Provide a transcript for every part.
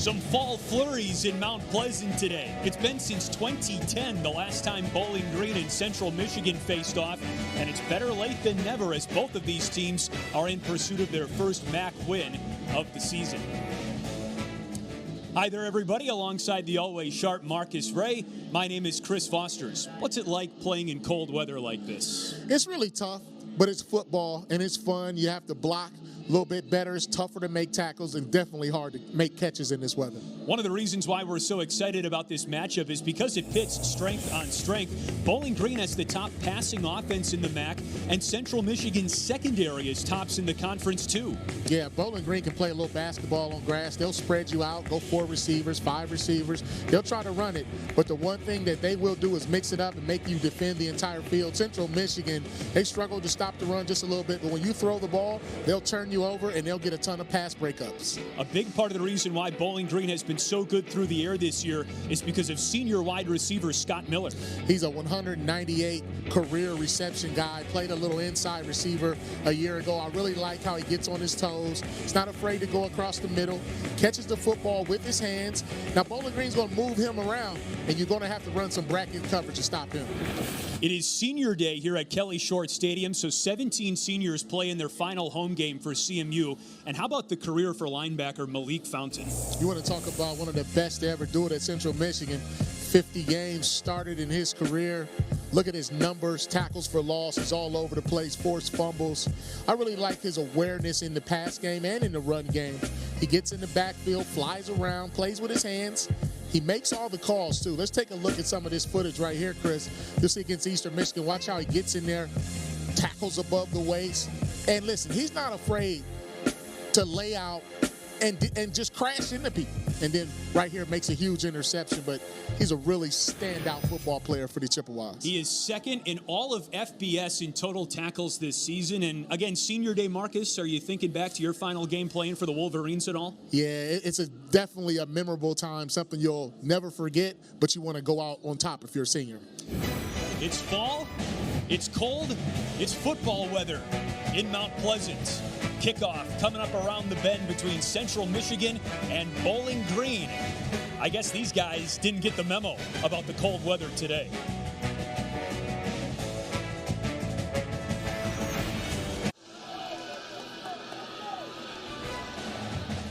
Some fall flurries in Mount Pleasant today. It's been since 2010, the last time Bowling Green and Central Michigan faced off, and it's better late than never as both of these teams are in pursuit of their first MAC win of the season. Hi there, everybody. Alongside the always sharp Marcus Ray, my name is Chris Fosters. What's it like playing in cold weather like this? It's really tough, but it's football, and it's fun. You have to block a little bit better. It's tougher to make tackles and definitely hard to make catches in this weather. One of the reasons why we're so excited about this matchup is because it pits strength on strength. Bowling Green has the top passing offense in the MAC, and Central Michigan's secondary is tops in the conference too. Yeah, Bowling Green can play a little basketball on grass. They'll spread you out, go 4 receivers, 5 receivers. They'll try to run it, but the one thing that they will do is mix it up and make you defend the entire field. Central Michigan, they struggle to stop the run just a little bit, but when you throw the ball, they'll turn you over and they'll get a ton of pass breakups. A big part of the reason why Bowling Green has been so good through the air this year is because of senior wide receiver Scott Miller. He's a 198 career reception guy, played a little inside receiver a year ago. I really like how he gets on his toes. He's not afraid to go across the middle, catches the football with his hands. Now Bowling Green's going to move him around, and you're going to have to run some bracket coverage to stop him. It is senior day here at Kelly Short Stadium, so 17 seniors play in their final home game for CMU. And how about the career for linebacker Malik Fountain? You want to talk about one of the best to ever do it at Central Michigan. 50 games started in his career. Look at his numbers, tackles for loss. He's all over the place, forced fumbles. I really like his awareness in the pass game and in the run game. He gets in the backfield, flies around, plays with his hands. He makes all the calls, too. Let's take a look at some of this footage right here, Chris. This against Eastern Michigan. Watch how he gets in there, tackles above the waist. And listen, he's not afraid to lay out and just crash into people. And then right here makes a huge interception, but he's a really standout football player for the Chippewas. He is second in all of FBS in total tackles this season. And again, senior day, Marcus, are you thinking back to your final game playing for the Wolverines at all? Yeah, it's definitely a memorable time, something you'll never forget, but you want to go out on top if you're a senior. It's fall, it's cold, it's football weather in Mount Pleasant. Kickoff coming up around the bend between Central Michigan and Bowling Green. I guess these guys didn't get the memo about the cold weather today.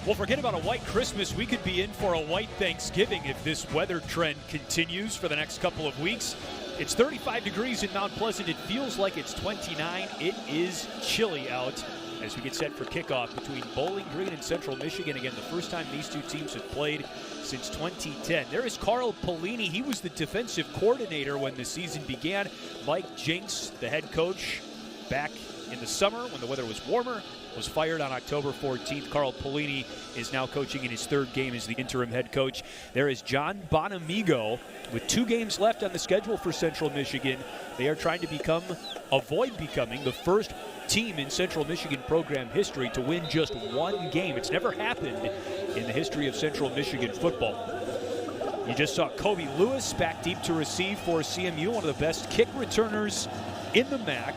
Well, forget about a white Christmas. We could be in for a white Thanksgiving if this weather trend continues for the next couple of weeks. It's 35 degrees in Mount Pleasant. It feels like it's 29. It is chilly out as we get set for kickoff between Bowling Green and Central Michigan. Again, the first time these two teams have played since 2010. There is Carl Pelini. He was the defensive coordinator when the season began. Mike Jinks, the head coach, back in the summer when the weather was warmer, was fired on October 14th. Carl Pelini is now coaching in his third game as the interim head coach. There is John Bonamigo with 2 games left on the schedule for Central Michigan. They are trying to avoid becoming the first team in Central Michigan program history to win just 1 game. It's never happened in the history of Central Michigan football. You just saw Kobe Lewis back deep to receive for CMU, one of the best kick returners in the MAC.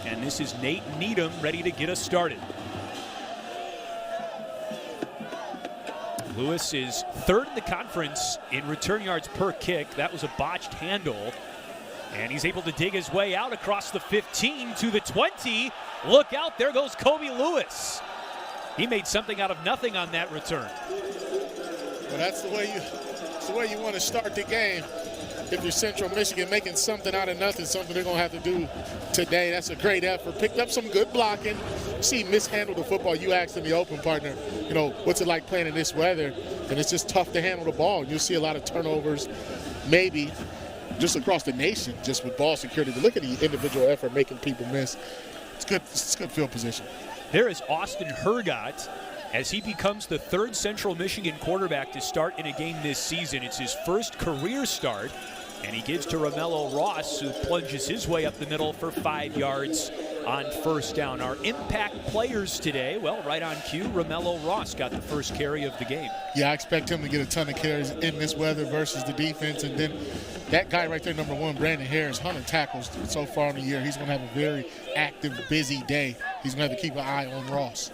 And this is Nate Needham ready to get us started. Lewis is third in the conference in return yards per kick. That was a botched handle. And he's able to dig his way out across the 15 to the 20. Look out, there goes Kobe Lewis. He made something out of nothing on that return. Well, that's the way you want to start the game. If you're Central Michigan, making something out of nothing, something they're going to have to do today. That's a great effort. Picked up some good blocking. See, mishandled the football. You asked in the open, partner, what's it like playing in this weather? And it's just tough to handle the ball. You'll see a lot of turnovers, maybe just across the nation, just with ball security. But look at the individual effort making people miss. It's good field position. There is Austin Hergott as he becomes the third Central Michigan quarterback to start in a game this season. It's his first career start. And he gives to Romello Ross, who plunges his way up the middle for 5 yards on first down. Our impact players today, well, right on cue, Romello Ross got the first carry of the game. Yeah, I expect him to get a ton of carries in this weather versus the defense. And then that guy right there, number 1, Brandon Harris, 100 tackles so far in the year. He's going to have a very active, busy day. He's going to have to keep an eye on Ross.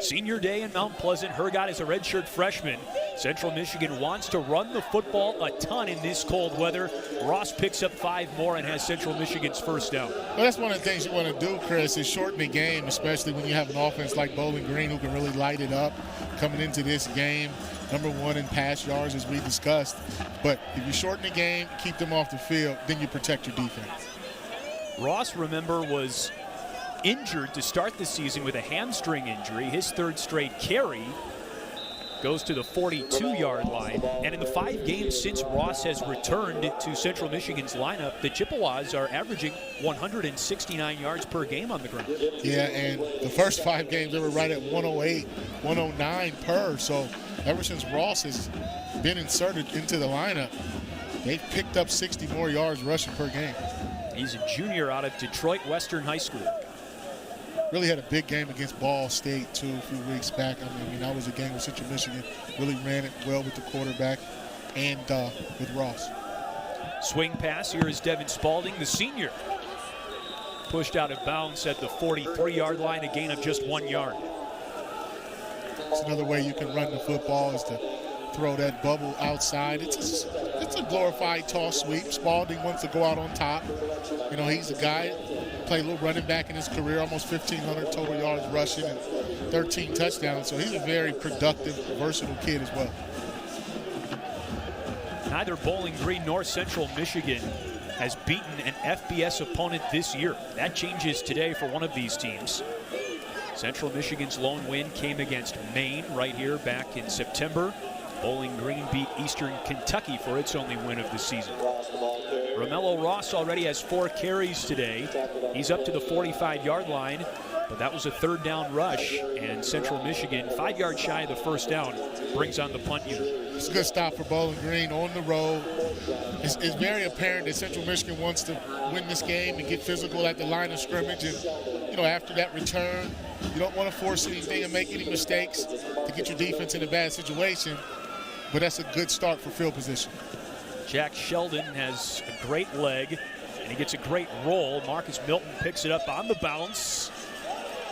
Senior day in Mount Pleasant. Hergott is a redshirt freshman. Central Michigan wants to run the football a ton in this cold weather. Ross picks up 5 more and has Central Michigan's first down. Well, that's one of the things you want to do, Chris, is shorten the game, especially when you have an offense like Bowling Green who can really light it up coming into this game. Number 1 in pass yards, as we discussed. But if you shorten the game, keep them off the field, then you protect your defense. Ross, remember, was injured to start the season with a hamstring injury. His 3rd straight carry goes to the 42-yard line. And in the 5 games since Ross has returned to Central Michigan's lineup, the Chippewas are averaging 169 yards per game on the ground. Yeah, and the first 5 games, they were right at 108, 109 per. So ever since Ross has been inserted into the lineup, they've picked up 60 more yards rushing per game. He's a junior out of Detroit Western High School. Really had a big game against Ball State, too, a few weeks back. I mean, that was a game where Central Michigan really ran it well with the quarterback and with Ross. Swing pass. Here is Devin Spalding, the senior. Pushed out of bounds at the 43-yard line, a gain of just 1 yard. It's another way you can run the football is to throw that bubble outside. It's a glorified toss sweep. Spalding wants to go out on top. You know, he's a guy played a little running back in his career, almost 1,500 total yards rushing and 13 touchdowns. So he's a very productive, versatile kid as well. Neither Bowling Green nor Central Michigan has beaten an FBS opponent this year. That changes today for one of these teams. Central Michigan's lone win came against Maine right here back in September. Bowling Green beat Eastern Kentucky for its only win of the season. Romello Ross already has 4 carries today. He's up to the 45-yard line, but that was a 3rd down rush, and Central Michigan, 5 yards shy of the first down, brings on the punt unit. It's a good stop for Bowling Green on the road. It's very apparent that Central Michigan wants to win this game and get physical at the line of scrimmage. And, you know, after that return, you don't want to force anything and make any mistakes to get your defense in a bad situation. But that's a good start for field position. Jack Sheldon has a great leg, and he gets a great roll. Marcus Milton picks it up on the bounce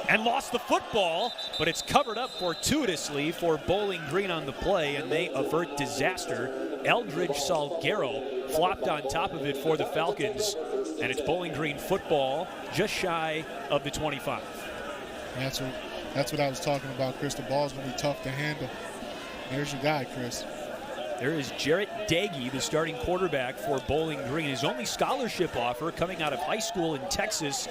and lost the football, but it's covered up fortuitously for Bowling Green on the play, and they avert disaster. Eldridge Salguero flopped on top of it for the Falcons, and it's Bowling Green football just shy of the 25. That's what I was talking about, Chris. The ball's going to be tough to handle. There's your guy, Chris. There is Jarrett Daggy, the starting quarterback for Bowling Green. His only scholarship offer coming out of high school in Texas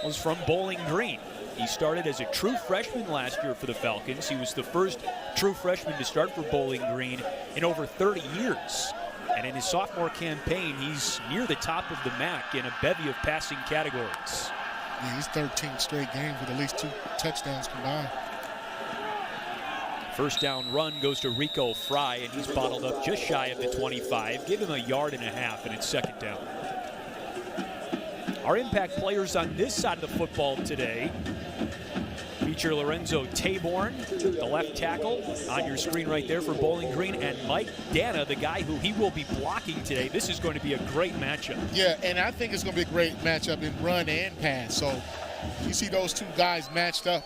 was from Bowling Green. He started as a true freshman last year for the Falcons. He was the first true freshman to start for Bowling Green in over 30 years. And in his sophomore campaign, he's near the top of the MAC in a bevy of passing categories. Yeah, he's 13 straight games with at least 2 touchdowns combined. First down run goes to Rico Fry, and he's bottled up just shy of the 25. Give him a yard and a half, and it's 2nd down. Our impact players on this side of the football today feature Lorenzo Taborn, the left tackle, on your screen right there for Bowling Green, and Mike Dana, the guy who he will be blocking today. This is going to be a great matchup. Yeah, and I think it's going to be a great matchup in run and pass. So you see those 2 guys matched up.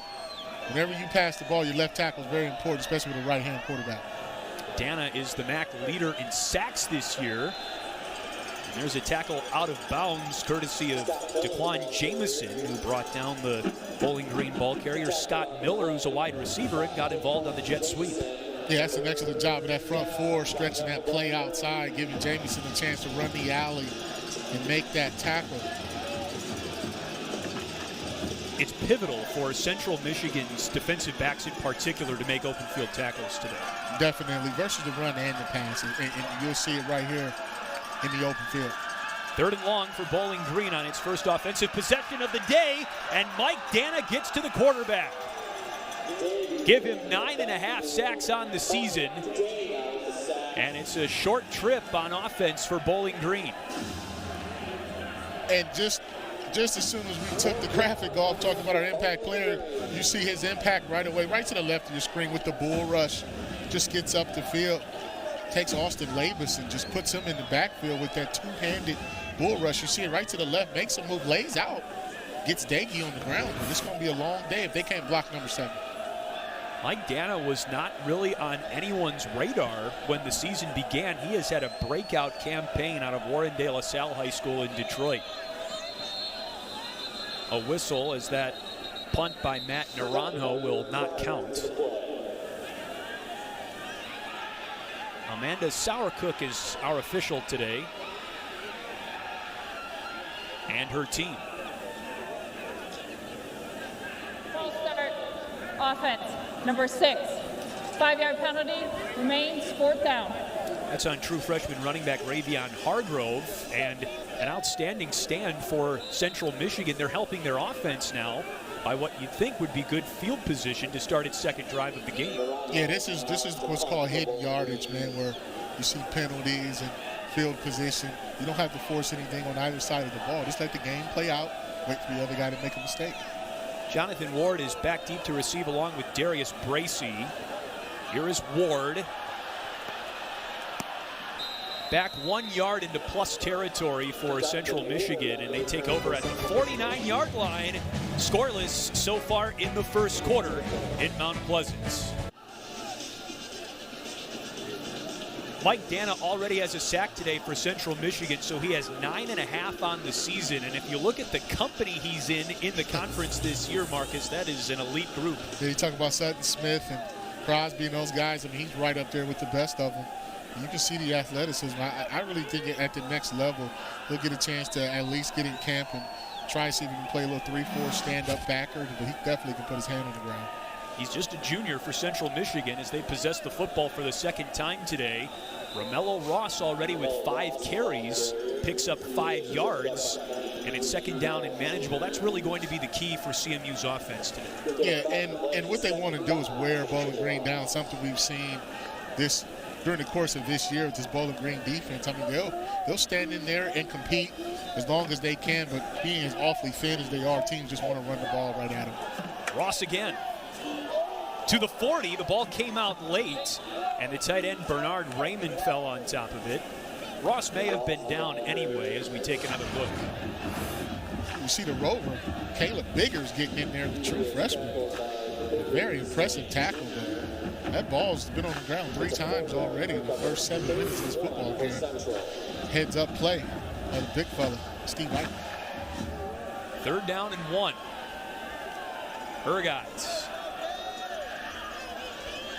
Whenever you pass the ball, your left tackle is very important, especially with a right-hand quarterback. Dana is the MAC leader in sacks this year. And there's a tackle out of bounds courtesy of Daquan Jamison, who brought down the Bowling Green ball carrier. Scott Miller, who's a wide receiver, and got involved on the jet sweep. Yeah, that's an excellent job of that front 4, stretching that play outside, giving Jamison a chance to run the alley and make that tackle. It's pivotal for Central Michigan's defensive backs in particular to make open field tackles today. Definitely, versus the run and the pass, and you'll see it right here in the open field. 3rd and long for Bowling Green on its first offensive possession of the day, and Mike Dana gets to the quarterback. Give him 9.5 sacks on the season, and it's a short trip on offense for Bowling Green. And just as soon as we took the graphic off talking about our impact player, you see his impact right away, right to the left of your screen with the bull rush. Just gets up the field, takes Austin Labus and just puts him in the backfield with that 2-handed bull rush. You see it right to the left, makes him move, lays out, gets Daggy on the ground. And it's going to be a long day if they can't block number 7. Mike Dana was not really on anyone's radar when the season began. He has had a breakout campaign out of Warren De La Salle High School in Detroit. A whistle as that punt by Matt Naranjo will not count. Amanda Sauercook is our official today, and her team. False start, offense, number 6. 5-yard penalty, remains 4th down. That's on true freshman running back Ravion Hargrove, and an outstanding stand for Central Michigan. They're helping their offense now by what you'd think would be good field position to start its second drive of the game. Yeah, this is what's called hidden yardage, man, where you see penalties and field position. You don't have to force anything on either side of the ball. Just let the game play out, wait for the other guy to make a mistake. Jonathan Ward is back deep to receive along with Darius Bracey. Here is Ward. Back 1 yard into plus territory for Central Michigan, and they take over at the 49-yard line. Scoreless so far in the first quarter in Mount Pleasant. Mike Dana already has a sack today for Central Michigan, so he has 9.5 on the season. And if you look at the company he's in the conference this year, Marcus, that is an elite group. Yeah, you talk about Sutton Smith and Crosby and those guys. I mean, he's right up there with the best of them. You can see the athleticism. I really think at the next level, he'll get a chance to at least get in camp and try to see if he can play a little 3-4 stand-up backer, but he definitely can put his hand on the ground. He's just a junior for Central Michigan as they possess the football for the second time today. Romello Ross already with 5 carries, picks up 5 yards, and it's second down and manageable. That's really going to be the key for CMU's offense today. Yeah, and what they want to do is wear Bowling Green down, something we've seen during the course of this year with this Bowling Green defense. I mean, they'll stand in there and compete as long as they can, but being as awfully thin as they are, teams just want to run the ball right at them. Ross again. To the 40, the ball came out late, and the tight end Bernard Raymond fell on top of it. Ross may have been down anyway as we take another look. You see the rover, Caleb Biggers getting in there, the true freshman. Very impressive tackle, but that ball's been on the ground 3 times already in the first 7 minutes of this football game. Heads up play by the big fella, Steve White. 3rd down and 1. Hergot.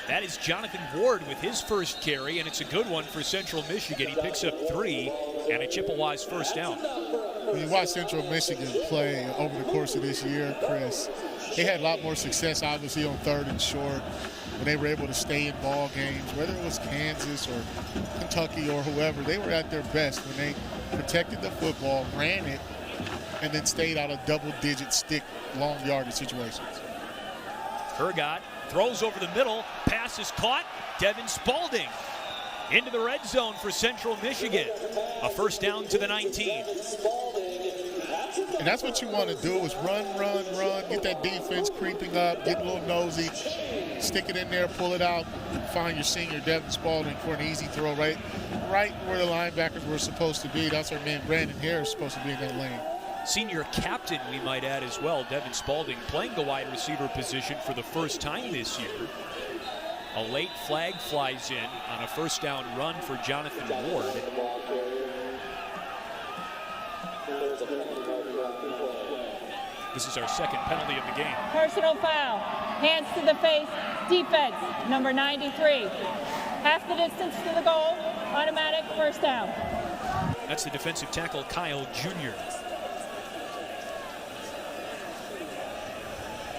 That is Jonathan Ward with his first carry, and it's a good one for Central Michigan. He picks up 3 and a Chippewa's first down. When you watch Central Michigan play over the course of this year, Chris, they had a lot more success, obviously, on 3rd and short when they were able to stay in ball games, whether it was Kansas or Kentucky or whoever. They were at their best when they protected the football, ran it, and then stayed out of double-digit stick, long yardage situations. Hergot throws over the middle, pass is caught. Devin Spalding into the red zone for Central Michigan. A first down to the 19. And that's what you want to do is run, get that defense creeping up, get a little nosy, stick it in there, pull it out, find your senior Devin Spalding for an easy throw right where the linebackers were supposed to be. That's our man Brandon Harris supposed to be in that lane. Senior captain, we might add as well, Devin Spalding, playing the wide receiver position for the first time this year. A late flag flies in on a first down run for Jonathan Ward. This is our second penalty of the game. Personal foul, hands to the face, defense, number 93. Half the distance to the goal, automatic first down. That's the defensive tackle, Kyle Jr.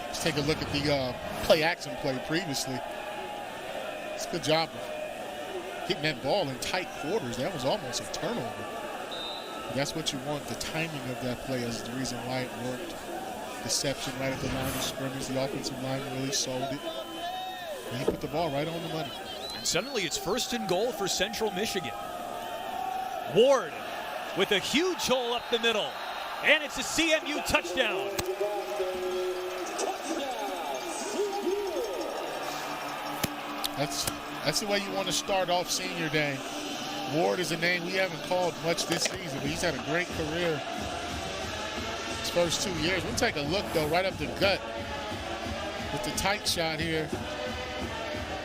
Let's take a look at the play-action play previously. It's a good job of getting that ball in tight quarters. That was almost a turnover. But that's what you want. The timing of that play is the reason why it worked. Deception right at the line of scrimmage. The offensive line really sold it. And he put the ball right on the money. And suddenly it's 1st and goal for Central Michigan. Ward with a huge hole up the middle. And it's a CMU touchdown. That's the way you want to start off senior day. Ward is a name we haven't called much this season, but he's had a great career his first 2 years. We'll take a look, though, right up the gut with the tight shot here.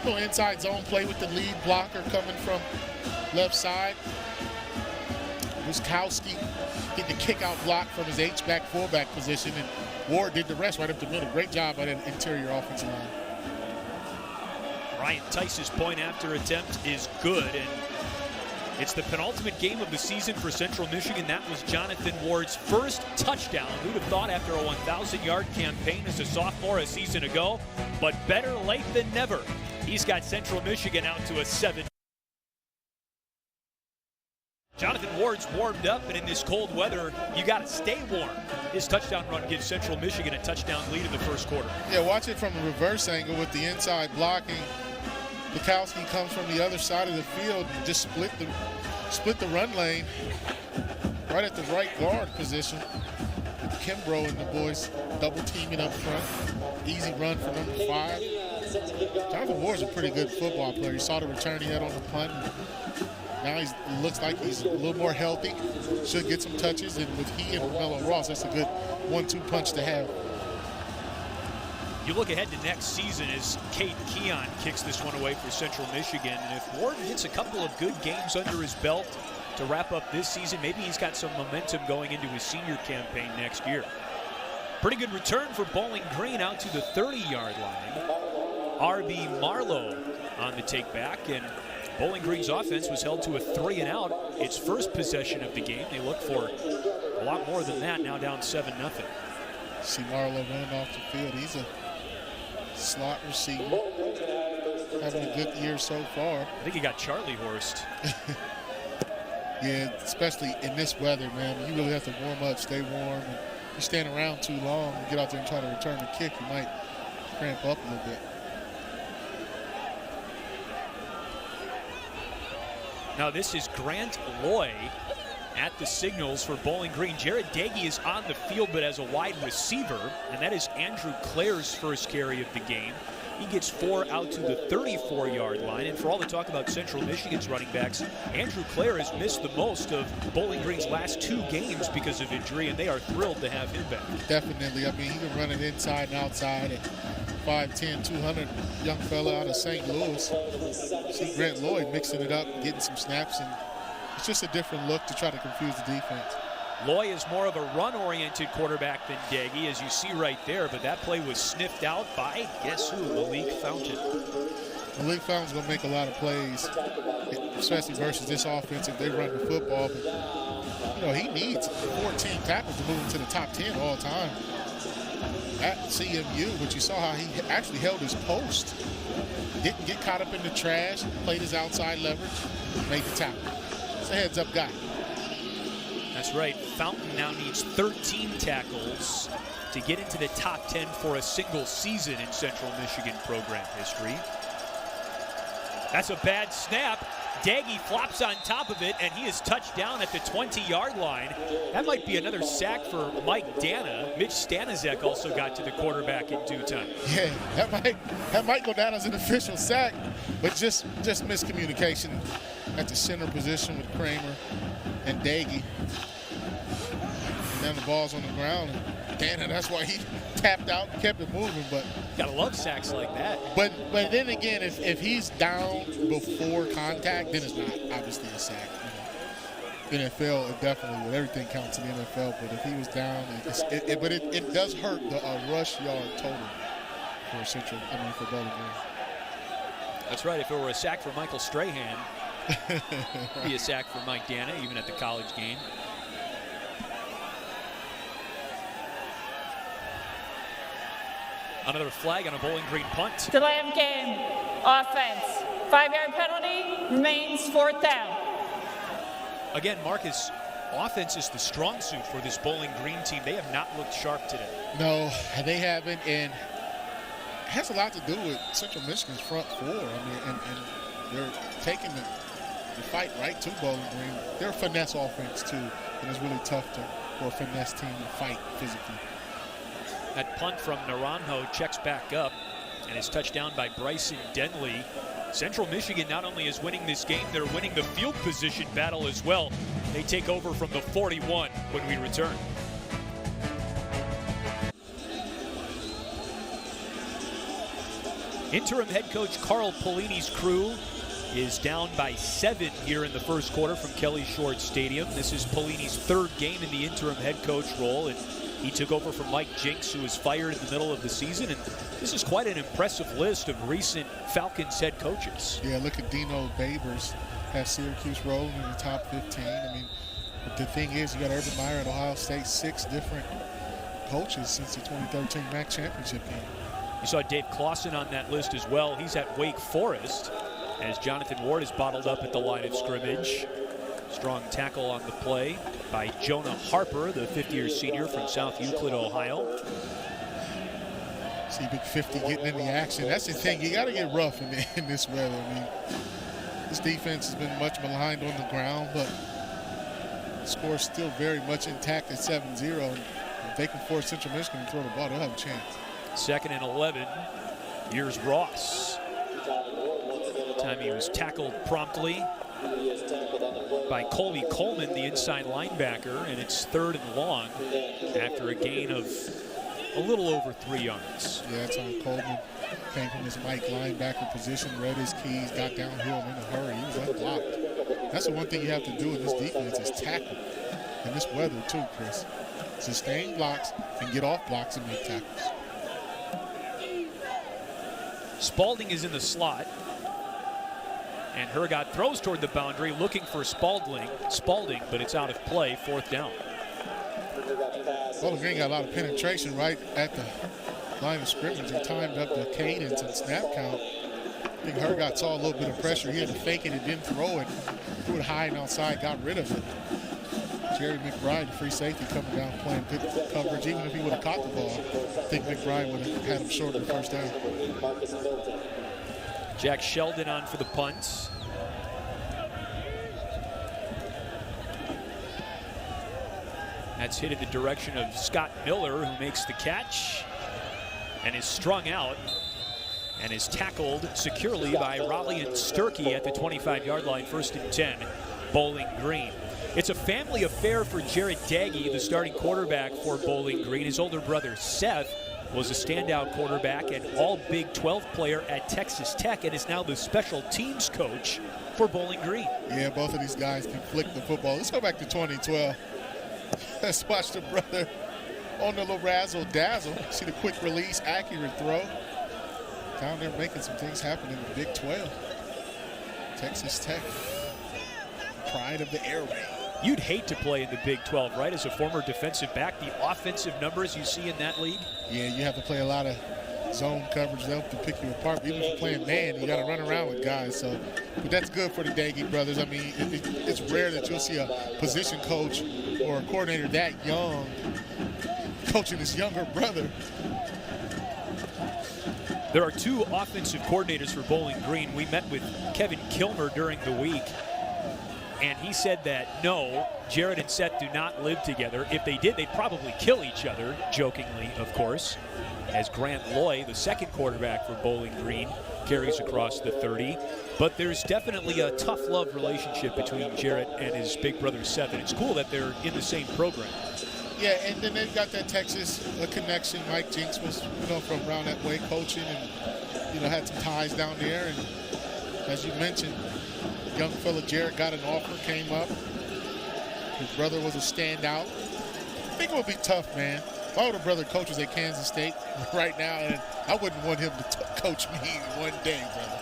Typical inside zone play with the lead blocker coming from left side. Wiskowski did the kick-out block from his H-back, fullback position, and Ward did the rest right up the middle. Great job by that interior offensive line. Ryan Tice's point after attempt is good, and it's the penultimate game of the season for Central Michigan. That was Jonathan Ward's first touchdown. Who'd have thought after a 1,000-yard campaign as a sophomore a season ago? But better late than never. He's got Central Michigan out to a 7. Jonathan Ward's warmed up, and in this cold weather, you got to stay warm. His touchdown run gives Central Michigan a touchdown lead in the first quarter. Yeah, watch it from a reverse angle with the inside blocking. Wiskowski comes from the other side of the field and just split the run lane right at the right guard position. With Kimbrough and the boys double teaming up front. Easy run for number 5. Jonathan Ward's a pretty good football player. You saw the return he had on the punt. Now he looks like he's a little more healthy. Should get some touches, and with he and Romello Ross, that's a good 1-2 punch to have. You look ahead to next season as Cade Keon kicks this one away for Central Michigan. And if Ward gets a couple of good games under his belt to wrap up this season, maybe he's got some momentum going into his senior campaign next year. Pretty good return for Bowling Green out to the 30-yard line. R.B. Marlowe on the take back, and Bowling Green's offense was held to a 3-and-out. Its first possession of the game. They look for a lot more than that, now down 7-0. See Marlowe running off the field. He's a slot receiver, having a good year so far. I think he got Charlie horsed. Yeah, especially in this weather, man. You really have to warm up, stay warm. And you stand around too long and get out there and try to return the kick, you might cramp up a little bit. Now this is Grant Loy at the signals for Bowling Green. Jared Dagey is on the field but as a wide receiver, and that is Andrew Clare's first carry of the game. He gets 4 out to the 34-yard line, and for all the talk about Central Michigan's running backs, Andrew Clare has missed the most of Bowling Green's last 2 games because of injury, and they are thrilled to have him back. Definitely. I mean, he can run it inside and outside at 5'10", 200 young fella out of St. Louis. See Grant Lloyd mixing it up, getting some snaps, and it's just a different look to try to confuse the defense. Loy is more of a run-oriented quarterback than Dagey, as you see right there, but that play was sniffed out by, guess who, Malik Fountain. Malik Fountain's going to make a lot of plays, especially versus this offense if they run the football. But, you know, he needs 14 tackles to move into the top 10 all time. At CMU, but you saw how he actually held his post. Didn't get caught up in the trash, played his outside leverage, made the tackle. It's a heads-up guy. That's right. Fountain now needs 13 tackles to get into the top 10 for a single season in Central Michigan program history. That's a bad snap. Dagey flops on top of it, and he is touched down at the 20-yard line. That might be another sack for Mike Dana. Mitch Stanizek also got to the quarterback in due time. Yeah, that might go down as an official sack, but just miscommunication at the center position with Kramer and Dagey. And then the ball's on the ground. And Dana, that's why he tapped out and kept it moving. But gotta love sacks like that. But then again, if he's down before contact, then it's not obviously a sack. You know, NFL, it definitely would. Everything counts in the NFL. But if he was down, it does hurt the rush yard total for Bowling Green. That's right. If it were a sack for Michael Strahan, it'd be a sack for Mike Dana, even at the college game. Another flag on a Bowling Green punt. Delay of game. Offense. 5-yard penalty. Remains 4th down. Again, Marcus, offense is the strong suit for this Bowling Green team. They have not looked sharp today. No, they haven't, and it has a lot to do with Central Michigan's front 4. I mean, and they're taking the fight right to Bowling Green. They're a finesse offense, too, and it's really tough for a finesse team to fight physically. That punt from Naranjo checks back up and is touched down by Bryson Denley. Central Michigan not only is winning this game, they're winning the field position battle as well. They take over from the 41 when we return. Interim head coach Carl Pelini's crew is down by 7 here in the first quarter from Kelly Short Stadium. This is Pelini's 3rd game in the interim head coach role, and he took over from Mike Jinks, who was fired in the middle of the season. And this is quite an impressive list of recent Falcons head coaches. Yeah, look at Dino Babers, has Syracuse rolling in the top 15. I mean, but the thing is, you got Urban Meyer at Ohio State, 6 different coaches since the 2013 MAC championship game. You saw Dave Clausen on that list as well. He's at Wake Forest as Jonathan Ward is bottled up at the line of scrimmage. Strong tackle on the play by Jonah Harper, the 5th-year senior from South Euclid, Ohio. See Big 50 getting in the action. That's the thing. You got to get rough in this weather. I mean, this defense has been much maligned on the ground, but the score is still very much intact at 7-0. If they can force Central Michigan to throw the ball, they'll have a chance. 2nd and 11. Here's Ross. Time he was tackled promptly by Colby Coleman, the inside linebacker, and it's 3rd and long after a gain of a little over 3 yards. Yeah, that's on Coleman. Came from his Mike linebacker position, read his keys, got downhill in a hurry. He was unblocked. That's the one thing you have to do in this defense is tackle. In this weather too, Chris. Sustain blocks and get off blocks and make tackles. Spalding is in the slot. And Hergott throws toward the boundary, looking for Spalding, but it's out of play, 4th down. Bowling Green got a lot of penetration right at the line of scrimmage. They timed up the cadence and snap count. I think Hergott saw a little bit of pressure. He had to fake it and didn't throw it. Threw it high and outside, got rid of it. Jerry McBride, free safety, coming down playing good coverage. Even if he would have caught the ball, I think McBride would have had him short of the 1st down. Jack Sheldon on for the punt. That's hit in the direction of Scott Miller, who makes the catch and is strung out and is tackled securely by Raleigh and Sturkey at the 25-yard line, 1st and 10, Bowling Green. It's a family affair for Jared Daggy, the starting quarterback for Bowling Green. His older brother, Seth, was a standout quarterback and all Big 12 player at Texas Tech and is now the special teams coach for Bowling Green. Yeah, both of these guys can flick the football. Let's go back to 2012. Let's watch the brother on the little razzle-dazzle. See the quick release, accurate throw. Down there making some things happen in the Big 12. Texas Tech, pride of the air raid. You'd hate to play in the Big 12, right? As a former defensive back, the offensive numbers you see in that league? Yeah, you have to play a lot of zone coverage to pick you apart. Even if you're playing man, you got to run around with guys. So, but that's good for the Daggy brothers. I mean, it's rare that you'll see a position coach or a coordinator that young coaching his younger brother. There are 2 offensive coordinators for Bowling Green. We met with Kevin Kilmer during the week, and he said that, no, Jared and Seth do not live together. If they did, they'd probably kill each other, jokingly, of course, as Grant Loy, the 2nd quarterback for Bowling Green, carries across the 30. But there's definitely a tough love relationship between Jarrett and his big brother Seth, and it's cool that they're in the same program. Yeah, and then they've got that Texas connection. Mike Jinks was, from around that way coaching and, had some ties down there. And as you mentioned, young fella Jarrett got an offer, came up. His brother was a standout. I think it would be tough, man. My older brother coaches at Kansas State right now, and I wouldn't want him to coach me one day, brother.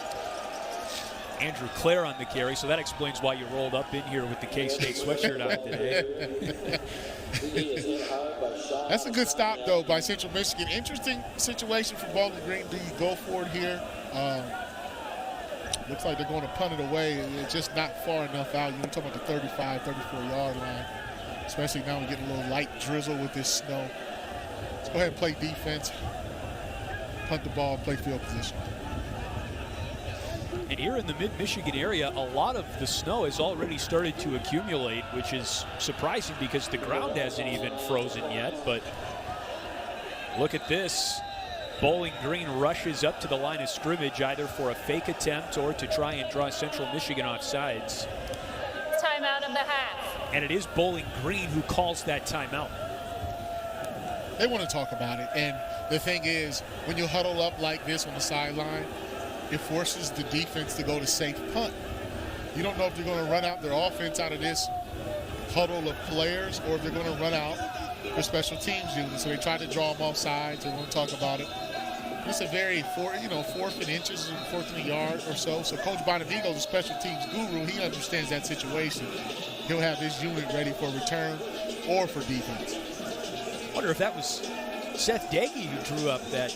Andrew Clare on the carry, so that explains why you rolled up in here with the K-State sweatshirt on today. That's a good stop, though, by Central Michigan. Interesting situation for Bowling Green. Do you go for it here? Looks like they're going to punt it away. It's just not far enough out. You're talking about the 35, 34-yard line, especially now we're getting a little light drizzle with this snow. Let's go ahead and play defense, punt the ball, play field position. And here in the mid-Michigan area, a lot of the snow has already started to accumulate, which is surprising because the ground hasn't even frozen yet. But look at this. Bowling Green rushes up to the line of scrimmage either for a fake attempt or to try and draw Central Michigan off sides. Timeout of the half. And it is Bowling Green who calls that timeout. They want to talk about it, and The thing is, when you huddle up like this on the sideline, it forces the defense to go to safe punt. You don't know if they're going to run out their offense out of this huddle of players or if they're going to run out their special teams units. So they try to draw them off sides. We're going to talk about it. It's a very, fourth and inches, fourth and a yard or so. So Coach Bonavigo's a special teams guru. He understands that situation. He'll have his unit ready for return or for defense. I wonder if that was Seth Daggy who drew up that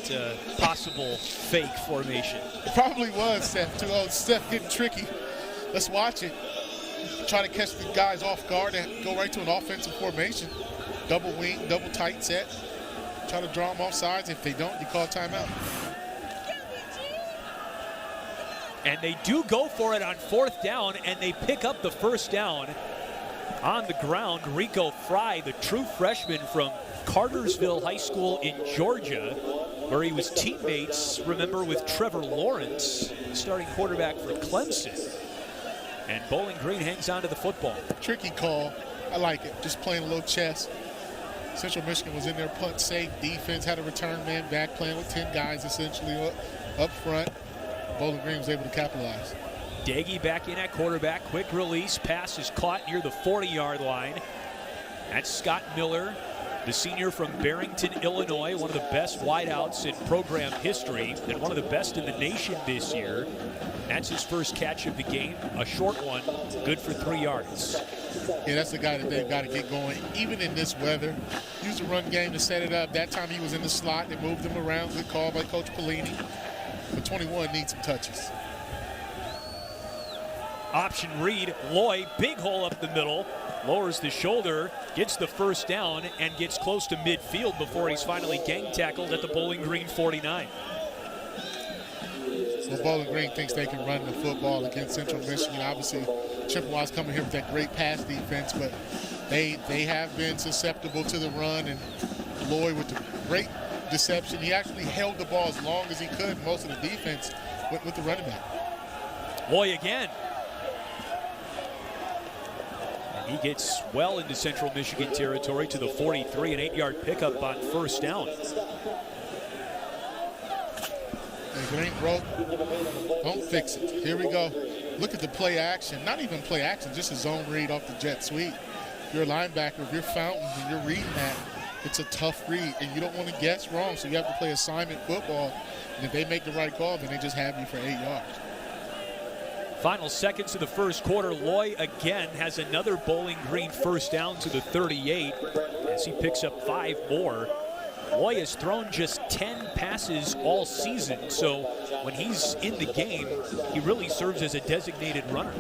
possible fake formation. It probably was Seth, too. Oh, Seth getting tricky. Let's watch it. Try to catch the guys off guard and go right to an offensive formation. Double wing, double tight set. Try to draw them off sides. If they don't, you call timeout. And they do go for it on fourth down, and they pick up the first down on the ground. Rico Fry, the true freshman from Cartersville High School in Georgia, where he was teammates, remember, with Trevor Lawrence, starting quarterback for Clemson. And Bowling Green hangs on to the football. Tricky call. I like it. Just playing a little chess. Central Michigan was in there, punt safe. Defense had a return man back, playing with 10 guys essentially up front. Bowling Green was able to capitalize. Daggy back in at quarterback. Quick release. Pass is caught near the 40-yard line. That's Scott Miller, the senior from Barrington, Illinois, one of the best wideouts in program history and one of the best in the nation this year. That's his first catch of the game, a short one, good for 3 yards. Yeah, that's the guy that they've got to get going, even in this weather. Use the run game to set it up. That time he was in the slot. They moved him around. Good call by Coach Pelini. But 21 needs some touches. Option read, Loy, big hole up the middle, lowers the shoulder, gets the first down, and gets close to midfield before he's finally gang tackled at the Bowling Green 49. So Bowling Green thinks they can run the football against Central Michigan. Obviously, Chippewa's coming here with that great pass defense, but they have been susceptible to the run, and Loy with the great deception. He actually held the ball as long as he could, most of the defense, with the running back. Loy again. And he gets well into Central Michigan territory to the 43, an 8-yard pickup on first down. If it ain't broke, don't fix it. Here we go. Look at the play action. Not even play action, just a zone read off the jet sweep. If you're a linebacker, if you're Fountain and you're reading that, it's a tough read, and you don't want to guess wrong, so you have to play assignment football. And if they make the right call, then they just have you for 8 yards. Final seconds of the first quarter. Loy again has another Bowling Green first down to the 38 as he picks up 5 more. Loy has thrown just 10 passes all season, so when he's in the game, he really serves as a designated runner.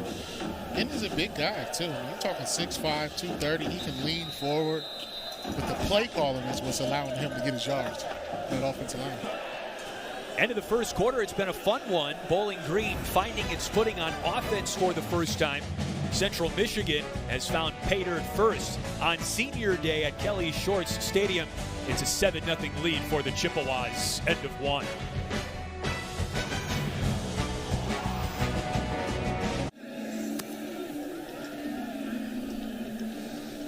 And he's a big guy, too. You're talking 6'5", 230. He can lean forward. But the play calling is what's allowing him to get his yards in that offensive line. End of the first quarter, it's been a fun one. Bowling Green finding its footing on offense for the first time. Central Michigan has found pay dirt first on senior day at Kelly Shorts Stadium. It's a 7-0 lead for the Chippewas. End of one.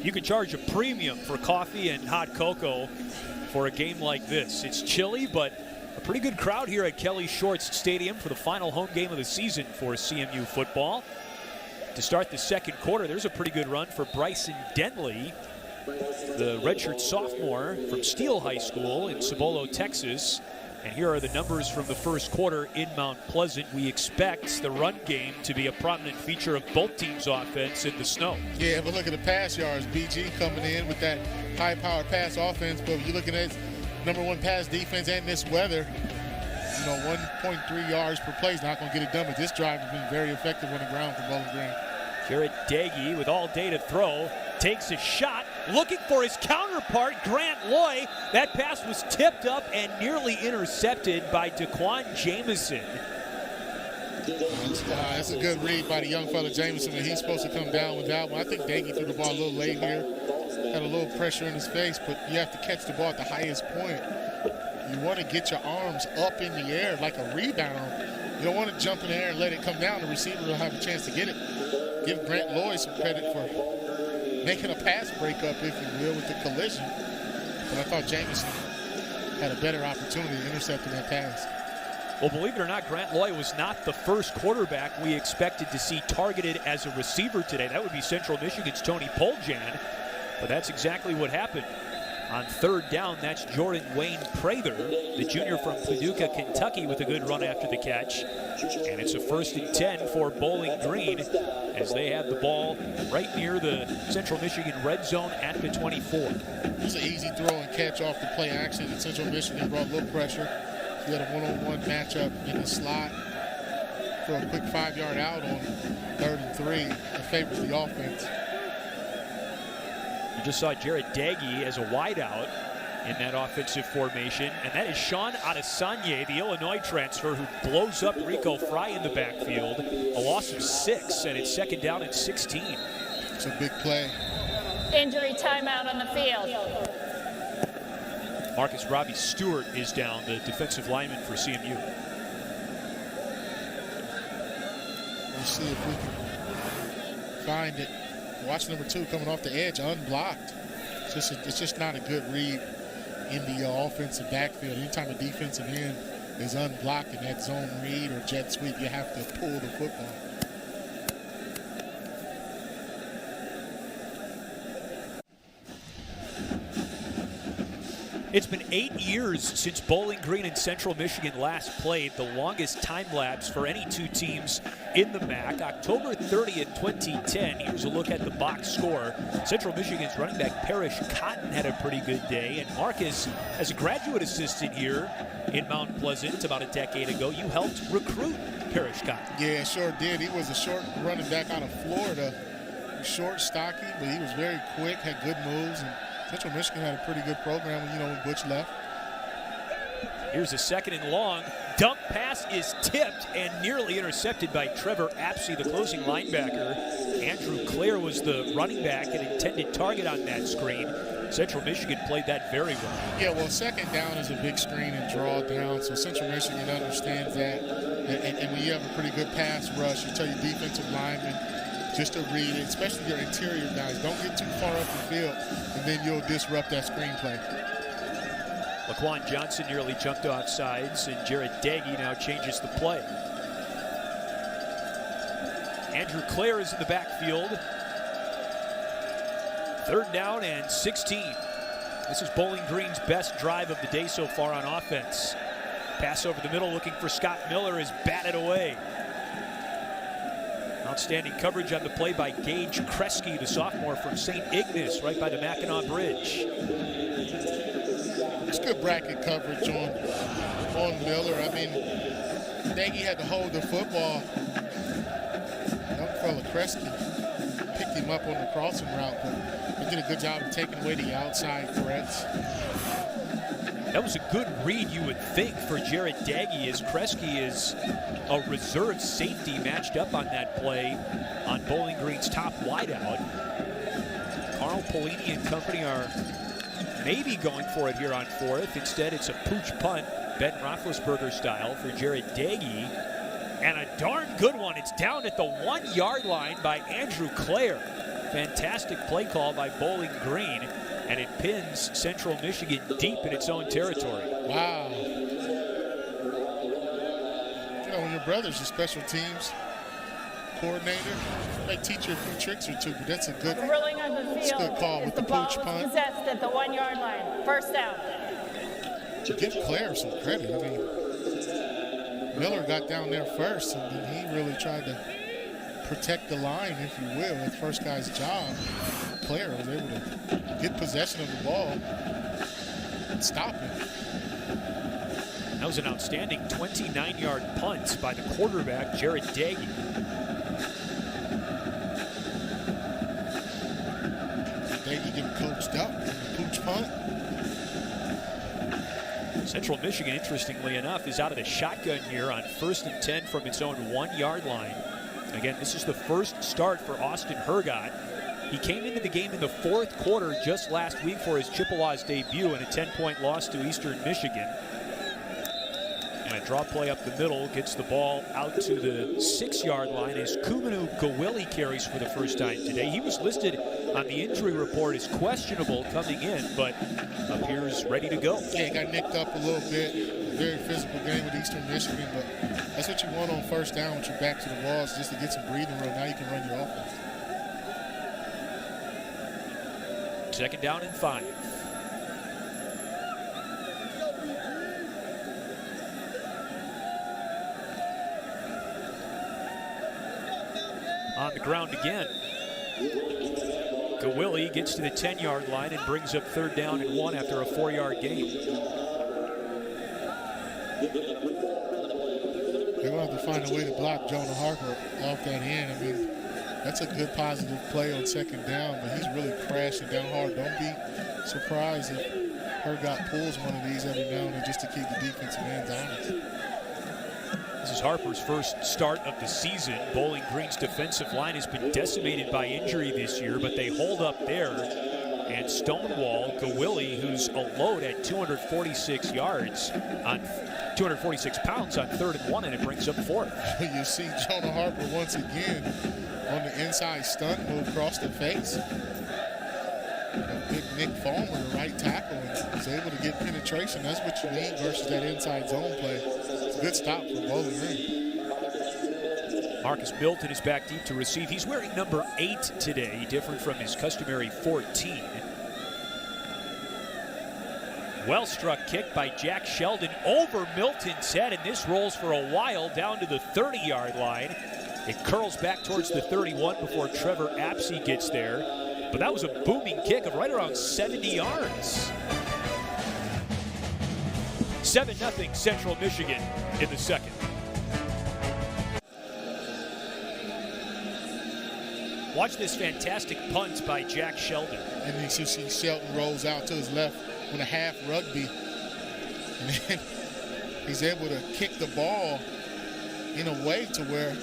You can charge a premium for coffee and hot cocoa for a game like this. It's chilly, but a pretty good crowd here at Kelly Shorts Stadium for the final home game of the season for CMU football. To start the second quarter, there's a pretty good run for Bryson Denley, the redshirt sophomore from Steele High School in Cibolo, Texas. And here are the numbers from the first quarter in Mount Pleasant. We expect the run game to be a prominent feature of both teams' offense in the snow. Yeah, but look at the pass yards. BG coming in with that high-powered pass offense. But you're looking at #1 pass defense and this weather. 1.3 yards per play is not going to get it done. But this drive has been very effective on the ground for Bowling Green. Jarrett Daggy with all day to throw. Takes a shot, looking for his counterpart, Grant Loy. That pass was tipped up and nearly intercepted by Daquan Jamison. That's a good read by the young fella Jamison, and he's supposed to come down with that one. I think Daggy threw the ball a little late here. Had a little pressure in his face, but you have to catch the ball at the highest point. You want to get your arms up in the air like a rebound. You don't want to jump in the air and let it come down. The receiver will have a chance to get it. Give Grant Loy some credit for making a pass breakup, if you will, with the collision. But I thought Jamison had a better opportunity to intercept that pass. Well, believe it or not, Grant Loy was not the first quarterback we expected to see targeted as a receiver today. That would be Central Michigan's Tony Poljan, but that's exactly what happened. On third down, that's Jordan Wayne Prather, the junior from Paducah, Kentucky, with a good run after the catch. And it's a 1st and 10 for Bowling Green as they have the ball right near the Central Michigan red zone at the 24. It was an easy throw and catch off the play action, and Central Michigan brought a little pressure. He had a one-on-one matchup in the slot for a quick 5-yard out on 3rd and 3 that favors the offense. You just saw Jared Daggy as a wideout in that offensive formation, and that is Sean Adesanya, the Illinois transfer, who blows up Rico Fry in the backfield. A loss of 6, and it's 2nd down and 16. It's a big play. Injury timeout on the field. Marcus Robbie Stewart is down, the defensive lineman for CMU. We'll see if we can find it. Watch number 2 coming off the edge, unblocked. It's just not a good read in the offensive backfield. Anytime a defensive end is unblocked in that zone read or jet sweep, you have to pull the football. It's been 8 years since Bowling Green and Central Michigan last played, the longest time lapse for any two teams in the MAC. October 30th, 2010. Here's a look at the box score. Central Michigan's running back Parrish Cotton had a pretty good day, and Marcus, as a graduate assistant here in Mount Pleasant about a decade ago, you helped recruit Parrish Cotton. Yeah, sure did. He was a short running back out of Florida. Short, stocky, but he was very quick, had good moves, and Central Michigan had a pretty good program when Butch left. Here's a 2nd and long. Dump pass is tipped and nearly intercepted by Trevor Apsey, the closing linebacker. Andrew Clare was the running back and intended target on that screen. Central Michigan played that very well. Yeah, well, 2nd down is a big screen and draw down, so Central Michigan understands that. And when you have a pretty good pass rush, you tell your defensive linemen just to read it, especially your interior guys. Don't get too far up the field, and then you'll disrupt that screenplay. Laquan Johnson nearly jumped off sides, and Jared Daggy now changes the play. Andrew Clare is in the backfield. 3rd down and 16. This is Bowling Green's best drive of the day so far on offense. Pass over the middle looking for Scott Miller is batted away. Outstanding coverage on the play by Gage Kresge, the sophomore from St. Ignace, right by the Mackinac Bridge. It's good bracket coverage on Miller. I mean, Nagy had to hold the football. Young fella Kresge picked him up on the crossing route, but he did a good job of taking away the outside threats. That was a good read, you would think, for Jared Daggy, as Kresge is a reserve safety matched up on that play on Bowling Green's top wideout. Carl Polini and company are maybe going for it here on 4th. Instead, it's a pooch punt, Ben Roethlisberger style, for Jared Daggy. And a darn good one. It's down at the 1-yard line by Andrew Clare. Fantastic play call by Bowling Green. And it pins Central Michigan deep in its own territory. Wow. When your brother's a special teams coordinator, they teach you a few tricks or two, but that's a good, Ruling on the field, good call with the pooch punt. Possessed at the 1-yard line. 1st down. Give Clare some credit. I mean, Miller got down there first, and then he really tried to protect the line, if you will. It's first guy's job. Clare was able to get possession of the ball and stop him. That was an outstanding 29-yard punt by the quarterback, Jared Daggy. Daggy getting coached up. Pooch punt. Central Michigan, interestingly enough, is out of the shotgun here on 1st and 10 from its own 1-yard line. Again, this is the first start for Austin Hergott. He came into the game in the 4th quarter just last week for his Chippewas debut in a 10-point loss to Eastern Michigan. And a draw play up the middle gets the ball out to the 6-yard line as Kumanu Gawili carries for the first time today. He was listed on the injury report as questionable coming in, but appears ready to go. Yeah, he got nicked up a little bit. Very physical game with Eastern Michigan, but that's what you want on first down with your back to the walls, just to get some breathing room. Now you can run your offense. 2nd down and 5. On the ground again. Gawili gets to the 10-yard line and brings up 3rd down and 1 after a 4-yard gain. They're going to have to find a way to block Jonah Harper off that end. I mean, that's a good positive play on 2nd down, but he's really crashing down hard. Don't be surprised if Hergot pulls one of these every now and then just to keep the defensive ends honest. This is Harper's first start of the season. Bowling Green's defensive line has been decimated by injury this year, but they hold up there and stonewall Gawili, who's a load at 246 yards on 246 pounds on 3rd and 1, and it brings up 4th. You see Jonah Harper once again on the inside stunt move across the face. Big Nick Fulmer, the right tackle, and was able to get penetration. That's what you need versus that inside zone play. It's a good stop for Bowling Green. Marcus Milton is back deep to receive. He's wearing number 8 today, different from his customary 14. Well-struck kick by Jack Sheldon over Milton's head, and this rolls for a while down to the 30-yard line. It curls back towards the 31 before Trevor Apsey gets there. But that was a booming kick of right around 70 yards. 7-0 Central Michigan in the 2nd. Watch this fantastic punt by Jack Sheldon. And then you see Shelton rolls out to his left with a half rugby. And then he's able to kick the ball in a way to where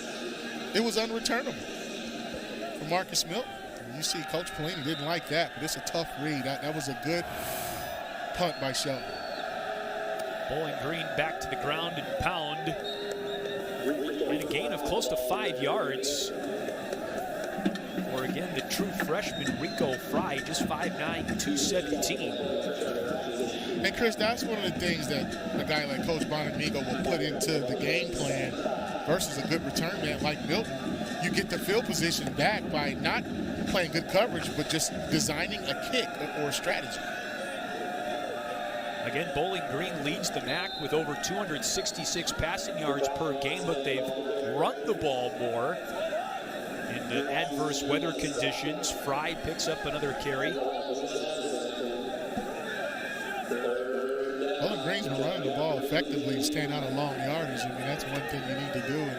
it was unreturnable for Marcus Milton. You see Coach Pelini didn't like that, but it's a tough read. That was a good punt by Shelton. Bowling Green back to the ground and pound. And a gain of close to 5 yards. Or again, the true freshman Rico Fry, just 5'9", 217. And Chris, that's one of the things that a guy like Coach Bonamigo will put into the game plan versus a good return man like Milton. You get the field position back by not playing good coverage, but just designing a kick or a strategy. Again, Bowling Green leads the MAC with over 266 passing yards per game, but they've run the ball more in the adverse weather conditions. Fry picks up another carry. Bowling Green's been running the ball effectively and staying out of long yardage. I mean, that's one thing you need to do, and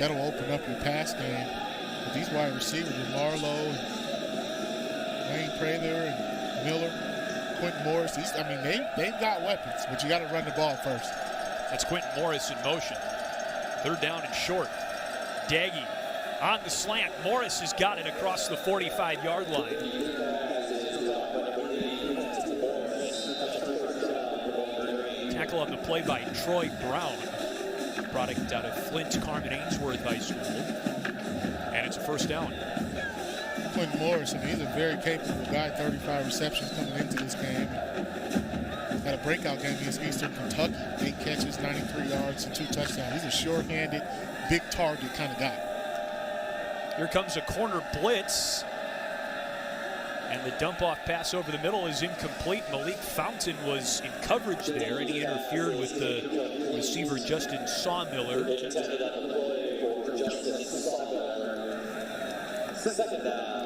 that'll open up your pass game. But these wide receivers with Marlowe and Wayne Prather and Miller, Quentin Morris, they've got weapons, but you got to run the ball first. That's Quentin Morris in motion. 3rd down and short. Daggy on the slant. Morris has got it across the 45-yard line. Tackle on the play by Troy Brown, product out of Flint Carmen Ainsworth High School. And it's a 1st down. Quentin Morris, he's a very capable guy, 35 receptions coming into this game. Had a breakout game against Eastern Kentucky, 8 catches, 93 yards, and 2 touchdowns. He's a sure-handed, big target kind of guy. Here comes a corner blitz. And the dump-off pass over the middle is incomplete. Malik Fountain was in coverage there, and he interfered with the receiver Justin Sawmiller.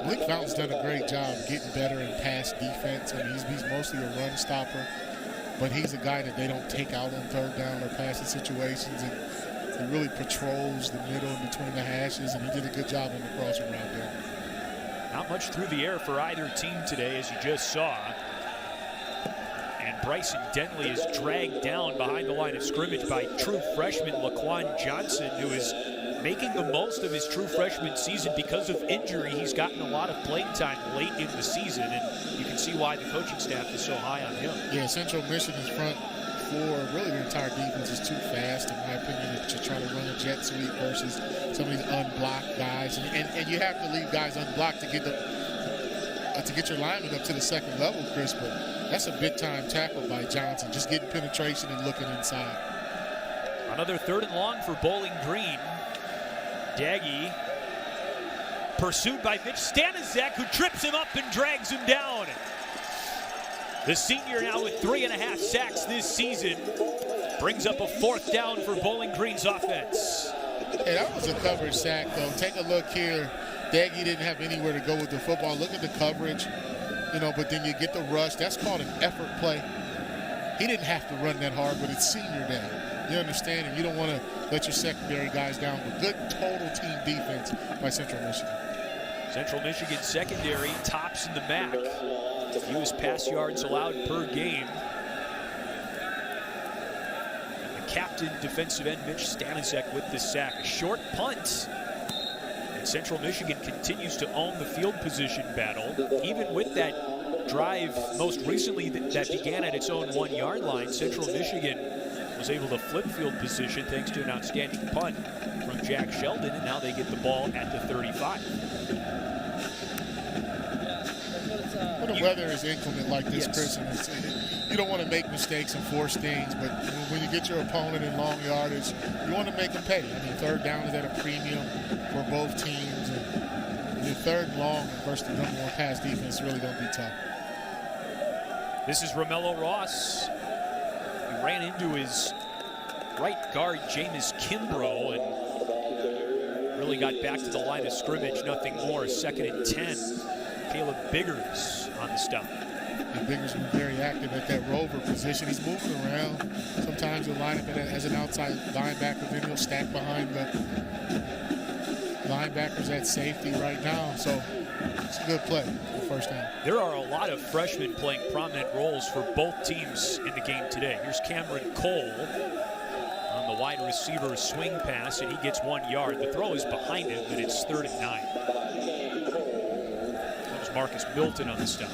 Malik Fountain's done a great job getting better in pass defense. He's mostly a run stopper, but he's a guy that they don't take out on 3rd down or passing situations, and he really patrols the middle and between the hashes, and he did a good job on the crossing route there. Not much through the air for either team today, as you just saw. And Bryson Denley is dragged down behind the line of scrimmage by true freshman Laquan Johnson, who is making the most of his true freshman season. Because of injury, he's gotten a lot of playing time late in the season, and you can see why the coaching staff is so high on him. Yeah, Central Michigan's front before, really the entire defense is too fast, in my opinion, to try to run a jet sweep versus some of these unblocked guys. And you have to leave guys unblocked to get your lineman up to the second level, Chris. But that's a big-time tackle by Johnson, just getting penetration and looking inside. Another 3rd and long for Bowling Green. Daggy pursued by Mitch Stanizek, who trips him up and drags him down. The senior now with 3.5 sacks this season brings up a 4th down for Bowling Green's offense. Hey, that was a coverage sack, though. Take a look here. Daggy didn't have anywhere to go with the football. Look at the coverage, but then you get the rush. That's called an effort play. He didn't have to run that hard, but it's senior day. You understand? And you don't want to let your secondary guys down. But good total team defense by Central Michigan. Central Michigan secondary tops in the MAC. Fewest pass yards allowed per game. And the captain, defensive end Mitch Stanizek with the sack. A short punt. And Central Michigan continues to own the field position battle. Even with that drive most recently that began at its own 1-yard line, Central Michigan was able to flip field position thanks to an outstanding punt from Jack Sheldon, and now they get the ball at the 35. When the weather is inclement like this, Chris, and you don't want to make mistakes and force things, but when you get your opponent in long yardage, you want to make them pay. I mean, 3rd down is at a premium for both teams, and your 3rd and long versus the number 1 pass defense is really going to be tough. This is Romello Ross. He ran into his right guard, Jameis Kimbrough, and really got back to the line of scrimmage. Nothing more. 2nd and 10. Caleb Biggers on the stop. And Biggers been very active at that rover position. He's moving around. Sometimes he'll line up as an outside linebacker, then he'll stack behind the linebackers at safety right now. So it's a good play for 1st down. There are a lot of freshmen playing prominent roles for both teams in the game today. Here's Cameron Cole on the wide receiver swing pass, and he gets 1 yard. The throw is behind him, but it's 3rd and 9. Marcus Milton on the stop.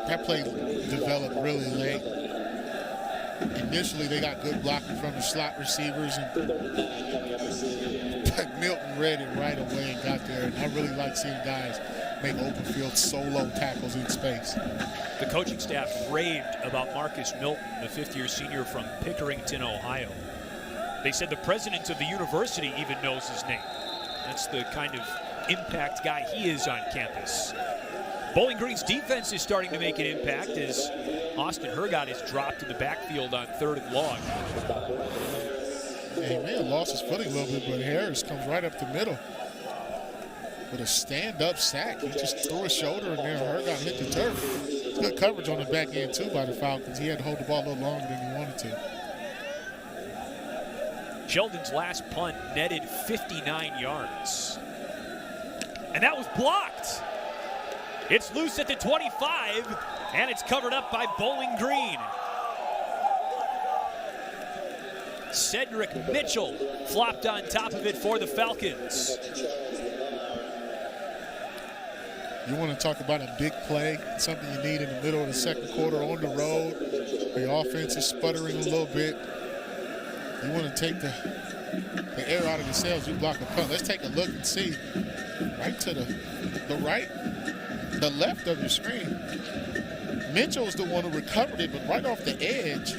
That play developed really late. Initially, they got good blocking from the slot receivers, but Milton read it right away and got there. And I really like seeing guys make open field solo tackles in space. The coaching staff raved about Marcus Milton, the 5th-year senior from Pickerington, Ohio. They said the president of the university even knows his name. That's the kind of impact guy he is on campus. Bowling Green's defense is starting to make an impact as Austin Hergott is dropped in the backfield on 3rd and long. He may have lost his footing a little bit, but Harris comes right up the middle with a stand-up sack. He just threw his shoulder in there and Hergott hit the turf. Good coverage on the back end, too, by the Falcons. He had to hold the ball a little longer than he wanted to. Sheldon's last punt netted 59 yards. And that was blocked. It's loose at the 25, and it's covered up by Bowling Green. Cedric Mitchell flopped on top of it for the Falcons. You want to talk about a big play, something you need in the middle of the 2nd quarter on the road. The offense is sputtering a little bit. You want to take the air out of the sails, you block a punt. Let's take a look and see. Right to the left of your screen. Mitchell's the one who recovered it, but right off the edge.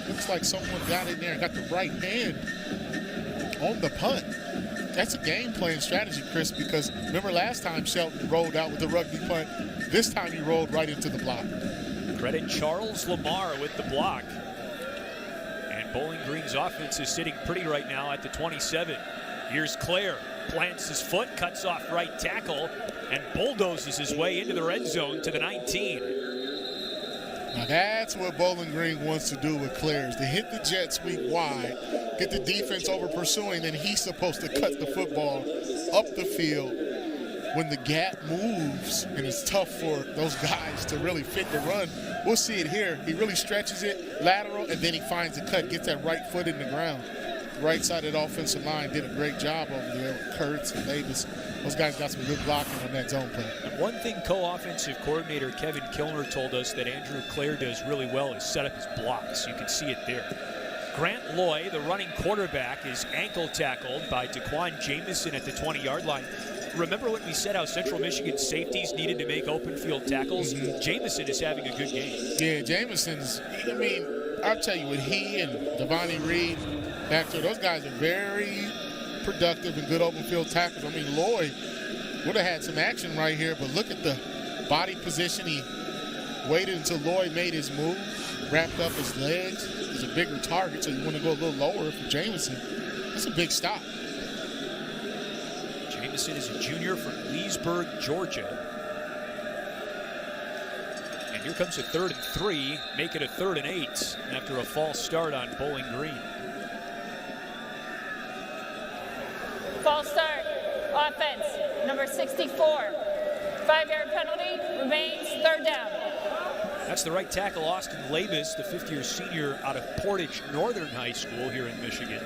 Looks like someone got in there and got the right hand on the punt. That's a game plan strategy, Chris, because remember last time Shelton rolled out with the rugby punt. This time he rolled right into the block. Credit Charles Lamar with the block. And Bowling Green's offense is sitting pretty right now at the 27. Here's Claire, plants his foot, cuts off right tackle, and bulldozes his way into the red zone to the 19. Now that's what Bowling Green wants to do with Claire, is to hit the jet sweep wide, get the defense over pursuing, and he's supposed to cut the football up the field. When the gap moves, and it's tough for those guys to really fit the run, we'll see it here. He really stretches it lateral, and then he finds the cut, gets that right foot in the ground. right side of the offensive line did a great job over there with Kurtz and Davis. Those guys got some good blocking on that zone play. And one thing co-offensive coordinator Kevin Kilner told us that Andrew Clare does really well is set up his blocks. You can see it there. Grant Loy, the running quarterback, is ankle tackled by Daquan Jamison at the 20-yard line. Remember when we said how Central Michigan safeties needed to make open field tackles? Jamison is having a good game. Yeah, Jamison's, I mean, I'll tell you, with he and Devontae Reed back there, those guys are very productive and good open field tackles. I mean, Loy would have had some action right here, but look at the body position. He waited until Loy made his move, wrapped up his legs. He's a bigger target, so you want to go a little lower for Jamison. That's a big stop. Jamison is a junior from Leesburg, Georgia. And here comes a 3rd and 3, make it a 3rd and 8 after a false start on Bowling Green. False start, offense, number 64. 5-yard penalty, remains 3rd down. That's the right tackle, Austin Labus, the 5th-year senior out of Portage Northern High School here in Michigan.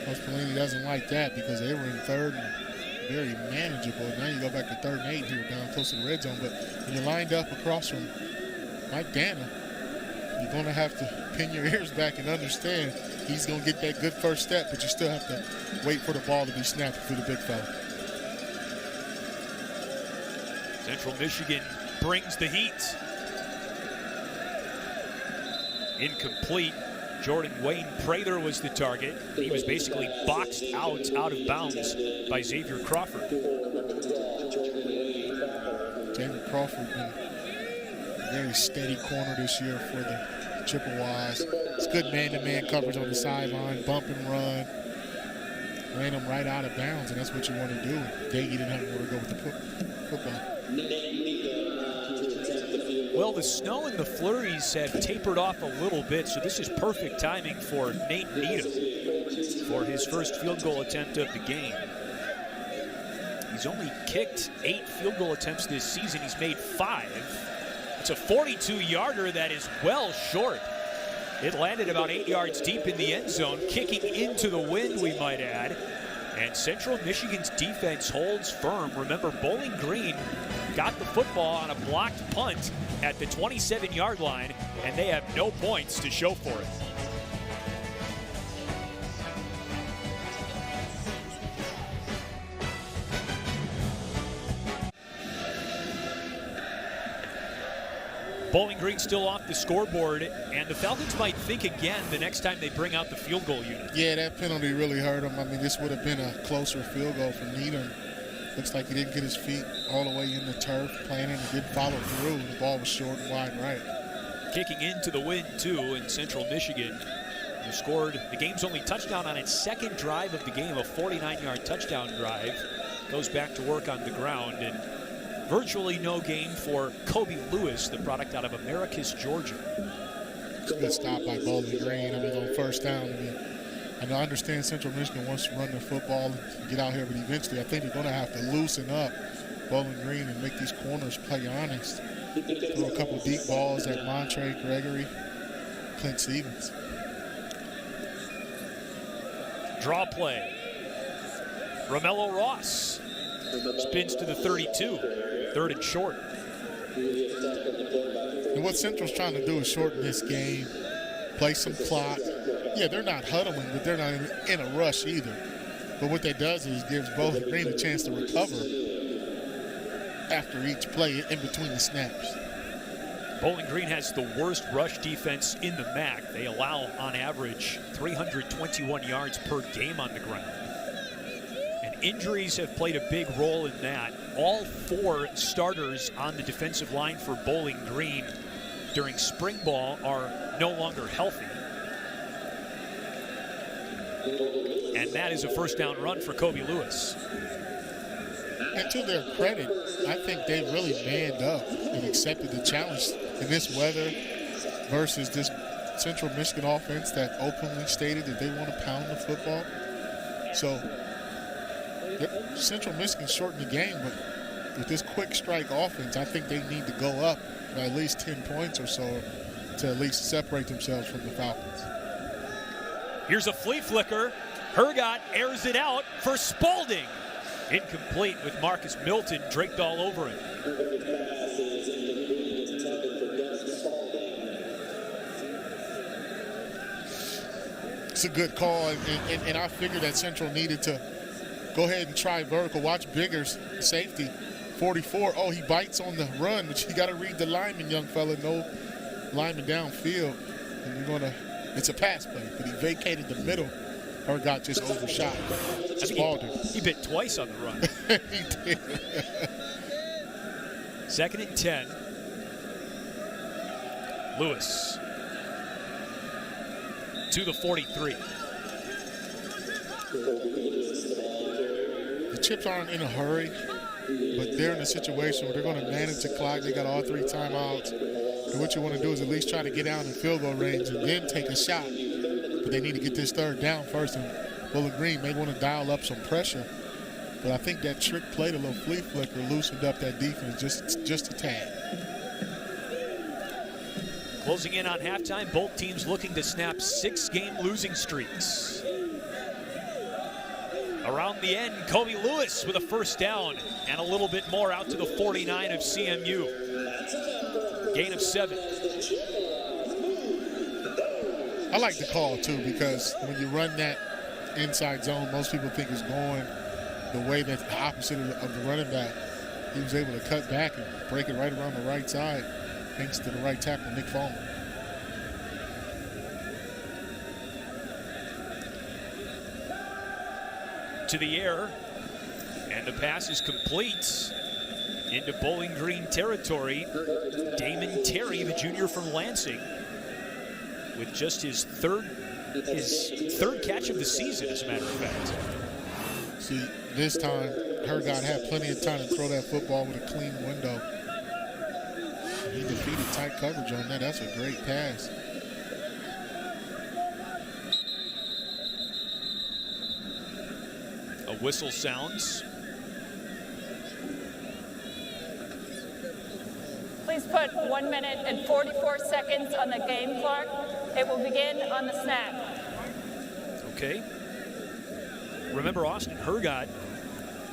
Coach Pelini doesn't like that because they were in 3rd and very manageable. Now you go back to 3rd and 8 here down close to the red zone. But when you're lined up across from Mike Dana, you're going to have to pin your ears back and understand he's going to get that good first step, but you still have to wait for the ball to be snapped through the big fella. Central Michigan brings the heat. Incomplete. Jordan Wayne Prather was the target. He was basically boxed out of bounds by Xavier Crawford. Xavier Crawford been a very steady corner this year for the Chippewas. It's good man-to-man coverage on the sideline, bump and run. Ran him right out of bounds, and that's what you want to do. Daggy didn't have nowhere to go with the football. Well, the snow and the flurries have tapered off a little bit, so this is perfect timing for Nate Needham for his first field goal attempt of the game. He's only kicked 8 field goal attempts this season. He's made 5. It's a 42-yarder that is well short. It landed about 8 yards deep in the end zone, kicking into the wind, we might add. And Central Michigan's defense holds firm. Remember, Bowling Green got the football on a blocked punt at the 27-yard line, and they have no points to show for it. Bowling Green still off the scoreboard, and the Falcons might think again the next time they bring out the field goal unit. Yeah, that penalty really hurt him. I mean, this would have been a closer field goal for Needham. Looks like he didn't get his feet all the way in the turf, planning and didn't follow through. The ball was short and wide right. Kicking into the wind, too, in Central Michigan, who scored the game's only touchdown on its second drive of the game, a 49-yard touchdown drive. Goes back to work on the ground, and virtually no gain for Kobe Lewis, the product out of Americus, Georgia. It's a good stop by Bowling Green. I mean, on first down, I understand Central Michigan wants to run the football and get out here, but eventually I think they're going to have to loosen up Bowling Green and make these corners play honest. Throw a couple of deep balls at Montre Gregory, Clint Stevens. Draw play. Romello Ross spins to the 32, 3rd and short. And what Central's trying to do is shorten this game, play some clock. Yeah, they're not huddling, but they're not in a rush either. But what that does is gives Bowling Green a chance to recover after each play in between the snaps. Bowling Green has the worst rush defense in the MAC. They allow, on average, 321 yards per game on the ground. And injuries have played a big role in that. All 4 starters on the defensive line for Bowling Green during spring ball are no longer healthy. And that is a first down run for Kobe Lewis. And to their credit, I think they really manned up and accepted the challenge in this weather versus this Central Michigan offense that openly stated that they want to pound the football. So Central Michigan shortened the game, but with this quick strike offense, I think they need to go up by at least 10 points or so to at least separate themselves from the Falcons. Here's a flea flicker. Hergott airs it out for Spalding. Incomplete with Marcus Milton draped all over him. It's a good call, and I figured that Central needed to go ahead and try vertical. Watch Biggers, safety, 44. Oh, he bites on the run, but you got to read the lineman, young fella. No lineman downfield. And you're going to, it's a pass play, but he vacated the middle. Hergott just overshot. Spalding. He bit twice on the run. He did. 2nd and 10. Lewis to the 43. The Chips aren't in a hurry, but they're in a situation where they're going to manage the clock. They got all 3 timeouts. And what you want to do is at least try to get out in field goal range and then take a shot. But they need to get this 3rd down first. And Bowling Green may want to dial up some pressure. But I think that trick play, the little flea flicker, loosened up that defense just a tad. Closing in on halftime, both teams looking to snap 6-game losing streaks. Around the end, Kobe Lewis with a 1st down and a little bit more out to the 49 of CMU. Gain of 7. I like the call, too, because when you run that inside zone, most people think it's going the way that's the opposite of the running back. He was able to cut back and break it right around the right side, thanks to the right tackle, Nick Fulmer. To the air, and the pass is complete into Bowling Green territory. Damon Terry, the junior from Lansing, with just his third catch of the season, as a matter of fact. See, this time, Hergott had plenty of time to throw that football with a clean window. He defeated tight coverage on that. That's a great pass. A whistle sounds. Please put 1 minute and 44 seconds on the game clock. It will begin on the snap. Okay. Remember, Austin Hergott,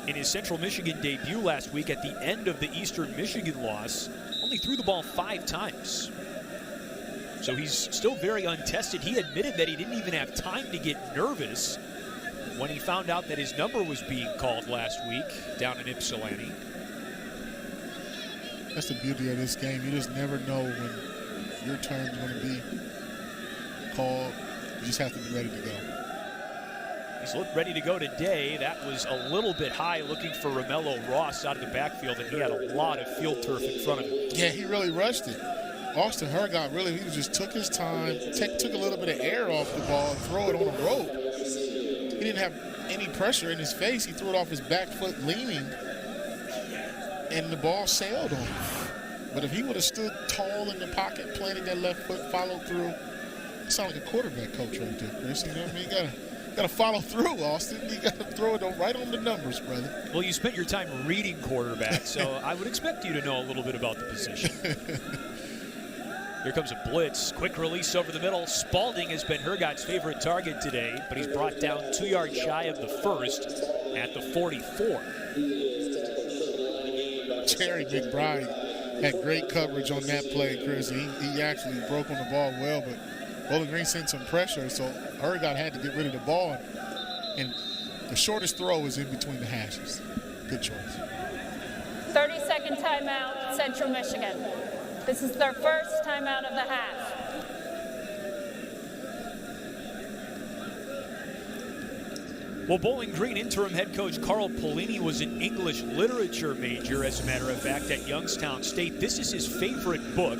in his Central Michigan debut last week at the end of the Eastern Michigan loss, only threw the ball 5 times. So he's still very untested. He admitted that he didn't even have time to get nervous when he found out that his number was being called last week down in Ypsilanti. That's the beauty of this game. You just never know when your turn's going to be called. You just have to be ready to go. He's looked ready to go today. That was a little bit high, looking for Romello Ross out of the backfield, and he had a lot of field turf in front of him. Yeah, he really rushed it. Austin Hergott really, he just took his time, took a little bit of air off the ball and throw it on the rope. He didn't have any pressure in his face. He threw it off his back foot leaning, and the ball sailed on him. But if he would have stood tall in the pocket, planted that left foot, followed through, it sounds like a quarterback coach right there, Chris. You know what I mean? You gotta follow through, Austin. You gotta throw it right on the numbers, brother. Well, you spent your time reading quarterback, so I would expect you to know a little bit about the position. Here comes a blitz. Quick release over the middle. Spalding has been Hergott's favorite target today, but he's brought down 2 yards shy of the first at the 44. Terry McBride had great coverage on that play, Chris. He actually broke on the ball well, but Bowling Green sent some pressure, so Hergott had to get rid of the ball, and the shortest throw was in between the hashes. Good choice. 30-second timeout, Central Michigan. This is their first timeout of the half. Well, Bowling Green interim head coach Carl Polini was an English literature major, as a matter of fact, at Youngstown State. This is his favorite book,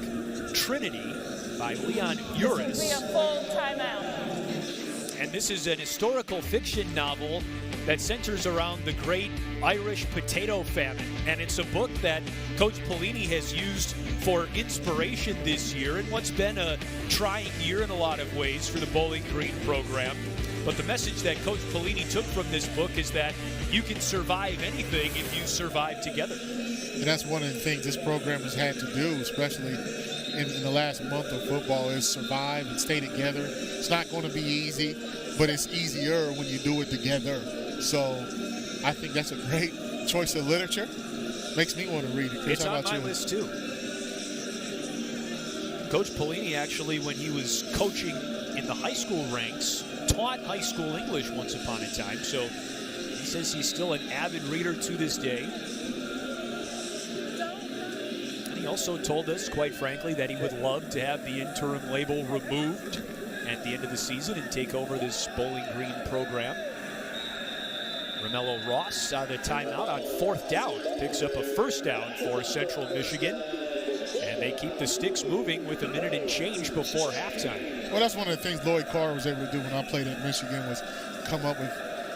Trinity, by Leon Uris. This will be a full timeout. And this is an historical fiction novel that centers around the great Irish potato famine. And it's a book that Coach Polini has used for inspiration this year in what's been a trying year in a lot of ways for the Bowling Green program. But the message that Coach Polini took from this book is that you can survive anything if you survive together. And that's one of the things this program has had to do, especially in the last month of football is survive and stay together. It's not going to be easy, but it's easier when you do it together. So I think that's a great choice of literature. Makes me want to read it. It's on my list too. Coach Pelini actually, when he was coaching in the high school ranks, taught high school English once upon a time. So he says he's still an avid reader to this day. And he also told us, quite frankly, that he would love to have the interim label removed at the end of the season and take over this Bowling Green program. Romello Ross out of the timeout on 4th down. Picks up a 1st down for Central Michigan. And they keep the sticks moving with a minute and change before halftime. Well, that's one of the things Lloyd Carr was able to do when I played at Michigan, was come up with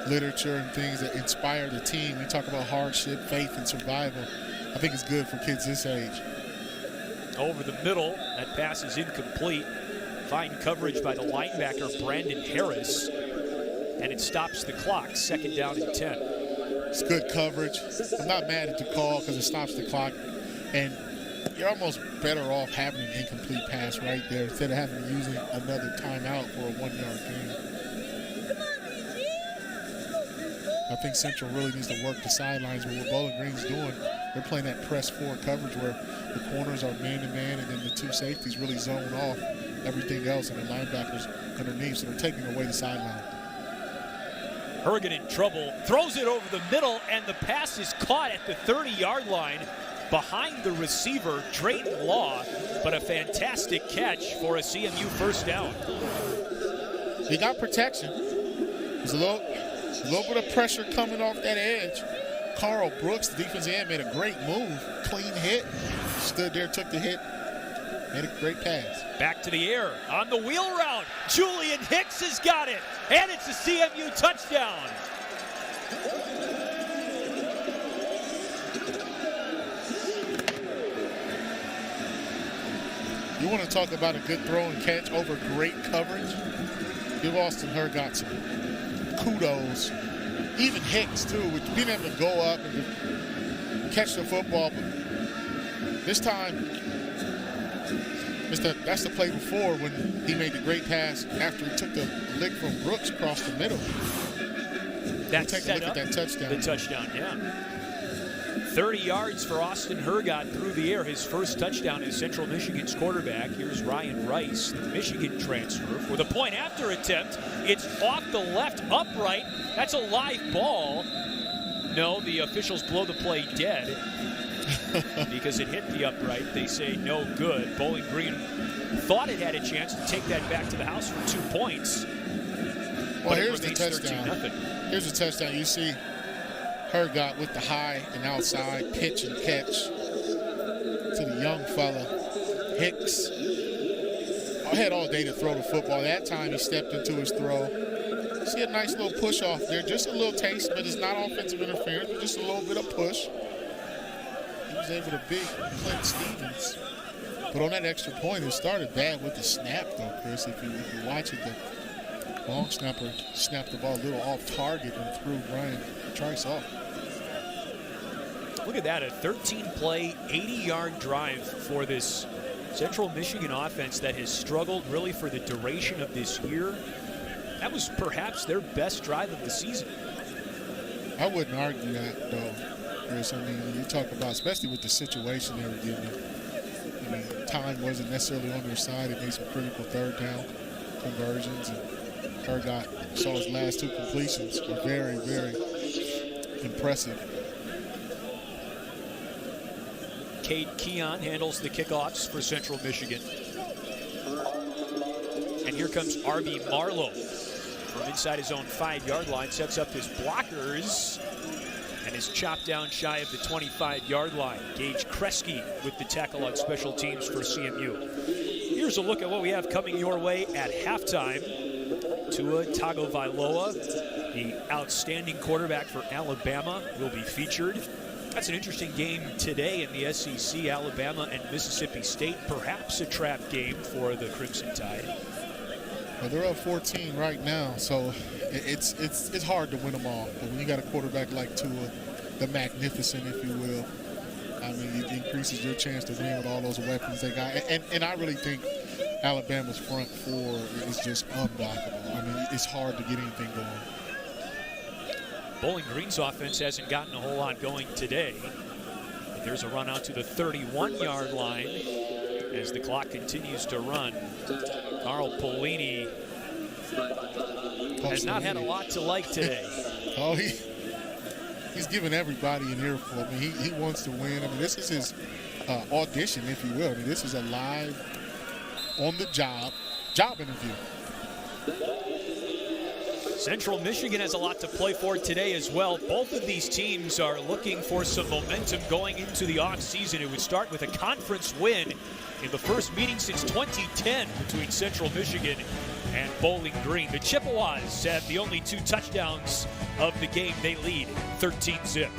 literature and things that inspire the team. We talk about hardship, faith, and survival. I think it's good for kids this age. Over the middle, that pass is incomplete. Fine coverage by the linebacker, Brandon Harris. And it stops the clock, 2nd down and 10. It's good coverage. I'm not mad at the call because it stops the clock. And you're almost better off having an incomplete pass right there instead of having to use another timeout for a 1-yard gain. I think Central really needs to work the sidelines, but what Bowling Green's doing, they're playing that press 4 coverage where the corners are man-to-man and then the 2 safeties really zone off everything else and the linebackers underneath, so they're taking away the sideline. Hergen in trouble, throws it over the middle, and the pass is caught at the 30-yard line behind the receiver, Drayton Law, but a fantastic catch for a CMU 1st down. He got protection. There's a little bit of pressure coming off that edge. Carl Brooks, the defensive end, made a great move. Clean hit. Stood there, took the hit. Made a great pass. Back to the air on the wheel route. Julian Hicks has got it. And it's a CMU touchdown. You want to talk about a good throw and catch over great coverage? Give Austin Hergot some kudos. Even Hicks, too, with being able to go up and catch the football. But this time, that's the play before when he made the great pass after he took the lick from Brooks across the middle. That's take a look at that touchdown. The touchdown, yeah. 30 yards for Austin Hergot through the air. His first touchdown as Central Michigan's quarterback. Here's Ryan Rice, the Michigan transfer, for the point after attempt. It's off the left upright. That's a live ball. No, the officials blow the play dead because it hit the upright. They say no good. Bowling Green thought it had a chance to take that back to the house for 2 points. Well, here's the touchdown. Here's the touchdown. You see Hergot with the high and outside pitch and catch to the young fella. Hicks had all day to throw the football. That time he stepped into his throw. See a nice little push off there. Just a little taste, but it's not offensive interference. But just a little bit of push. He was able to beat Clint Stevens. But on that extra point, it started bad with the snap, though, Chris. If you watch it, the long snapper snapped the ball a little off target and threw Brian Trice off. Look at that, a 13-play, 80-yard drive for this Central Michigan offense that has struggled really for the duration of this year. That was perhaps their best drive of the season. I wouldn't argue that, though, Chris. I mean, you talk about, especially with the situation they were given. I mean, time wasn't necessarily on their side. It made some critical 3rd down conversions. And Hergot saw his last 2 completions were very, very impressive. Cade Keon handles the kickoffs for Central Michigan. And here comes R.B. Marlowe from inside his own 5-yard line, sets up his blockers, and is chopped down shy of the 25-yard line. Gage Kresge with the tackle on special teams for CMU. Here's a look at what we have coming your way at halftime. Tua Tagovailoa, the outstanding quarterback for Alabama, will be featured. That's an interesting game today in the SEC, Alabama and Mississippi State. Perhaps a trap game for the Crimson Tide. Well, they're up 14 right now, so it's hard to win them all. But when you got a quarterback like Tua, the Magnificent, if you will, I mean, it increases your chance to win with all those weapons they got. And I really think Alabama's front four is just unblockable. I mean, it's hard to get anything going. Bowling Green's offense hasn't gotten a whole lot going today. But there's a run out to the 31-yard line as the clock continues to run. Carl Polini has not had a lot to like today. Oh, he's giving everybody an earful. I mean, he wants to win. I mean, this is his audition, if you will. I mean, this is a live, on-the-job interview. Central Michigan has a lot to play for today as well. Both of these teams are looking for some momentum going into the offseason. It would start with a conference win in the first meeting since 2010 between Central Michigan and Bowling Green. The Chippewas have the only 2 touchdowns of the game. They lead 13-zip.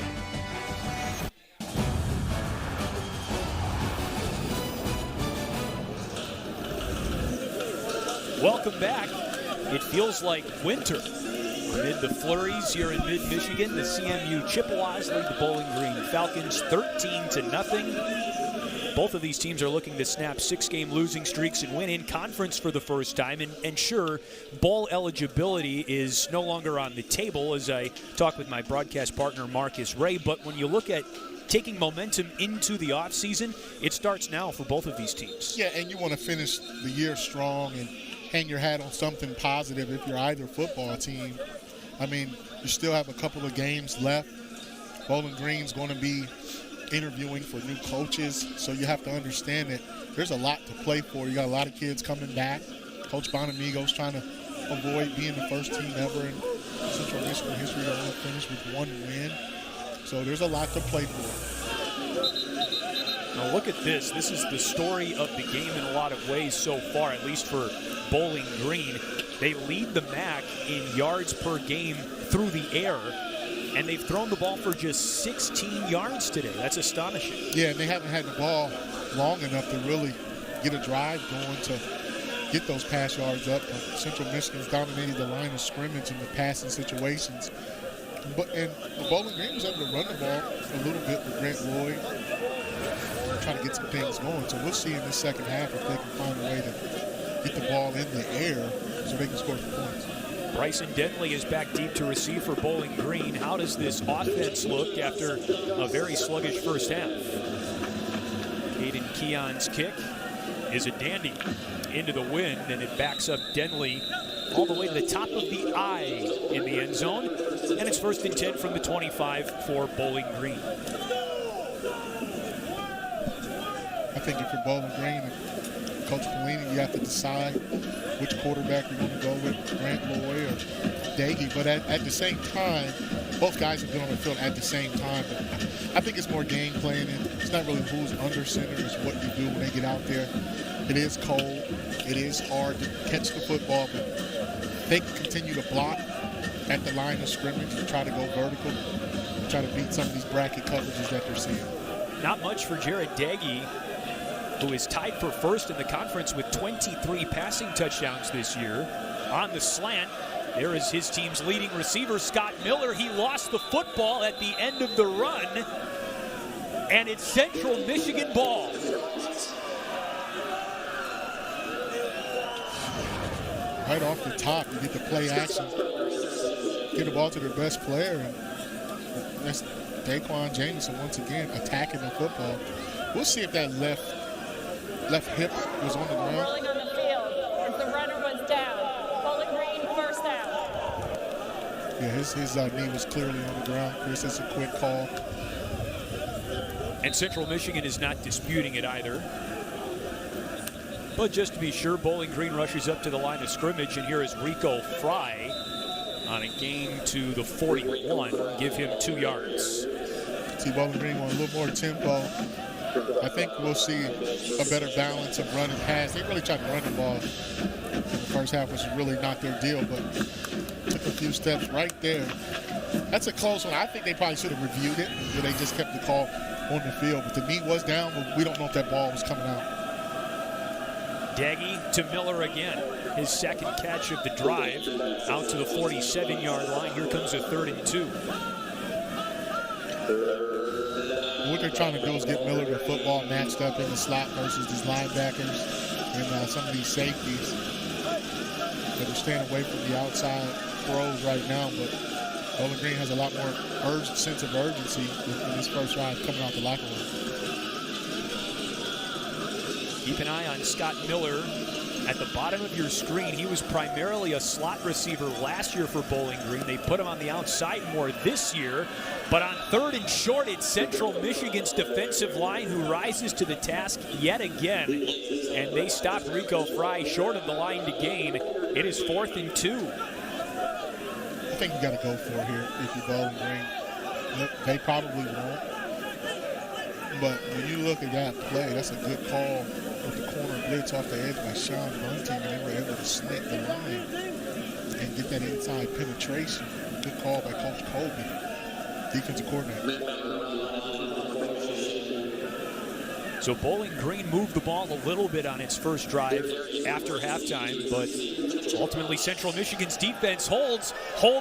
Welcome back. It feels like winter amid the flurries here in mid-Michigan. The CMU Chippewas lead the Bowling Green Falcons 13-0. Both of these teams are looking to snap 6-game losing streaks and win in conference for the first time. And sure, bowl eligibility is no longer on the table as I talk with my broadcast partner, Marcus Ray. But when you look at taking momentum into the offseason, it starts now for both of these teams. Yeah, and you want to finish the year strong and hang your hat on something positive if you're either football team. I mean, you still have a couple of games left. Bowling Green's going to be interviewing for new coaches, so you have to understand that there's a lot to play for. You got a lot of kids coming back. Coach Bonamigo's trying to avoid being the first team ever in Central Michigan history to only finish with 1 win. So there's a lot to play for. Now look at this. This is the story of the game in a lot of ways so far, at least for Bowling Green. They lead the MAC in yards per game through the air, and they've thrown the ball for just 16 yards today. That's astonishing. Yeah, and they haven't had the ball long enough to really get a drive going to get those pass yards up. Central Michigan's dominated the line of scrimmage in the passing situations. And the Bowling Green was able to run the ball a little bit with Grant Lloyd, trying to get some things going. So we'll see in the second half if they can find a way to get the ball in the air so they can score some points. Bryson Dentley is back deep to receive for Bowling Green. How does this offense look after a very sluggish first half? Aiden Keon's kick is a dandy into the wind, and it backs up Dentley all the way to the top of the I in the end zone. And it's 1st and 10 from the 25 for Bowling Green. I think if you're Bowling Green and Coach Pelini, you have to decide which quarterback you're going to go with, Grant Lloyd or Daggy. But at the same time, both guys have been on the field at the same time. But I think it's more game planning. It's not really who's under center. It's what you do when they get out there. It is cold. It is hard to catch the football. But they can continue to block at the line of scrimmage and try to go vertical, try to beat some of these bracket coverages that they're seeing. Not much for Jared Daggy, who is tied for first in the conference with 23 passing touchdowns this year. On the slant, there is his team's leading receiver, Scott Miller. He lost the football at the end of the run, and it's Central Michigan ball. Right off the top, you get the play action, get the ball to their best player, and that's Daquan Jamison once again attacking the football. We'll see if that left hip was on the ground. Rolling on the field as the runner was down. Bowling Green first down. Yeah, his knee was clearly on the ground. Chris, it's a quick call. And Central Michigan is not disputing it either. But just to be sure, Bowling Green rushes up to the line of scrimmage, and here is Rico Fry on a gain to the 41. Give him 2 yards. See Bowling Green want a little more tempo. I think we'll see a better balance of run and pass. They really tried to run the ball in the first half, which is really not their deal, but took a few steps right there. That's a close one. I think they probably should have reviewed it, but they just kept the call on the field. But the knee was down, but we don't know if that ball was coming out. Daggy to Miller again. His second catch of the drive out to the 47-yard line. Here comes a 3rd and 2. What they're trying to do is get Miller the football matched up in the slot versus these linebackers and some of these safeties. But they're staying away from the outside throws right now. But Bowling Green has a lot more sense of urgency in this first drive coming out the locker room. Keep an eye on Scott Miller at the bottom of your screen. He was primarily a slot receiver last year for Bowling Green. They put him on the outside more this year. But on 3rd and short, it's Central Michigan's defensive line who rises to the task yet again. And they stop Rico Fry short of the line to gain. It is 4th and 2. I think you got to go for it here if you're Bowling Green. Look, they probably won't. But when you look at that play, that's a good call with the corner blitz off the edge by Sean Bunting, and they were able to snake the line and get that inside penetration. Good call by Coach Colby, defensive coordinator. So Bowling Green moved the ball a little bit on its first drive after halftime, but ultimately Central Michigan's defense hold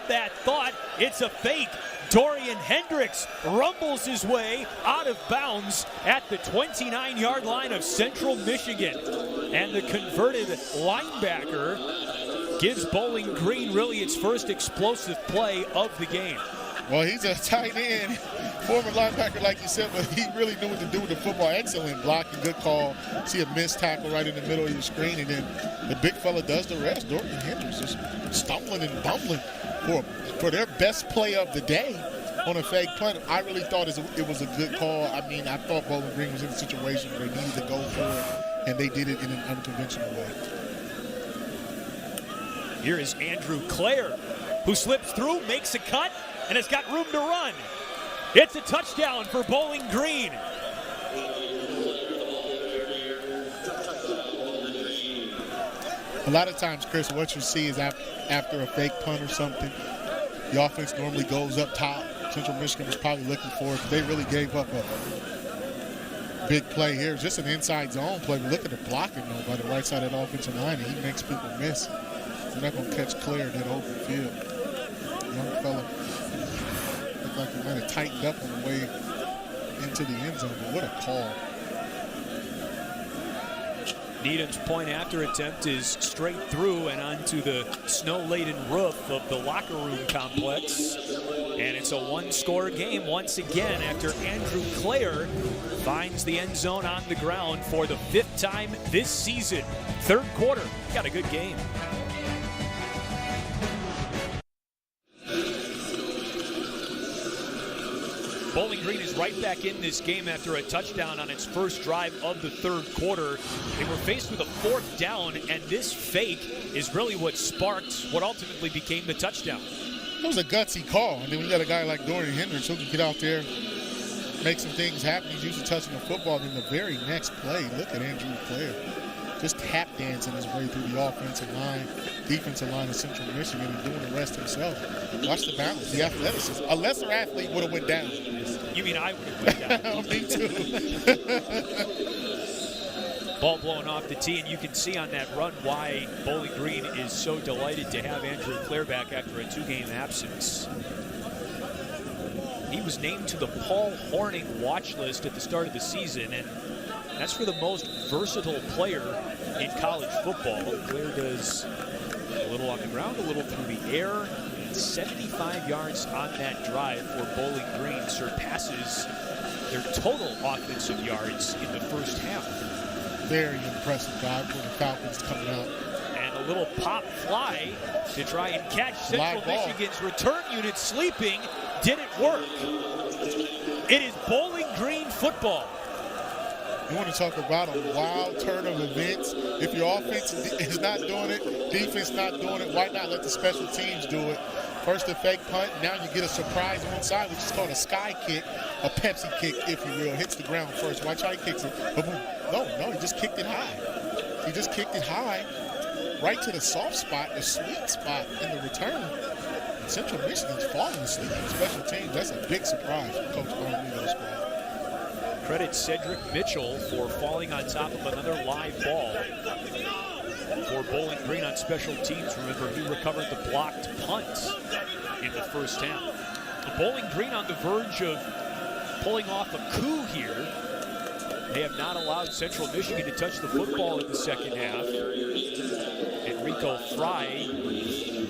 that thought. It's a fake. Dorian Hendricks rumbles his way out of bounds at the 29-yard line of Central Michigan. And the converted linebacker gives Bowling Green really its first explosive play of the game. Well, he's a tight end, former linebacker, like you said, but he really knew what to do with the football. Excellent blocking, good call. See a missed tackle right in the middle of your screen, and then the big fella does the rest. Dorian Hendricks just stumbling and bumbling for their best play of the day on a fake punt. I really thought it was a good call. I mean, I thought Bowling Green was in a situation where they needed to go for it, and they did it in an unconventional way. Here is Andrew Clare, who slips through, makes a cut, and has got room to run. It's a touchdown for Bowling Green. A lot of times, Chris, what you see is after a fake punt or something, the offense normally goes up top. Central Michigan was probably looking for it. They really gave up a big play here. It's just an inside zone play. But look at the blocking, though, by the right side of that offensive line, and he makes people miss. They're not going to catch Claire in that open field. Young fella looked like he might have tightened up on the way into the end zone, but what a call. Needham's point after attempt is straight through and onto the snow-laden roof of the locker room complex. And it's a one-score game once again after Andrew Clare finds the end zone on the ground for the 5th time this season. 3rd quarter, got a good game. Bowling Green is right back in this game after a touchdown on its first drive of the 3rd quarter. They were faced with a 4th down, and this fake is really what sparked what ultimately became the touchdown. It was a gutsy call, and then we got a guy like Dorian Hendricks who can get out there, make some things happen. He's used to touching the football. And in the very next play, look at Andrew Clare. Just tap dancing his way through the offensive line, defensive line of Central Michigan, and doing the rest himself. Watch the balance, the athleticism. A lesser athlete would have went down. You mean I would have went down? Me too. Ball blowing off the tee, and you can see on that run why Bowling Green is so delighted to have Andrew Clare back after a 2-game absence. He was named to the Paul Hornung watch list at the start of the season, and that's for the most versatile player in college football. Clare does a little on the ground, a little through the air. 75 yards on that drive for Bowling Green, surpasses their total offensive yards in the first half. Very impressive guy for the Falcons coming out. And a little pop fly to try and catch Central Michigan's return unit sleeping. Did it work? It is Bowling Green football. You want to talk about a wild turn of events. If your offense is not doing it, defense not doing it, why not let the special teams do it? First a fake punt, now you get a surprise onside, which is called a sky kick, a Pepsi kick, if you will. Hits the ground first. Watch how he kicks it. No, he just kicked it high. He just kicked it high, right to the soft spot, the sweet spot in the return. Central Michigan's falling asleep on special teams. That's a big surprise for Coach Barneto's squad. Credit Cedric Mitchell for falling on top of another live ball. For Bowling Green on special teams, remember, he recovered the blocked punt in the first half. Bowling Green on the verge of pulling off a coup here. They have not allowed Central Michigan to touch the football in the second half. Enrico Fry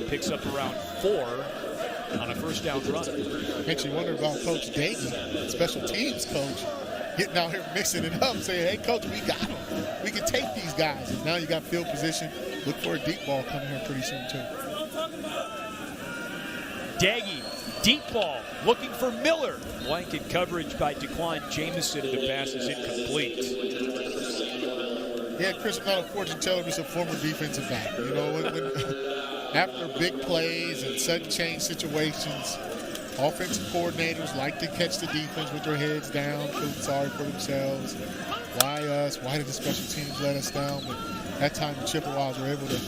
picks up around 4 on a first down run. Makes you wonder about Coach Dagey, special teams coach, getting out here mixing it up, saying, hey, Coach, we got them. We can take these guys. And now you got field position. Look for a deep ball coming here pretty soon, too. Daggy, deep ball, looking for Miller. Blanket coverage by Daquan Jamison, and the pass is incomplete. Yeah, Chris, I'm not a fortune teller, he's a former defensive back. You know, when after big plays and sudden change situations, offensive coordinators like to catch the defense with their heads down, feeling sorry for themselves. Why us? Why did the special teams let us down? But that time the Chippewas were able to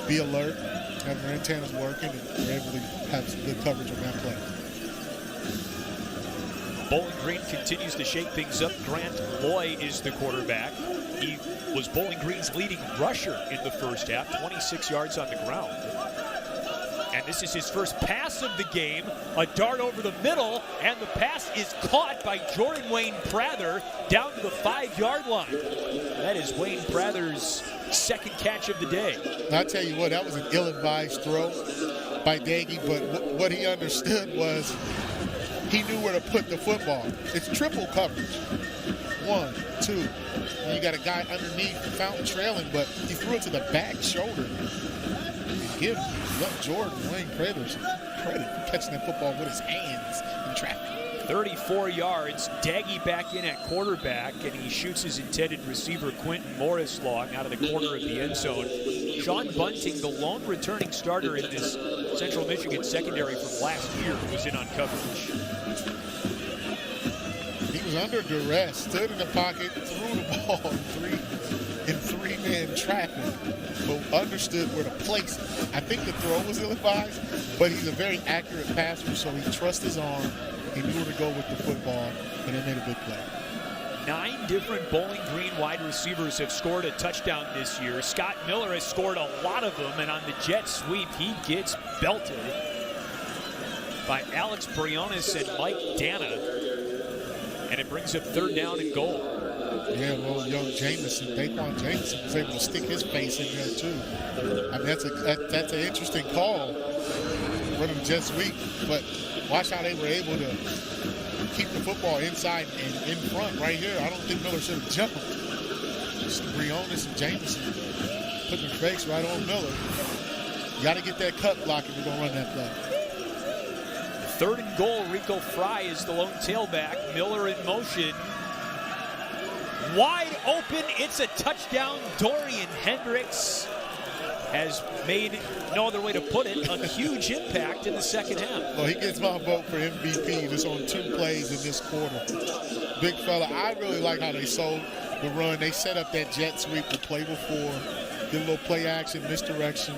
be alert, have their antennas working, and were able to have some good coverage on that play. Bowling Green continues to shake things up. Grant Loy is the quarterback. He was Bowling Green's leading rusher in the first half, 26 yards on the ground. And this is his first pass of the game. A dart over the middle, and the pass is caught by Jordan Wayne Prather down to the 5-yard line. That is Wayne Prather's second catch of the day. I'll tell you what, that was an ill-advised throw by Daggy, but what he understood was he knew where to put the football. It's triple coverage. 1, 2, and you got a guy underneath the fountain trailing, but he threw it to the back shoulder. Give Jordan Wayne Prather some credit for catching that football with his hands in traffic. 34 yards, Daggy back in at quarterback, and he shoots his intended receiver Quentin Morris long out of the corner of the end zone. Sean Bunting, the lone returning starter in this Central Michigan secondary from last year, was in on coverage. He was under duress, stood in the pocket, threw the ball in three-man traffic, but understood where to place it. I think the throw was ill-advised, but he's a very accurate passer, so he trusts his arm. He knew where to go with the football, and he made a big play. 9 different Bowling Green wide receivers have scored a touchdown this year. Scott Miller has scored a lot of them, and on the jet sweep, he gets belted by Alex Briones and Mike Dana, and it brings up 3rd down and goal. Yeah, well, young Daquan Jamison was able to stick his face in there too. I mean, that's an interesting call, running the jet sweep, but watch how they were able to keep the football inside and in front right here. I don't think Miller should have jumped. Briones and Jamison putting their face right on Miller. You got to get that cut block if you're going to run that play. 3rd and goal, Rico Fry is the lone tailback. Miller in motion. Wide open, it's a touchdown. Dorian Hendricks has made, no other way to put it, a huge impact in the second half. Well, he gets my vote for MVP just on 2 plays in this quarter. Big fella, I really like how they sold the run. They set up that jet sweep the play before, did a little play action, misdirection.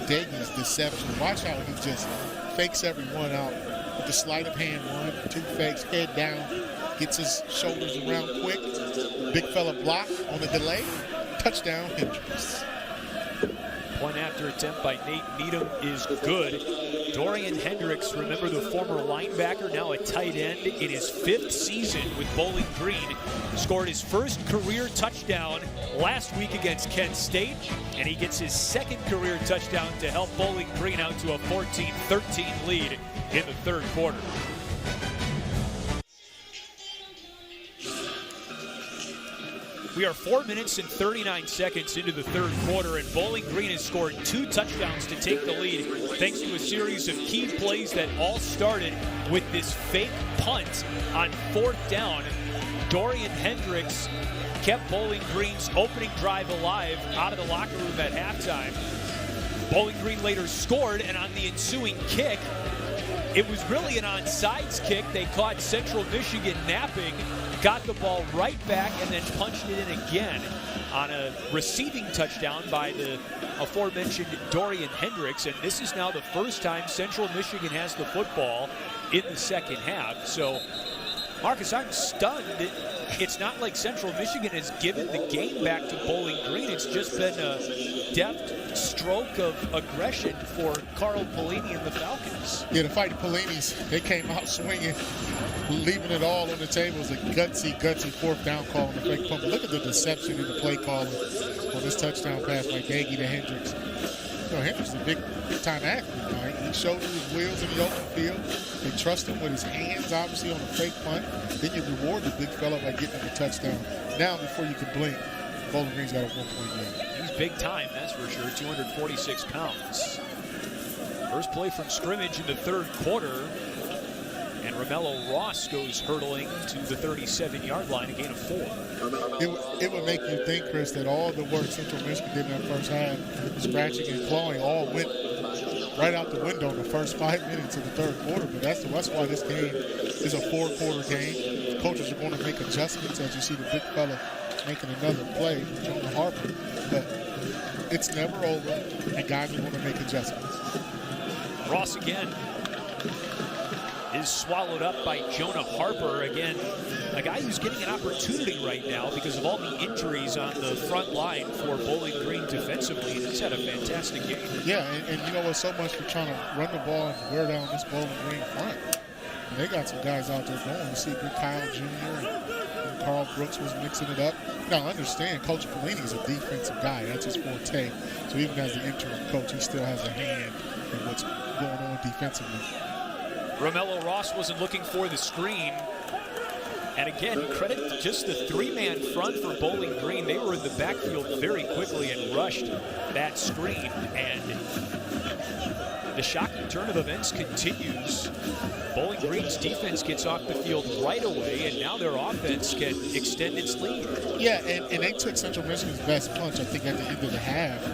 Daggy's deception. Watch how he just fakes everyone out with the sleight of hand 1, 2 fakes, head down, gets his shoulders around quick. Big fella block on the delay. Touchdown, Hendricks. Point after attempt by Nate Needham is good. Dorian Hendricks, remember the former linebacker, now a tight end in his 5th season with Bowling Green, scored his first career touchdown last week against Kent State, and he gets his 2nd career touchdown to help Bowling Green out to a 14-13 lead in the 3rd quarter. We are 4 minutes and 39 seconds into the 3rd quarter, and Bowling Green has scored 2 touchdowns to take the lead thanks to a series of key plays that all started with this fake punt on 4th down. Dorian Hendricks kept Bowling Green's opening drive alive out of the locker room at halftime. Bowling Green later scored, and on the ensuing kick, it was really an onside kick. They caught Central Michigan napping, got the ball right back, and then punched it in again on a receiving touchdown by the aforementioned Dorian Hendricks. And this is now the first time Central Michigan has the football in the second half. So Marcus, I'm stunned. It's not like Central Michigan has given the game back to Bowling Green. It's just been a deft stroke of aggression for Carl Pelini and the Falcons. Yeah, the Fighting Pellinis, they came out swinging, leaving it all on the table. It was a gutsy fourth down call on the fake punt. Look at the deception in the play calling on this touchdown pass by Daggy to Hendricks. You know, Hendricks is a big-time athlete, right? He showed his wheels in the open field. They trust him with his hands, obviously, on the fake punt. Then you reward the big fella by getting him a touchdown. Now, before you can blink, Bowling Green's got a 1-point lead. He's big time, that's for sure, 246 pounds. First play from scrimmage in the third quarter. And Romello Ross goes hurtling to the 37-yard line, a gain of 4. It would make you think, Chris, that all the work Central Michigan did in that first half, scratching and clawing, all went right out the window in the first 5 minutes of the third quarter. But that's why this game is a 4-quarter game. Coaches are going to make adjustments as you see the big fella making another play for Jonah Harper. But it's never over, and guys are going to make adjustments. Ross again is swallowed up by Jonah Harper. Again, a guy who's getting an opportunity right now because of all the injuries on the front line for Bowling Green defensively. He's had a fantastic game. Yeah, and you know what, so much for trying to run the ball and wear down this Bowling Green front. And they got some guys out there going. You see good Kyle Jr. and Carl Brooks was mixing it up. Now, understand, Coach Pelini is a defensive guy. That's his forte. So even as the interim coach, he still has a hand in what's going on defensively. Romello Ross wasn't looking for the screen. And again, credit to just the three-man front for Bowling Green. They were in the backfield very quickly and rushed that screen. And the shocking turn of events continues. Bowling Green's defense gets off the field right away, and now their offense can extend its lead. Yeah, and they took Central Michigan's best punch, I think, at the end of the half.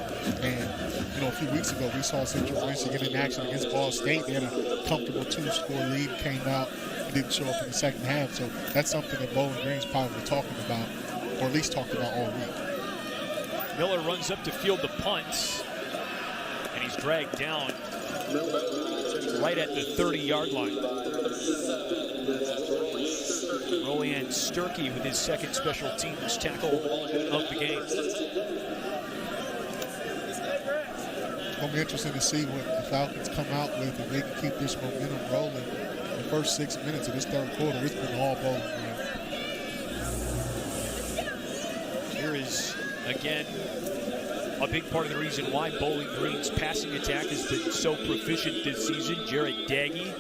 And, you know, a few weeks ago, we saw Central Michigan in action against Ball State. They had a comfortable 2-score lead, came out, didn't show up in the second half. So that's something that Bowling Green's probably talking about, or at least talked about all week. Miller runs up to field the punt, and he's dragged down right at the 30-yard line. Rolian Sturkey with his second special teams tackle of the game. It'll be interesting to see what the Falcons come out with if they can keep this momentum rolling. In the first 6 minutes of this third quarter, it's been all Bowling Green. Here is, again, a big part of the reason why Bowling Green's passing attack has been so proficient this season. Jarrett Daggy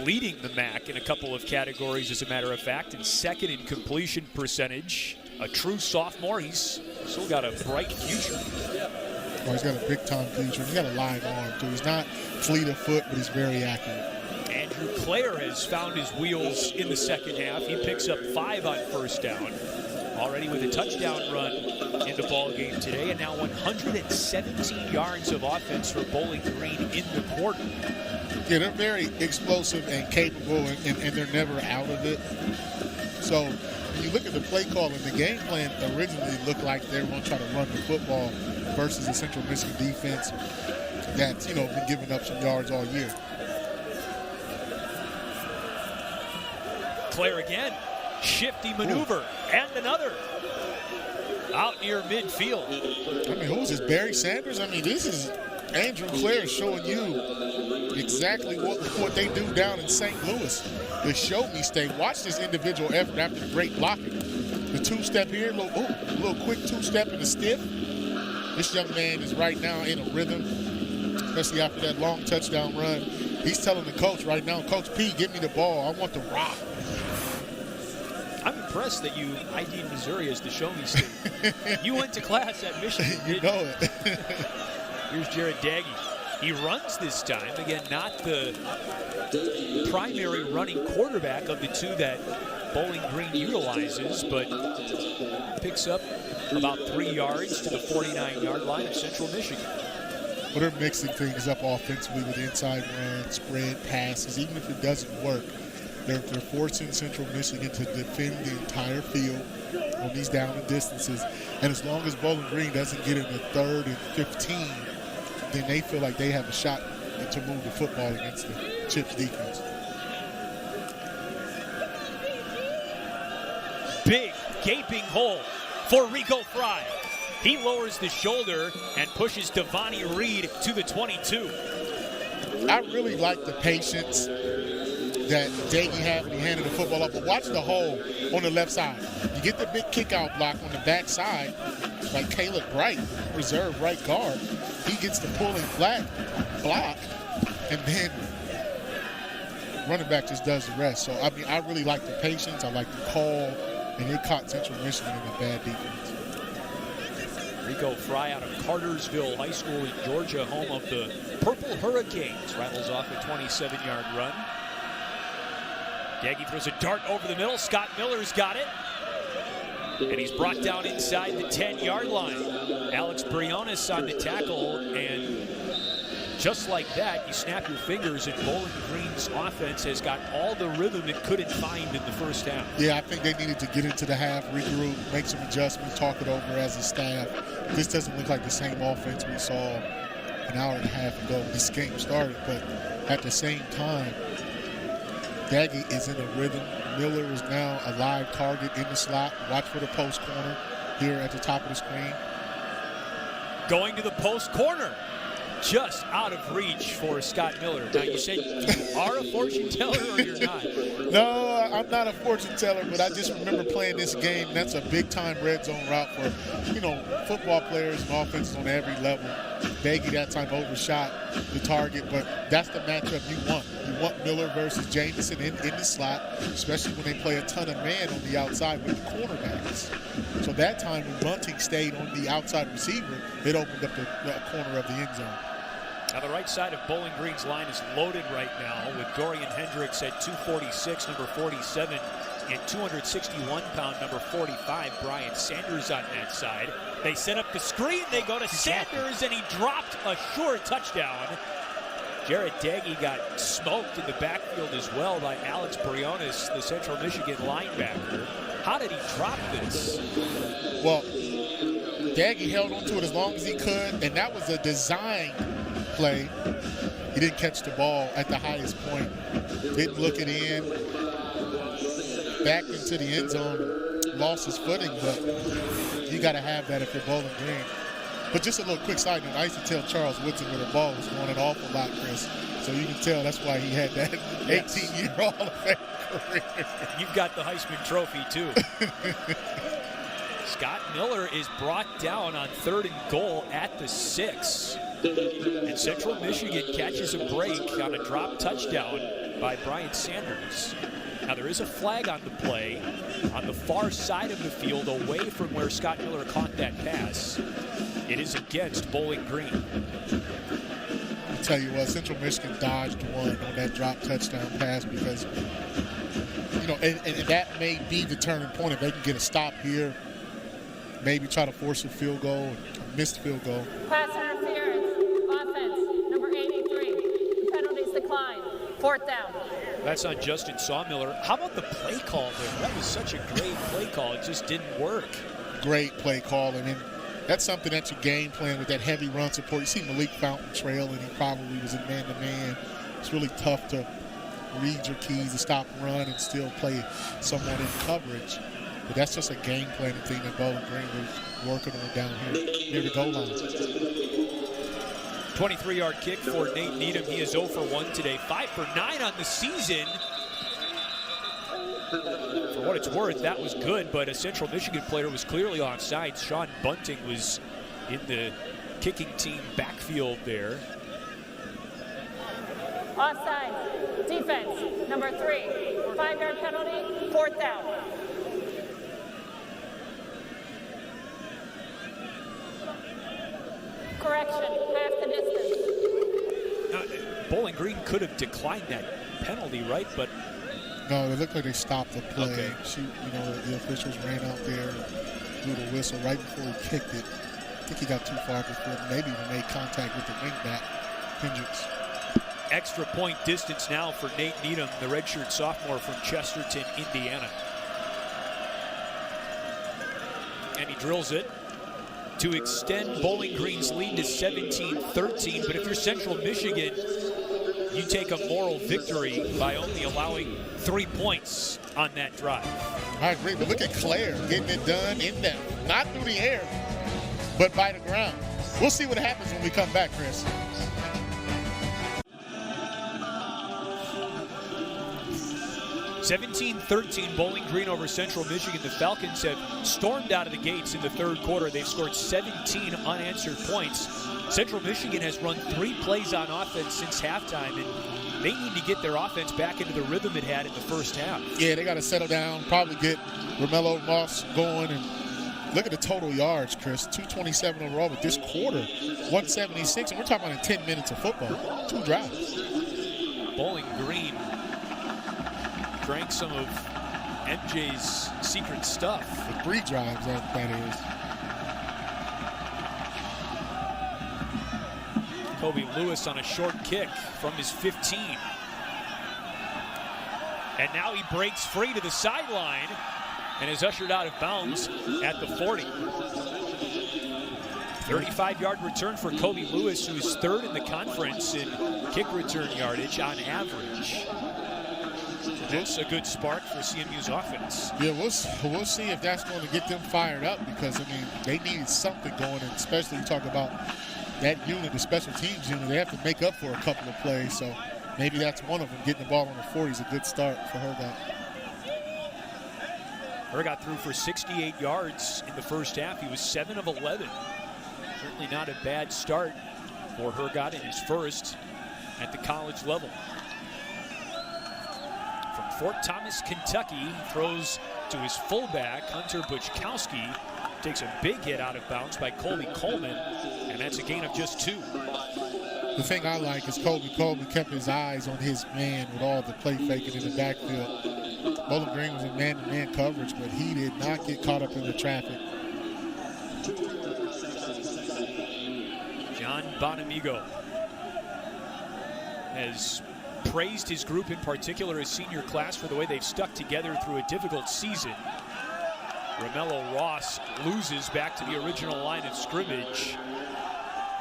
leading the MAC in a couple of categories, as a matter of fact, and second in completion percentage. A true sophomore. He's still got a bright future. Oh, he's got a big-time future. He's got a live arm, too. He's not fleet of foot, but he's very accurate. Andrew Clare has found his wheels in the second half. He picks up 5 on first down. Already with a touchdown run in the ball game today, and now 117 yards of offense for Bowling Green in the quarter. Yeah, they're very explosive and capable, and they're never out of it. So when you look at the play call, and the game plan originally looked like they were going to try to run the football versus the Central Michigan defense that's, you know, been giving up some yards all year. Clare again. Shifty maneuver. And another. Out near midfield. I mean, who's this, Barry Sanders? I mean, this is Andrew Clare showing you exactly what they do down in St. Louis. The show me state. Watch this individual effort after the great blocking. The two-step here, a little quick two-step in the stiff. This young man is right now in a rhythm, especially after that long touchdown run. He's telling the coach right now, Coach P, give me the ball. I want the rock. I'm impressed that you ID'd Missouri as the show me state. You went to class at Michigan. You know it. Here's Jarrett Daggy. He runs this time. Again, not the primary running quarterback of the two that Bowling Green utilizes, but picks up about 3 yards to the 49-yard line of Central Michigan. Well, they're mixing things up offensively with inside run, spread, passes. Even if it doesn't work, they're forcing Central Michigan to defend the entire field on these down and distances. And as long as Bowling Green doesn't get in the 3rd and 15, then they feel like they have a shot to move the football against the Chips defense. big, gaping hole for Rico Fry. He lowers the shoulder and pushes Devonnie Reed to the 22. I really like the patience that Daggy had when he handed the football up. But watch the hole on the left side. You get the big kick-out block on the back side, like Caleb Wright, reserve right guard. He gets the pulling flat block, and then running back just does the rest. So, I mean, I really like the patience. I like the call, and they caught Central Michigan in a bad defense. Rico Fry out of Cartersville High School in Georgia, home of the Purple Hurricanes, rattles off a 27-yard run. Daggy throws a dart over the middle. Scott Miller's got it. And he's brought down inside the 10-yard line. Alex Briones on the tackle, and just like that, you snap your fingers, and Bowling Green's offense has got all the rhythm it couldn't find in the first half. Yeah, I think they needed to get into the half, regroup, make some adjustments, talk it over as a staff. This doesn't look like the same offense we saw an hour and a half ago when this game started, but at the same time, Daggy is in a rhythm. Miller is now a live target in the slot. Watch for the post corner here at the top of the screen. Going to the post corner. Just out of reach for Scott Miller. Now, you said you are a fortune teller or you're not? No, I'm not a fortune teller, but I just remember playing this game. That's a big-time red zone route for, football players and offenses on every level. Daggy that time overshot the target, but that's the matchup you want. You want Miller versus Jamison in the slot, especially when they play a ton of man on the outside with the cornerbacks. So that time when Bunting stayed on the outside receiver, it opened up the corner of the end zone. Now the right side of Bowling Green's line is loaded right now with Dorian Hendricks at 246, number 47, and 261-pound number 45, Brian Sanders on that side. They set up the screen, they go to Sanders, and he dropped a short touchdown. Jared Daggy got smoked in the backfield as well by Alex Briones, the Central Michigan linebacker. How did he drop this? Well, Daggy held onto it as long as he could, and that was a design play. He didn't catch the ball at the highest point. Didn't look it in. Back into the end zone. Lost his footing, but you got to have that if you're Bowling Green. But just a little quick side note, I used to tell Charles Woodson where the ball was going an awful lot, Chris. So you can tell that's why he had that 18-year Hall of Fame career. You've got the Heisman Trophy, too. Scott Miller is brought down on 3rd and goal at the 6. And Central Michigan catches a break on a drop touchdown by Brian Sanders. Now there is a flag on the play on the far side of the field away from where Scott Miller caught that pass. It is against Bowling Green. I'll tell you what, Central Michigan dodged one on that drop touchdown pass because, and that may be the turning point. If they can get a stop here, maybe try to force a field goal, missed field goal. Pass interference, offense, number 83. Penalties decline. 4th down. That's on Justin Sawmiller. How about the play call there? That was such a great play call. It just didn't work. Great play call. And then that's something that your game plan with that heavy run support. You see Malik Fountain trailing. He probably was in man-to-man. It's really tough to read your keys to stop run and still play somewhat in coverage. But that's just a game planning thing that Bowling Green was working on down here near the goal line. 23-yard kick for Nate Needham. He is 0 for 1 today. 5 for 9 on the season. For what it's worth, that was good, but a Central Michigan player was clearly offside. Sean Bunting was in the kicking team backfield there. Offside. Defense, number 3. 5-yard penalty, 4th down. Correction, half the distance. Now, Bowling Green could have declined that penalty, right? But no, it looked like they stopped the play. Okay. The officials ran out there, blew the whistle right before he kicked it. I think he got too far before maybe even made contact with the wingback, Hendricks. Extra point distance now for Nate Needham, the redshirt sophomore from Chesterton, Indiana. And he drills it to extend Bowling Green's lead to 17-13. But if you're Central Michigan, you take a moral victory by only allowing 3 points on that drive. I agree, but look at Claire getting it done in depth. Not through the air, but by the ground. We'll see what happens when we come back, Chris. (17-13) Bowling Green over Central Michigan. The Falcons have stormed out of the gates in the third quarter. They've scored 17 unanswered points. Central Michigan has run 3 plays on offense since halftime, and they need to get their offense back into the rhythm it had in the first half. Yeah, they got to settle down, probably get Romello Moss going, and look at the total yards, Chris. 227 overall, but this quarter, 176, and we're talking about in 10 minutes of football. 2 drives. Bowling Green drank some of MJ's secret stuff. The 3 drives, that is. Kobe Lewis on a short kick from his 15. And now he breaks free to the sideline and is ushered out of bounds at the 40. 35-yard return for Kobe Lewis, who is 3rd in the conference in kick return yardage on average. That's a good spark for CMU's offense. Yeah, we'll see if that's going to get them fired up, because, I mean, they need something going, and especially you talk about that unit, the special teams unit. They have to make up for a couple of plays, so maybe that's one of them. Getting the ball on the 40 is a good start for Hergot. Hergot threw for 68 yards in the first half. He was 7 of 11. Certainly not a bad start for Hergot in his first at the college level. From Fort Thomas, Kentucky, he throws to his fullback, Hunter Buchkowski. Takes a big hit out of bounds by Colby Coleman, and that's a gain of just 2. The thing I like is Colby Coleman kept his eyes on his man with all the play faking in the backfield. Bowling Green was in man-to-man coverage, but he did not get caught up in the traffic. John Bonamigo has praised his group, in particular his senior class, for the way they've stuck together through a difficult season. Romello Ross loses back to the original line of scrimmage.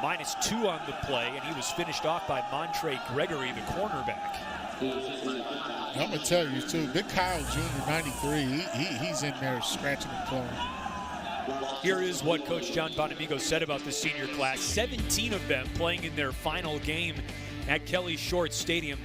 -2 on the play, and he was finished off by Montre Gregory, the cornerback. I'm going to tell you, too, Big Kyle Jr., 93, he's in there scratching and clawing. Here is what Coach John Bonamigo said about the senior class. 17 of them playing in their final game at Kelly Short Stadium.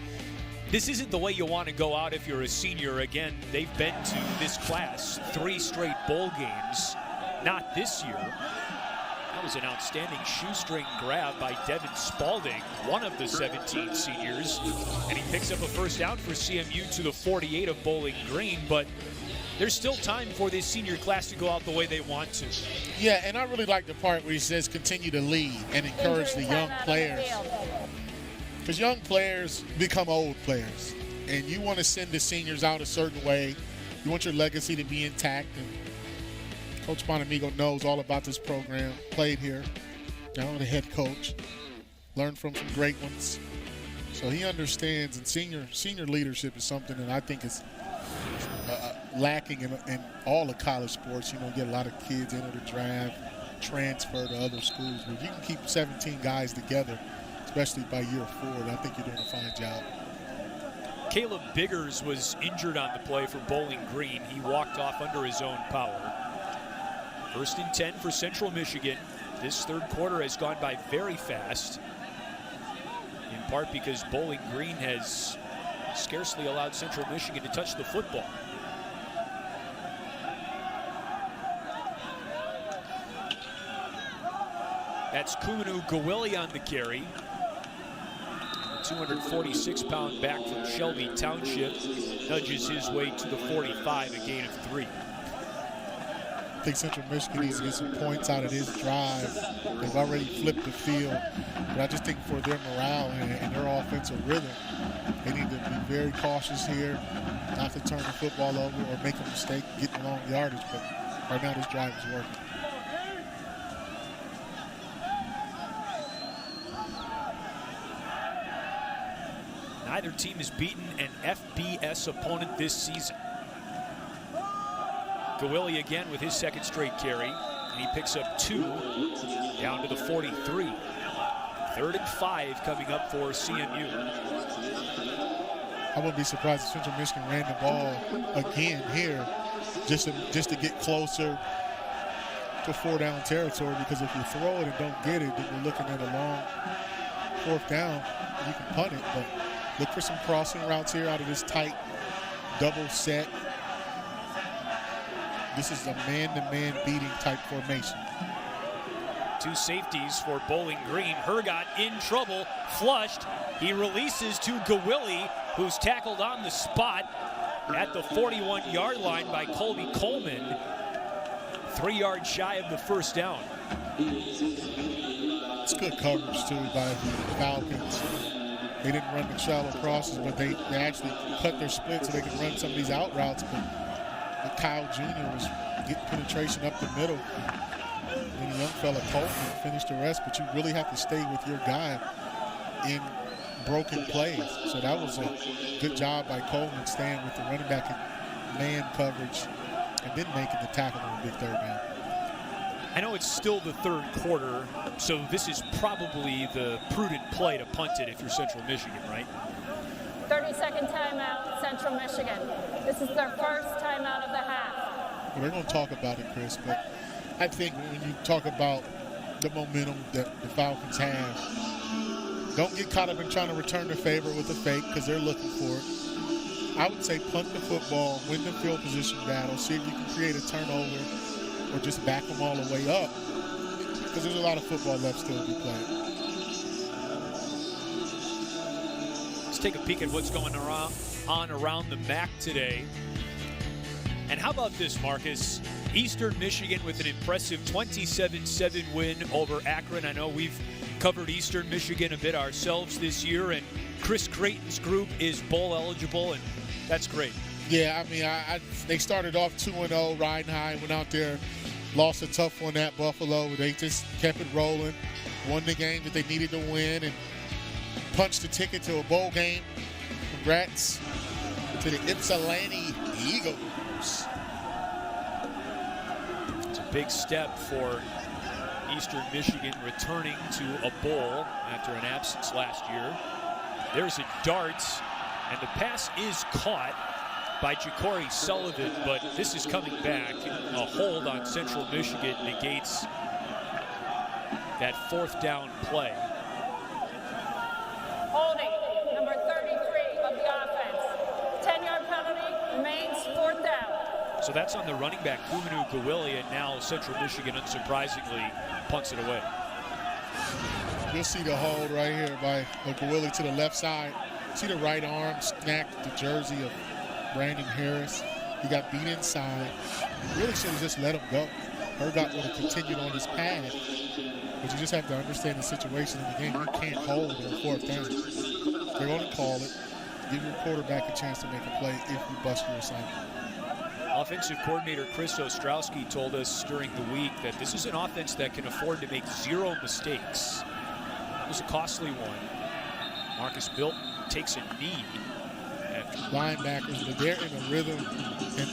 This isn't the way you want to go out if you're a senior. Again, they've been to this class 3 straight bowl games. Not this year. That was an outstanding shoestring grab by Devin Spalding, one of the 17 seniors. And he picks up a first down for CMU to the 48 of Bowling Green. But there's still time for this senior class to go out the way they want to. Yeah, and I really like the part where he says continue to lead and encourage the young players. Because young players become old players, and you want to send the seniors out a certain way. You want your legacy to be intact, and Coach Bonamigo knows all about this program, played here, now the head coach, learned from some great ones. So he understands, and senior leadership is something that I think is lacking in all the college sports. You know, you get a lot of kids enter the draft, transfer to other schools, but if you can keep 17 guys together, especially by year 4, I think you're doing a fine job. Caleb Biggers was injured on the play for Bowling Green. He walked off under his own power. 1st and 10 for Central Michigan. This third quarter has gone by very fast, in part because Bowling Green has scarcely allowed Central Michigan to touch the football. That's Kumanu Gawili on the carry. 246-pound back from Shelby Township nudges his way to the 45, a gain of 3. I think Central Michigan needs to get some points out of this drive. They've already flipped the field, but I just think for their morale and their offensive rhythm, they need to be very cautious here, not to turn the football over or make a mistake getting long yardage, but right now this drive is working. Neither team has beaten an FBS opponent this season. Gawili again with his 2nd straight carry, and he picks up 2 down to the 43. 3rd and 5 coming up for CMU. I wouldn't be surprised if Central Michigan ran the ball again here just to get closer to 4-down territory, because if you throw it and don't get it, then you're looking at a long 4th down. You can punt it, but look for some crossing routes here out of this tight double set. This is a man-to-man beating type formation. 2 safeties for Bowling Green. Hergot in trouble, flushed. He releases to Gawilli, who's tackled on the spot at the 41-yard line by Colby Coleman. 3 yards shy of the 1st down. It's good coverage, too, by the Falcons. They didn't run the shallow crosses, but they actually cut their split so they could run some of these out routes. But Kyle Jr. was getting penetration up the middle. And the young fella, Coleman, finished the rest, but you really have to stay with your guy in broken plays. So that was a good job by Coleman staying with the running back in man coverage and then making the tackle on a big 3rd down. I know it's still the 3rd quarter, so this is probably the prudent play to punt it if you're Central Michigan, right? 30-second timeout, Central Michigan. This is their first timeout of the half. Well, they're going to talk about it, Chris, but I think when you talk about the momentum that the Falcons have, don't get caught up in trying to return the favor with a fake, because they're looking for it. I would say punt the football, win the field position battle, see if you can create a turnover or just back them all the way up, because there's a lot of football left still to be played. Let's take a peek at what's going on around the MAC today. And how about this, Marcus? Eastern Michigan with an impressive 27-7 win over Akron. I know we've covered Eastern Michigan a bit ourselves this year, and Chris Creighton's group is bowl eligible, and that's great. Yeah, I mean, they started off 2-0, riding high, went out there, lost a tough one at Buffalo. They just kept it rolling, won the game that they needed to win, and punched the ticket to a bowl game. Congrats to the Ypsilanti Eagles. It's a big step for Eastern Michigan returning to a bowl after an absence last year. There's a dart, and the pass is caught by Ja'Cory Sullivan, but this is coming back. A hold on Central Michigan negates that 4th down play. Holding, number 33 of the offense. 10-yard penalty, remains 4th down. So that's on the running back, Kumanu Gawilli, and now Central Michigan, unsurprisingly, punts it away. You'll see the hold right here by Gawilli to the left side. See the right arm snapped the jersey of Brandon Harris. He got beat inside. Really should have just let him go. Hergot would have continued on his path. But you just have to understand the situation in the game. You can't hold on 4th down. They're going to call it. Give your quarterback a chance to make a play if you bust your assignment. Offensive coordinator Chris Ostrowski told us during the week that this is an offense that can afford to make 0 mistakes. It was a costly one. Marcus Milton takes a knee. Linebackers, but they're in a rhythm,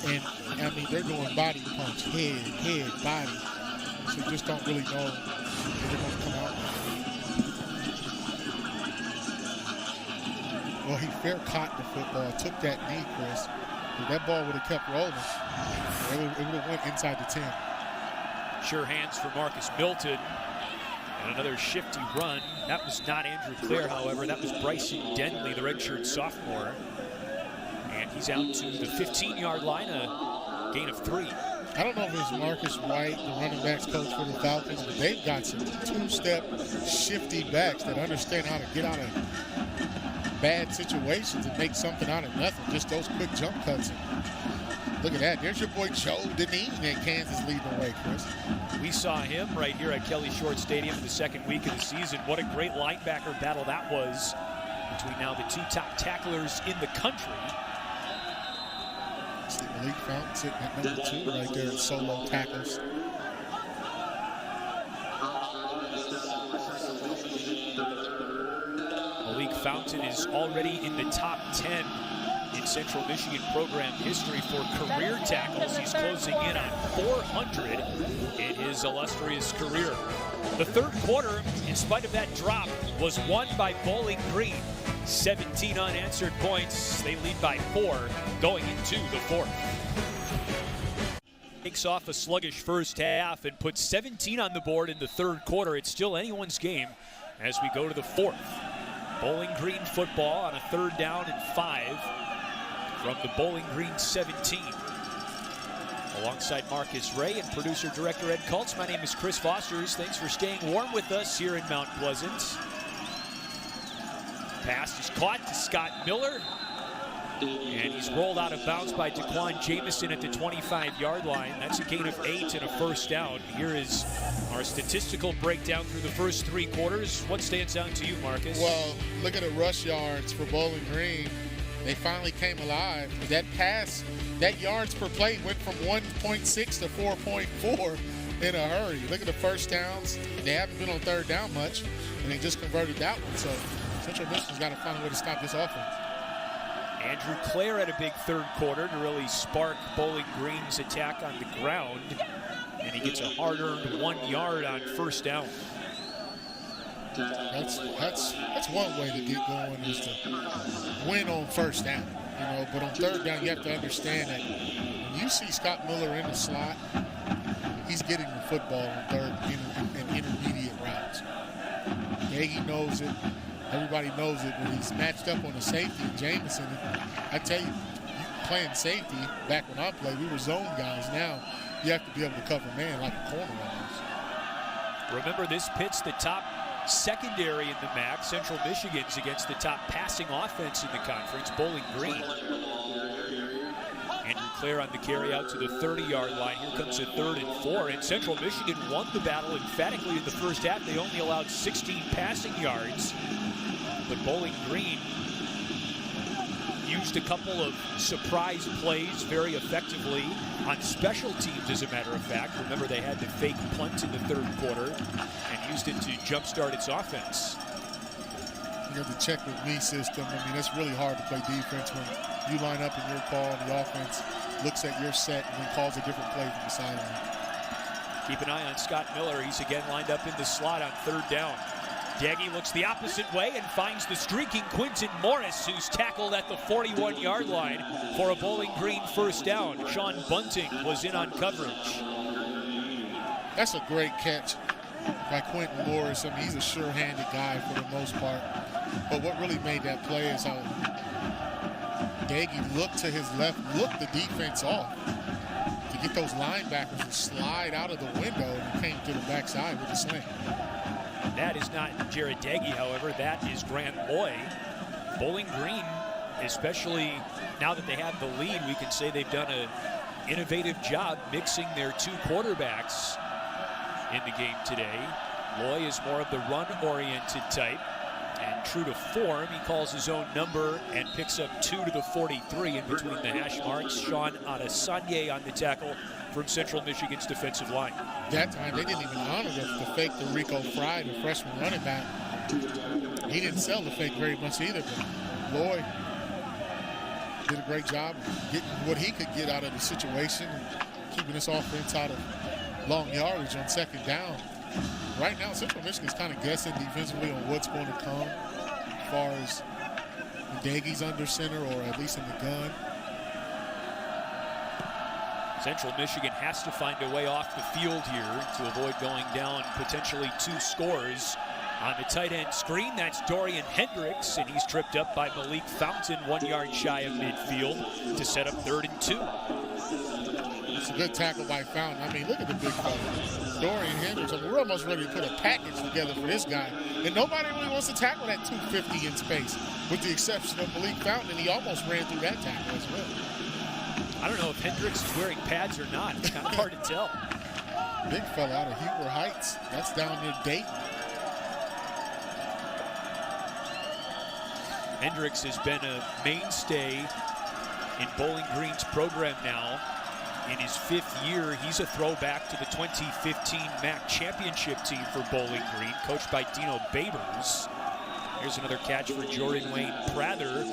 and I mean, they're doing body punch, head, body. So you just don't really know if they're going to come out. Well, he fair caught the football, took that knee, Chris. If that ball would have kept rolling, it would have went inside the 10. Sure hands for Marcus Milton. And another shifty run. That was not Andrew Clare, however. That was Bryson Denley, the redshirt sophomore. And he's out to the 15-yard line, a gain of 3. I don't know if it's Marcus White, the running backs coach for the Falcons, but they've got some 2-step shifty backs that understand how to get out of bad situations and make something out of nothing. Just those quick jump cuts. And look at that. There's your boy Joe Deneen at Kansas leading the way, Chris. We saw him right here at Kelly Short Stadium the 2nd week of the season. What a great linebacker battle that was between now the 2 top tacklers in the country. See Malik Fountain sitting at number 2 right there in solo tackles. Malik Fountain is already in the top 10 in Central Michigan program history for career tackles. He's closing in on 400 in his illustrious career. The 3rd quarter, in spite of that drop, was won by Bowling Green. 17 unanswered points. They lead by 4 going into the fourth. Takes off a sluggish first half and puts 17 on the board in the third quarter. It's still anyone's game as we go to the fourth. Bowling Green football on a 3rd down and 5 from the Bowling Green 17. Alongside Marcus Ray and producer-director Ed Kultz, my name is Chris Fosters. Thanks for staying warm with us here in Mount Pleasant. Pass is caught to Scott Miller. And he's rolled out of bounds by Daquan Jamison at the 25-yard line. That's a gain of 8 and a first down. Here is our statistical breakdown through the first 3 quarters. What stands out to you, Marcus? Well, look at the rush yards for Bowling Green. They finally came alive. That pass, that yards per play went from 1.6 to 4.4 in a hurry. Look at the first downs. They haven't been on 3rd down much, and they just converted that one. So Central Michigan's got to find a way to stop this offense. Andrew Clare had a big 3rd quarter to really spark Bowling Green's attack on the ground. And he gets a hard-earned 1 yard on first down. That's one way to get going, is to win on first down. You know, but on 3rd down, you have to understand that when you see Scott Miller in the slot, he's getting the football on 3rd in intermediate routes. Nagy knows it. Everybody knows it when he's matched up on the safety. Jamison, I tell you, playing safety, back when I played, we were zone guys. Now you have to be able to cover man like a corner almost. Remember, this pits the top secondary in the MAC. Central Michigan's against the top passing offense in the conference, Bowling Green. Andrew Clare on the carry out to the 30-yard line. Here comes a 3rd and 4, and Central Michigan won the battle emphatically in the first half. They only allowed 16 passing yards. But Bowling Green used a couple of surprise plays very effectively on special teams, as a matter of fact. Remember, they had the fake punt in the 3rd quarter and used it to jumpstart its offense. You know, the check with me system, I mean, it's really hard to play defense when you line up in your call and the offense looks at your set and then calls a different play from the sideline. Keep an eye on Scott Miller. He's again lined up in the slot on 3rd down. Daggy looks the opposite way and finds the streaking Quinton Morris, who's tackled at the 41-yard line for a Bowling Green first down. Sean Bunting was in on coverage. That's a great catch by Quinton Morris. I mean, he's a sure-handed guy for the most part. But what really made that play is how Daggy looked to his left, looked the defense off to get those linebackers to slide out of the window and came to the backside with a sling. That is not Jared Daggy, however. That is Grant Loy. Bowling Green, especially now that they have the lead, we can say they've done an innovative job mixing their 2 quarterbacks in the game today. Loy is more of the run-oriented type. And true to form, he calls his own number and picks up 2 to the 43 in between the hash marks. Sean Adesanya on the tackle from Central Michigan's defensive line. That time, they didn't even honor the fake to Rico Fry, the freshman running back. He didn't sell the fake very much either, but Lloyd did a great job getting what he could get out of the situation and keeping this offense out of long yardage on 2nd down. Right now, Central Michigan's kind of guessing defensively on what's going to come as far as Daggy's under center or at least in the gun. Central Michigan has to find a way off the field here to avoid going down potentially 2 scores. On the tight end screen, that's Dorian Hendricks, and he's tripped up by Malik Fountain, 1 yard shy of midfield to set up 3rd and 2. It's a good tackle by Fountain. I mean, look at the big fella. Dorian Hendricks. I mean, we're almost ready to put a package together for this guy. And nobody really wants to tackle that 250 in space, with the exception of Malik Fountain, and he almost ran through that tackle as well. I don't know if Hendricks is wearing pads or not. It's kind of hard to tell. Big fella out of Huber Heights. That's down near Dayton. Hendricks has been a mainstay in Bowling Green's program now. In his 5th year, he's a throwback to the 2015 MAC championship team for Bowling Green, coached by Dino Babers. Here's another catch for Jordan Wayne Prather,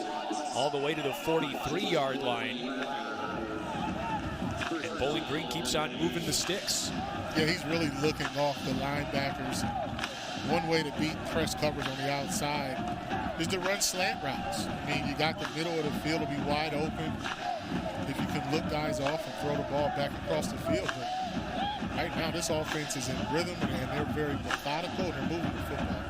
all the way to the 43-yard line. And Bowling Green keeps on moving the sticks. Yeah, he's really looking off the linebackers. one way to beat press coverage on the outside is to run slant routes. I mean, you got the middle of the field to be wide open. If you can look guys off and throw the ball back across the field. But right now, this offense is in rhythm, and they're very methodical, and they're moving the football.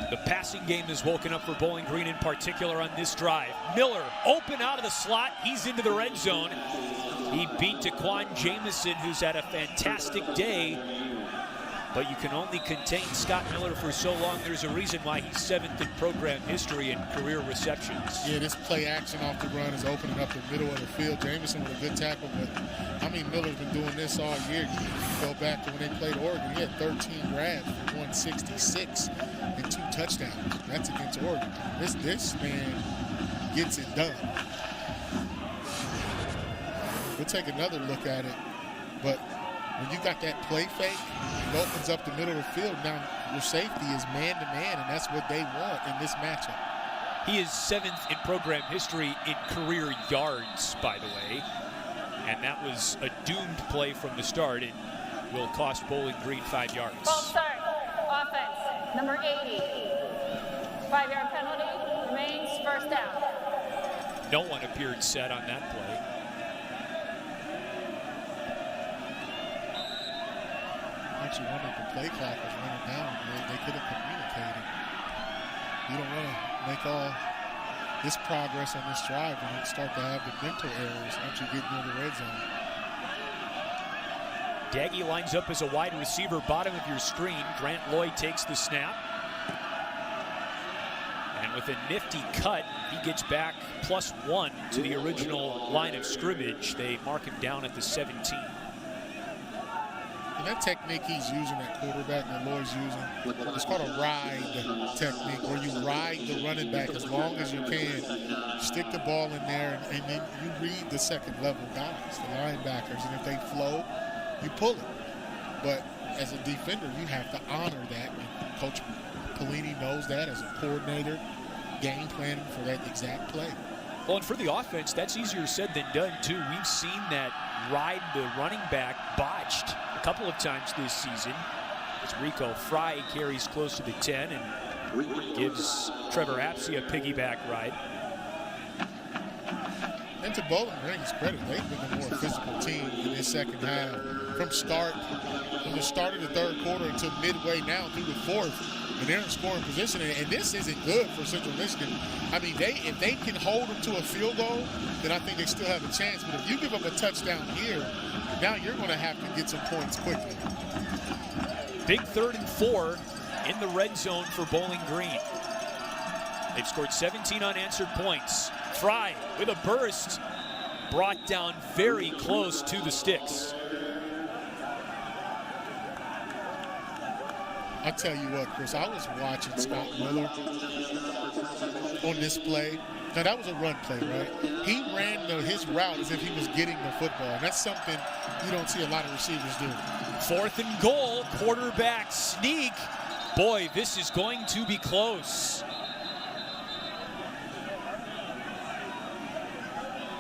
The passing game has woken up for Bowling Green in particular on this drive. Miller open out of the slot. He's into the red zone. He beat Daquan Jamison, who's had a fantastic day. But you can only contain Scott Miller for so long. There's a reason why he's 7th in program history in career receptions. Yeah, this play action off the run is opening up the middle of the field. Jamison with a good tackle, but I mean, Miller's been doing this all year. You go back to when they played Oregon, he had 13 grabs for 166 and 2 touchdowns. That's against Oregon. This man gets it done. We'll take another look at it, but when you got that play fake, it opens up the middle of the field. Now, your safety is man-to-man, and that's what they want in this matchup. He is 7th in program history in career yards, by the way. And that was a doomed play from the start. It will cost Bowling Green 5 yards. False start. Offense, number 80. 5-yard penalty remains first down. No one appeared set on that play. Actually, wonder if the play clock was running down. They could have communicated. You don't want to make all this progress on this drive and then start to have the mental errors once you get near the red zone. Daggy lines up as a wide receiver, bottom of your screen. Grant Lloyd takes the snap. And with a nifty cut, he gets back +1 to the original line of scrimmage. They mark him down at the 17. And that technique he's using, that quarterback that Lloyd's using, it's called a ride technique, where you ride the running back as long as you can. Stick the ball in there, and then you read the second level guys, the linebackers, and if they flow, you pull it. But as a defender, you have to honor that. And Coach Pelini knows that as a coordinator, game planning for that exact play. Well, and for the offense, that's easier said than done, too. We've seen that ride the running back botched a couple of times this season. As Rico Fry carries close to the 10 and gives Trevor Apsey a piggyback ride. And to Bowling Green's credit, they've been the more physical team in this second half. From the start of the third quarter until midway now through the fourth, and they're in scoring position, and this isn't good for Central Michigan. I mean, if they can hold them to a field goal, then I think they still have a chance. But if you give them a touchdown here, now you're going to have to get some points quickly. Big 3rd and 4 in the red zone for Bowling Green. They've scored 17 unanswered points. Fry with a burst, brought down very close to the sticks. I'll tell you what, Chris, I was watching Scott Miller on this play. Now, that was a run play, right? He ran his route as if he was getting the football. And that's something you don't see a lot of receivers do. 4th and goal, quarterback sneak. Boy, this is going to be close.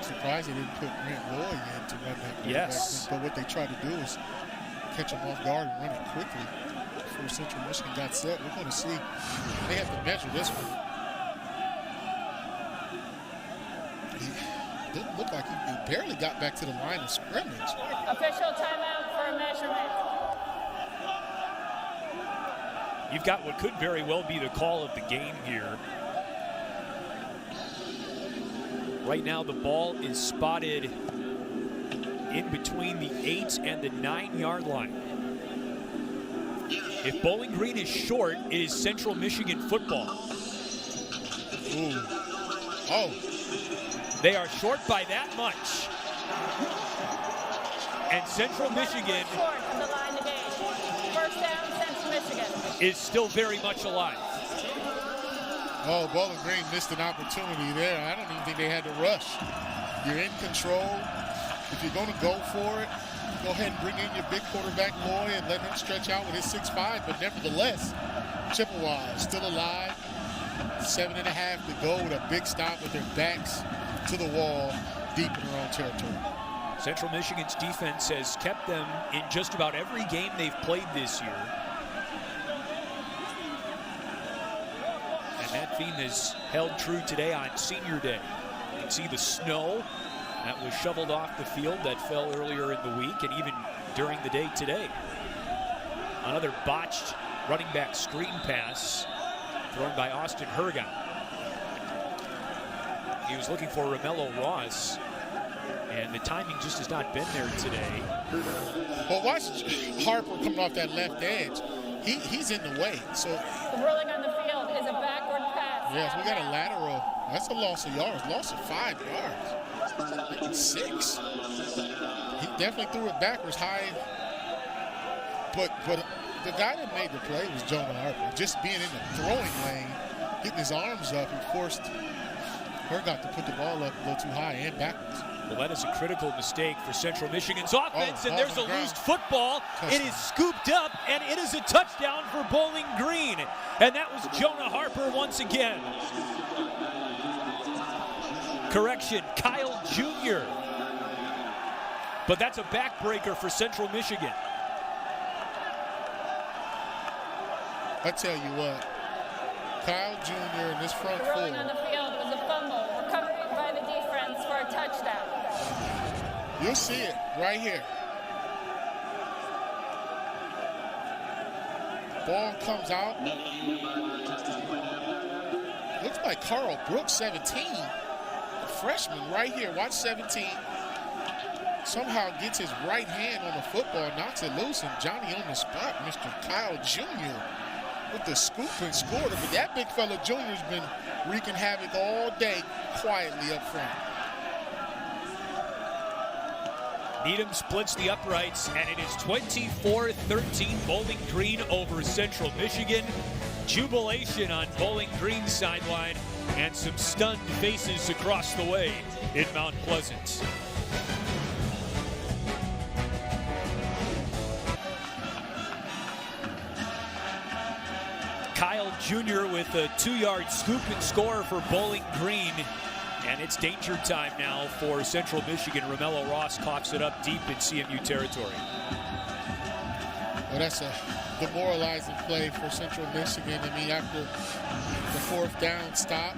Surprised they didn't put Grant Lloyd in to run that play. Yes. But what they tried to do is catch him off guard and run it quickly. Before Central Michigan got set, we're going to see. They have to measure this one. He didn't look like he barely got back to the line of scrimmage. Official timeout for a measurement. You've got what could very well be the call of the game here. Right now, the ball is spotted in between the 8 and the 9-yard line. If Bowling Green is short, it is Central Michigan football. Ooh. Oh. They are short by that much. And Central Michigan Short from the line of game. First down, Central Michigan. is still very much alive. Oh, Bowling Green missed an opportunity there. I don't even think they had to rush. You're in control. If you're going to go for it, go ahead and bring in your big quarterback, Lloyd, and let him stretch out with his 6'5". But nevertheless, Chippewa still alive. 7.5 to go with a big stop with their backs to the wall deep in their own territory. Central Michigan's defense has kept them in just about every game they've played this year. And that theme is held true today on Senior Day. You can see the snow that was shoveled off the field that fell earlier in the week and even during the day today. Another botched running back screen pass thrown by Austin Hergot. He was looking for Romello Ross, and the timing just has not been there today. Well, watch Harper coming off that left edge. He's in the way. So The ruling on the field is a backward pass. yes, we got a lateral. That's a loss of yards, loss of 5 yards. I think 6. He definitely threw it backwards high. But the guy that made the play was Jonah Harper. Just being in the throwing lane, getting his arms up, and forced Hergot to put the ball up a little too high and backwards. Well, that is a critical mistake for Central Michigan's offense, and there's a on the loose ground. football. It is scooped up, and it is a touchdown for Bowling Green. And that was Jonah Harper once again. Correction, Kyle Jr. But that's a backbreaker for Central Michigan. I tell you what, Kyle Jr. in this front The ruling four. on the field was a fumble. Recovery by the defense for a touchdown. You'll see it right here. Ball comes out. Looks like Carl Brooks, 17. The freshman right here. Watch 17. Somehow gets his right hand on the football, knocks it loose, and Johnny on the spot, Mr. Kyle Jr. with the scoop and scored it. But that big fella Jr.'s been wreaking havoc all day quietly up front. Needham splits the uprights, and it is 24-13 Bowling Green over Central Michigan. Jubilation on Bowling Green's sideline, and some stunned faces across the way in Mount Pleasant. Kyle Jr. with a 2-yard scoop and score for Bowling Green. And it's danger time now for Central Michigan. Romello Ross coughs it up deep in CMU territory. Well, that's a demoralizing play for Central Michigan. I mean, after the 4th down stop,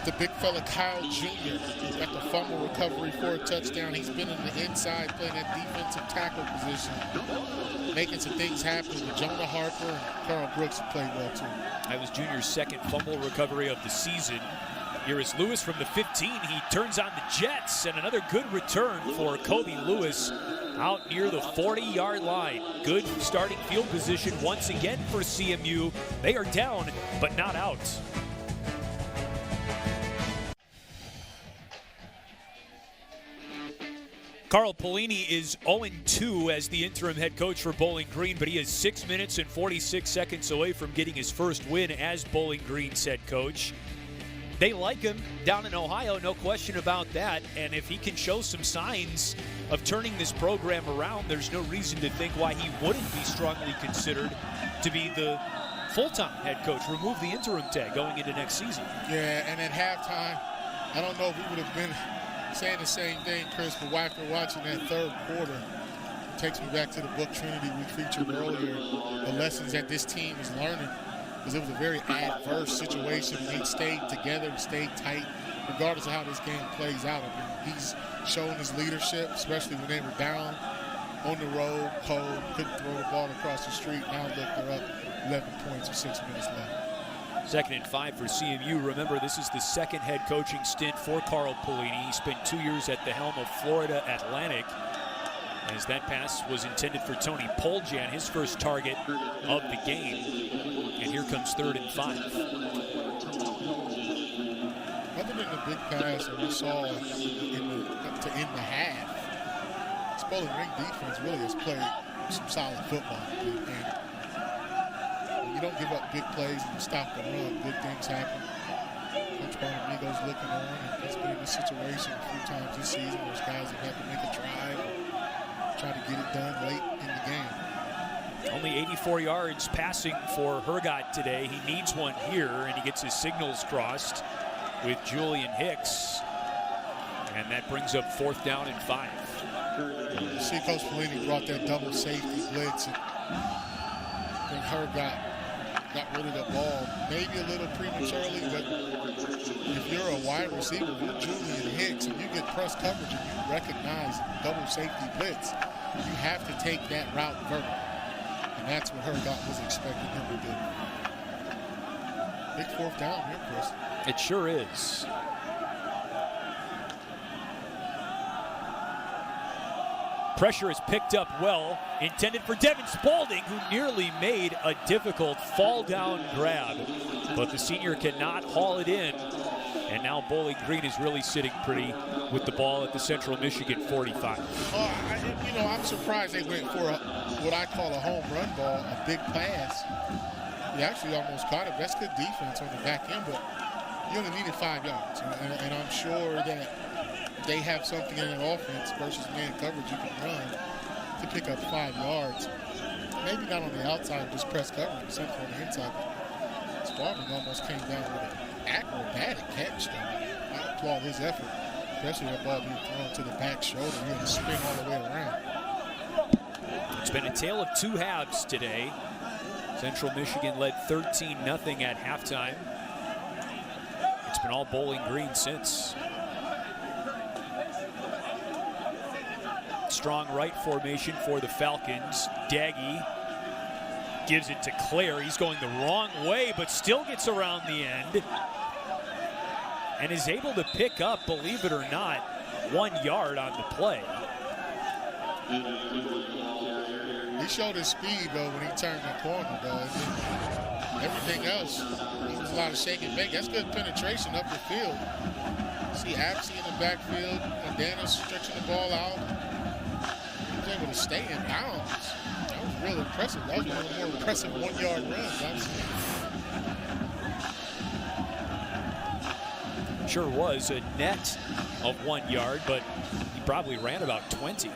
the big fella Kyle Jr. got the fumble recovery for a touchdown. He's been in the inside playing that defensive tackle position, making some things happen with Jonah Harper and Carl Brooks who played well too. That was Junior's 2nd fumble recovery of the season. Here is Lewis from the 15. He turns on the Jets, and another good return for Kobe Lewis out near the 40-yard line. Good starting field position once again for CMU. They are down, but not out. Carl Pelini is 0-2 as the interim head coach for Bowling Green, but he is 6 minutes and 46 seconds away from getting his first win as Bowling Green's head coach. They like him down in Ohio, no question about that. And if he can show some signs of turning this program around, there's no reason to think why he wouldn't be strongly considered to be the full-time head coach. Remove the interim tag going into next season. Yeah, and at halftime, I don't know if we would have been saying the same thing, Chris, but after watching that 3rd quarter, it takes me back to the book Trinity we featured earlier, the lessons that this team is learning. Because it was a very adverse situation. They stayed together and stayed tight, regardless of how this game plays out. I mean, he's shown his leadership, especially when they were down on the road, cold, couldn't throw the ball across the street. Now look, they're up 11 points with 6 minutes left. 2nd and 5 for CMU. Remember, this is the 2nd head coaching stint for Carl Pelini. He spent 2 years at the helm of Florida Atlantic, as that pass was intended for Tony Poljan, his first target of the game. And here comes 3rd and 5. Other than the big pass that we saw to end the half, this Bowling Green defense really has played some solid football. And when you don't give up big plays and you stop the run, good things happen. Coach Bonamigo's looking on, and he's been in this situation a few times this season where guys have had to make a drive and try to get it done late in the game. Only 84 yards passing for Hergot today. He needs one here, and he gets his signals crossed with Julian Hicks. And that brings up 4th down and 5. See, Coach Pelini brought that double safety blitz. And I think Herb got rid of the ball, maybe a little prematurely, but if you're a wide receiver with Julian Hicks and you get press coverage and you recognize double safety blitz, you have to take that route vertical. And that's what Herb was expecting him to do. Big fourth down here, Chris. It sure is. Pressure is picked up well, intended for Devin Spaulding, who nearly made a difficult fall-down grab. But the senior cannot haul it in. And now Bowling Green is really sitting pretty with the ball at the Central Michigan 45. I'm surprised they went for what I call a home run ball, a big pass. He actually almost caught it. That's good defense on the back end, but you only needed 5 yards. And I'm sure that they have something in an offense versus man coverage you can run to pick up 5 yards. Maybe not on the outside, just press coverage, something on the inside. Spaulding almost came down with an acrobatic catch. I applaud his effort, especially that ball being thrown to the back shoulder. He had to spin all the way around. It's been a tale of 2 halves today. Central Michigan led 13-0 at halftime. It's been all Bowling Green since. Strong right formation for the Falcons. Daggy gives it to Claire. He's going the wrong way, but still gets around the end and is able to pick up, believe it or not, 1 yard on the play. He showed his speed, though, when he turned the corner, though. Everything else, there was a lot of shake and bake. That's good penetration up the field. See Apsey in the backfield, and Daniels stretching the ball out. He was able to stay in bounds. That was really impressive. That was one of the more impressive 1 yard runs I've seen. Sure was a net of 1 yard, but he probably ran about 20.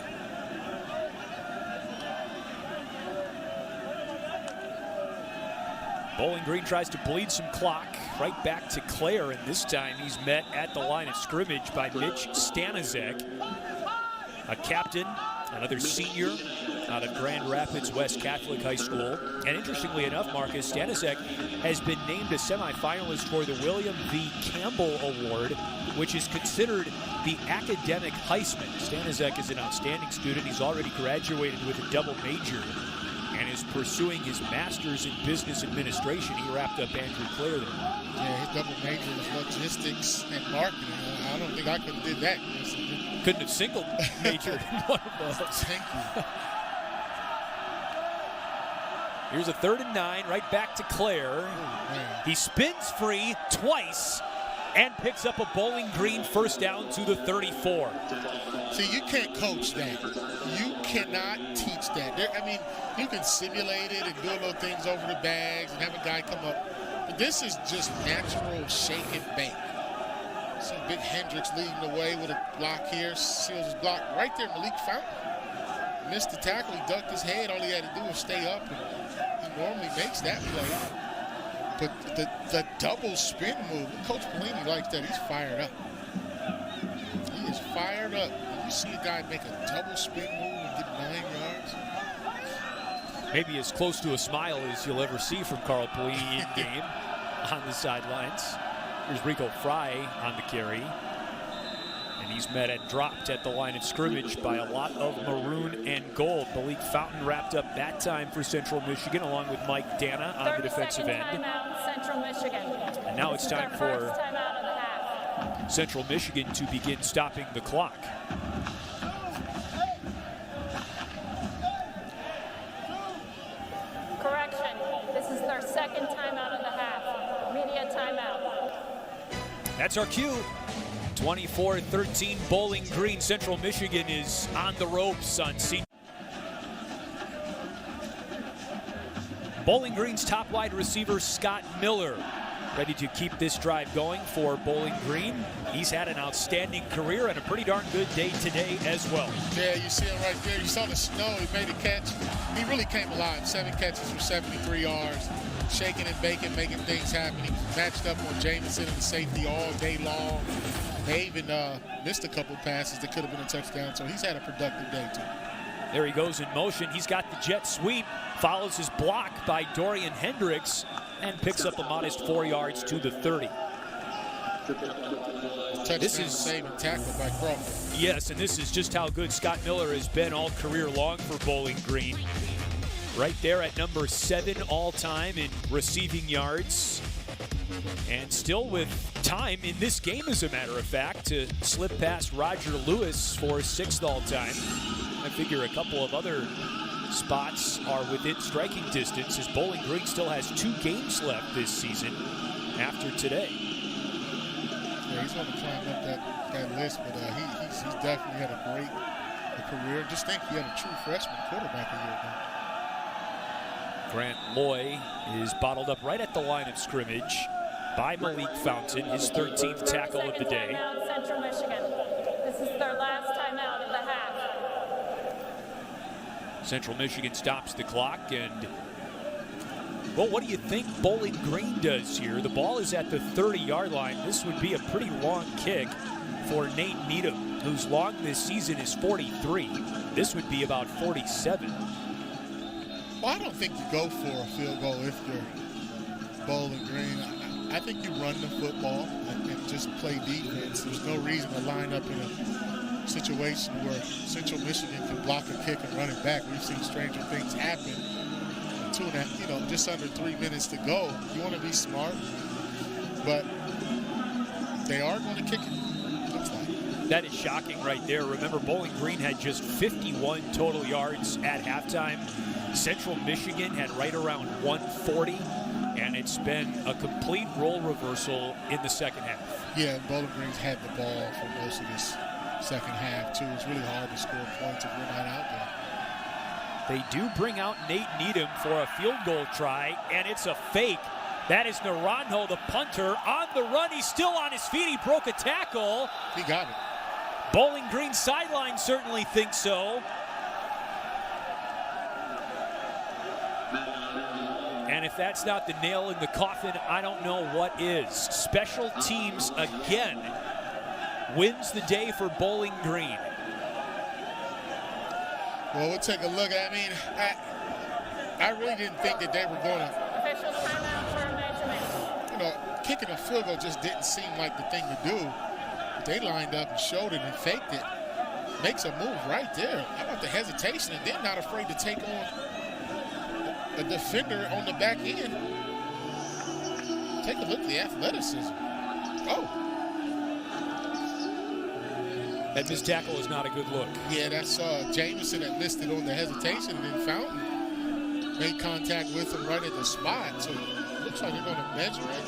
Bowling Green tries to bleed some clock right back to Claire, and this time he's met at the line of scrimmage by Mitch Stanizek, a captain, another senior out of Grand Rapids West Catholic High School. And interestingly enough, Marcus, Stanizek has been named a semifinalist for the William V. Campbell Award, which is considered the academic Heisman. Stanizek is an outstanding student. He's already graduated with a double major and is pursuing his master's in business administration. He wrapped up Andrew Clare there. Yeah, his double major is logistics and marketing. I don't think I could have did that. Couldn't have single majored in one of those. Thank you. Here's a 3rd and 9, right back to Clare. Oh, he spins free twice and picks up a Bowling Green first down to the 34. See, you can't coach that. You cannot teach that. You can simulate it and do little things over the bags and have a guy come up. But this is just natural shake and bake. See Big Hendricks leading the way with a block here. Seals his block right there. Malik Fountain missed the tackle. He ducked his head. All he had to do was stay up, and he normally makes that play. But the double spin move, Coach Pelini likes that. He's fired up. He is fired up. When you see a guy make a double spin move and get 9 yards. Maybe as close to a smile as you'll ever see from Carl Pelini in game on the sidelines. Here's Rico Fry on the carry. And he's met and dropped at the line of scrimmage by a lot of maroon and gold. Malik Fountain wrapped up that time for Central Michigan, along with Mike Dana on the defensive end. Timeout, Central Michigan. And now it's time for timeout of the half. Central Michigan to begin stopping the clock. Correction, this is their 2nd timeout of the half. Media timeout. That's our cue. 24-13 Bowling Green. Central Michigan is on the ropes on senior. Bowling Green's top wide receiver, Scott Miller, ready to keep this drive going for Bowling Green. He's had an outstanding career and a pretty darn good day today as well. Yeah, you see him right there. You saw the snow. He made a catch. He really came alive. 7 catches for 73 yards. Shaking and baking, making things happen. He matched up on Jamison and the safety all day long. They even missed a couple passes that could have been a touchdown, so he's had a productive day, too. There he goes in motion. He's got the jet sweep, follows his block by Dorian Hendricks, and picks up a modest 4 yards to the 30. This is saving tackle by Crawford. Yes, and this is just how good Scott Miller has been all career long for Bowling Green. Right there at number 7 all-time in receiving yards. And still with time in this game, as a matter of fact, to slip past Roger Lewis for 6th all-time. I figure a couple of other spots are within striking distance, as Bowling Green still has 2 games left this season after today. Yeah, he's going to climb up that list, but he's definitely had a great career. Just think he had a true freshman quarterback a year ago. Grant Loy is bottled up right at the line of scrimmage by Malik Fountain, his 13th tackle of the day. Timeout, Central Michigan. This is their last timeout of the half. Central Michigan stops the clock, and well, what do you think Bowling Green does here? The ball is at the 30-yard line. This would be a pretty long kick for Nate Needham, whose long this season is 43. This would be about 47. Well, I don't think you go for a field goal if you're Bowling Green. I think you run the football and just play defense. There's no reason to line up in a situation where Central Michigan can block a kick and run it back. We've seen stranger things happen. Just under 3 minutes to go. You want to be smart, but they are going to kick it, looks like. That is shocking right there. Remember, Bowling Green had just 51 total yards at halftime. Central Michigan had right around 140, and it's been a complete role reversal in the second half. Yeah, Bowling Green's had the ball for most of this second half, too. It's really hard to score points if you're not out there. They do bring out Nate Needham for a field goal try, and it's a fake. That is Naranjo, the punter, on the run. He's still on his feet. He broke a tackle. He got it. Bowling Green sideline certainly thinks so. And if that's not the nail in the coffin, I don't know what is. Special teams again wins the day for Bowling Green. Well, we'll take a look. I mean, I really didn't think that they were going to. Official timeout for measurement. Kicking a field goal just didn't seem like the thing to do. But they lined up and showed it and faked it. Makes a move right there. How about the hesitation? And they're not afraid to take on a defender on the back end. Take a look at the athleticism. Oh. That missed tackle is not a good look. Yeah, that's Jameson that missed it on the hesitation, and then Fountain made contact with him right at the spot. So it looks like they're going to measure it.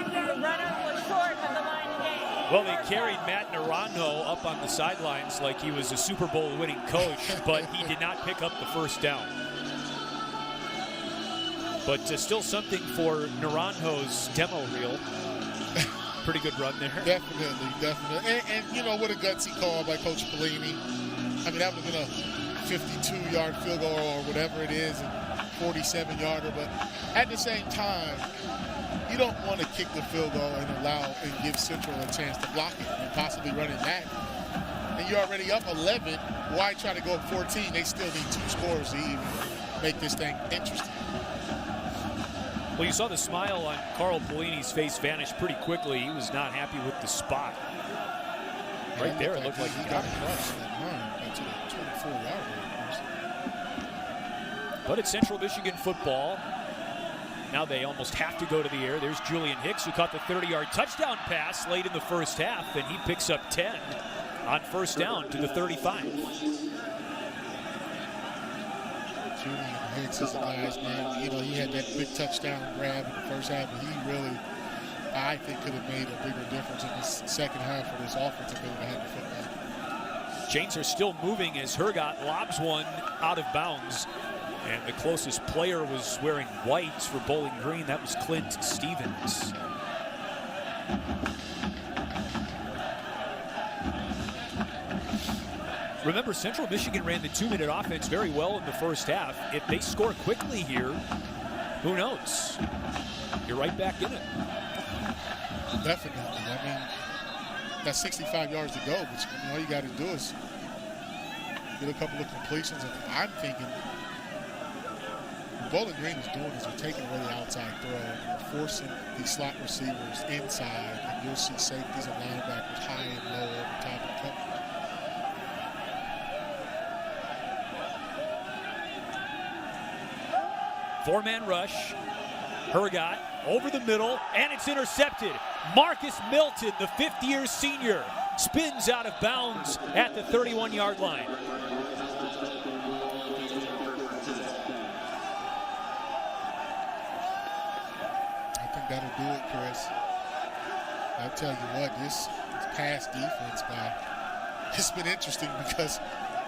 The runner was short of the line of game. Well, they carried Matt Naranjo up on the sidelines like he was a Super Bowl winning coach, but he did not pick up the first down. But still something for Naranjo's demo reel. Pretty good run there. Definitely. And you know, what a gutsy call by Coach Pelini. I mean, that would have been a 52-yard field goal or whatever it is, and 47-yarder. But at the same time, you don't want to kick the field goal and give Central a chance to block it and possibly run it back. And you're already up 11. Why try to go up 14? They still need 2 scores to even make this thing interesting. Well, you saw the smile on Carl Pelini's face vanish pretty quickly. He was not happy with the spot. Right there, it looked like he got across that line to the 24-yard line. But it's Central Michigan football. Now they almost have to go to the air. There's Julian Hicks, who caught the 30-yard touchdown pass late in the first half, and he picks up 10 on first down to the 35. Julian Hicks is a guy's name. You know, he had that big touchdown grab in the first half, but he really, I think, could have made a bigger difference in this second half for this offense if they would have had the football. Chains are still moving as Hergott lobs one out of bounds. And the closest player was wearing whites for Bowling Green. That was Clint Stevens. Remember, Central Michigan ran the 2-minute offense very well in the first half. If they score quickly here, who knows? You're right back in it. Definitely. I mean, got 65 yards to go, but all you got to do is get a couple of completions. And I'm thinking what Bowling Green is doing is they're taking away the outside throw and forcing these slot receivers inside, and you'll see safeties and linebackers high and low over top of coverage. Four-man rush. Hergot over the middle, and it's intercepted. Marcus Milton, the fifth-year senior, spins out of bounds at the 31-yard line. I think that'll do it, Chris. I'll tell you what, this pass defense, it's been interesting because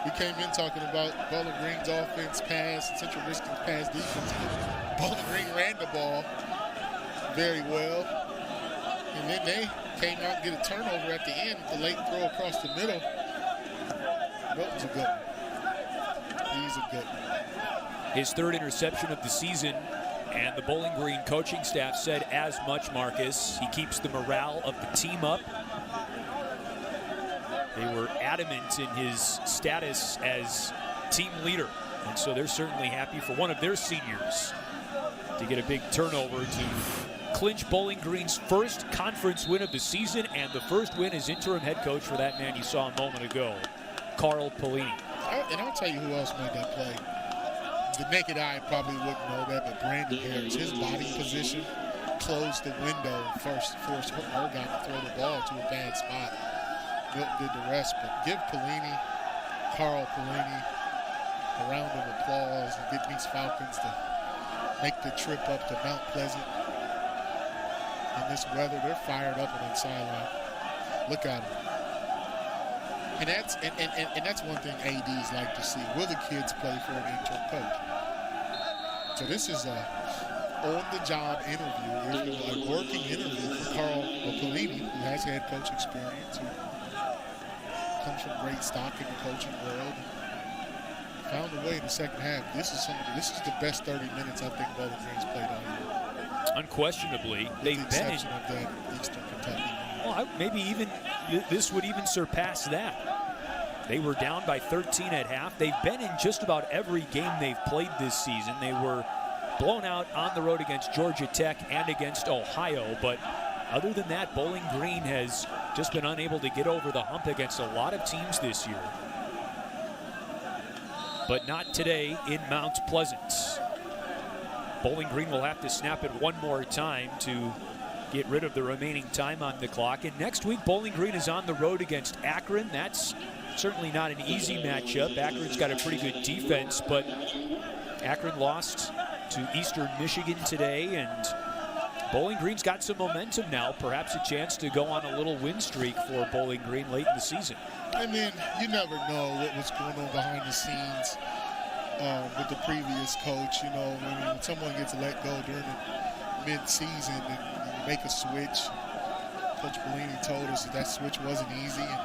we came in talking about Bowling Green's offense, pass, and Central Michigan's pass defense. Bowling Green ran the ball very well. And then they came out and get a turnover at the end, the late throw across the middle. Milton's a good one. He's a good one. His third interception of the season, and the Bowling Green coaching staff said as much, Marcus. He keeps the morale of the team up. They were adamant in his status as team leader, and so they're certainly happy for one of their seniors to get a big turnover to clinch Bowling Green's first conference win of the season, and the first win as interim head coach for that man you saw a moment ago, Carl Pelini. And I'll tell you who else made that play. The naked eye probably wouldn't know that, but Brandon Harris, his body position closed the window and forced Hergot to throw the ball to a bad spot. Milton did the rest, but give Carl Pelini, a round of applause and get these Falcons to make the trip up to Mount Pleasant. In this weather, they're fired up on that sideline. Look at them. And that's one thing ADs like to see. Will the kids play for an interim coach? So this is a on-the-job interview, a working interview for Carl Pelini, who has head coach experience, who comes from great stock in the coaching world. Found a way in the second half. This is the best 30 minutes I think Bowling Green's played all year. Unquestionably, they've been in of that Eastern Kentucky. Well, maybe even this would even surpass that. They were down by 13 at half. They've been in just about every game they've played this season. They were blown out on the road against Georgia Tech and against Ohio, but other than that, Bowling Green has just been unable to get over the hump against a lot of teams this year. But not today in Mount Pleasant. Bowling Green will have to snap it one more time to get rid of the remaining time on the clock. And next week, Bowling Green is on the road against Akron. That's certainly not an easy matchup. Akron's got a pretty good defense, but Akron lost to Eastern Michigan today, and Bowling Green's got some momentum now. Perhaps a chance to go on a little win streak for Bowling Green late in the season. And then you never know what was going on behind the scenes with the previous coach. When someone gets let go during the mid-season and you make a switch, Coach Pelini told us that switch wasn't easy, and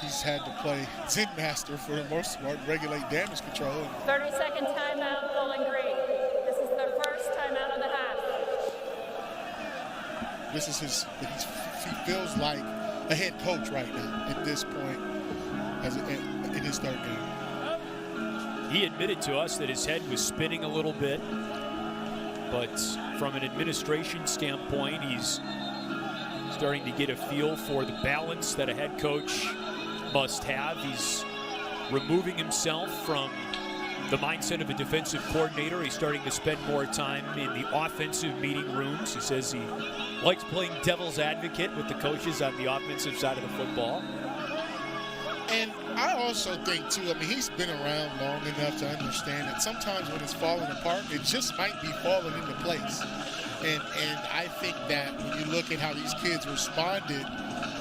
he's had to play Zen Master for the most part, regulate damage control. 30-second timeout, Bowling Green. This is their first timeout of the half. He feels like a head coach right now at this point in his third game. He admitted to us that his head was spinning a little bit, but from an administration standpoint, he's starting to get a feel for the balance that a head coach must have. He's removing himself from the mindset of a defensive coordinator. He's starting to spend more time in the offensive meeting rooms. He says he likes playing devil's advocate with the coaches on the offensive side of the football. And I also think, too, he's been around long enough to understand that sometimes when it's falling apart, it just might be falling into place. And I think that when you look at how these kids responded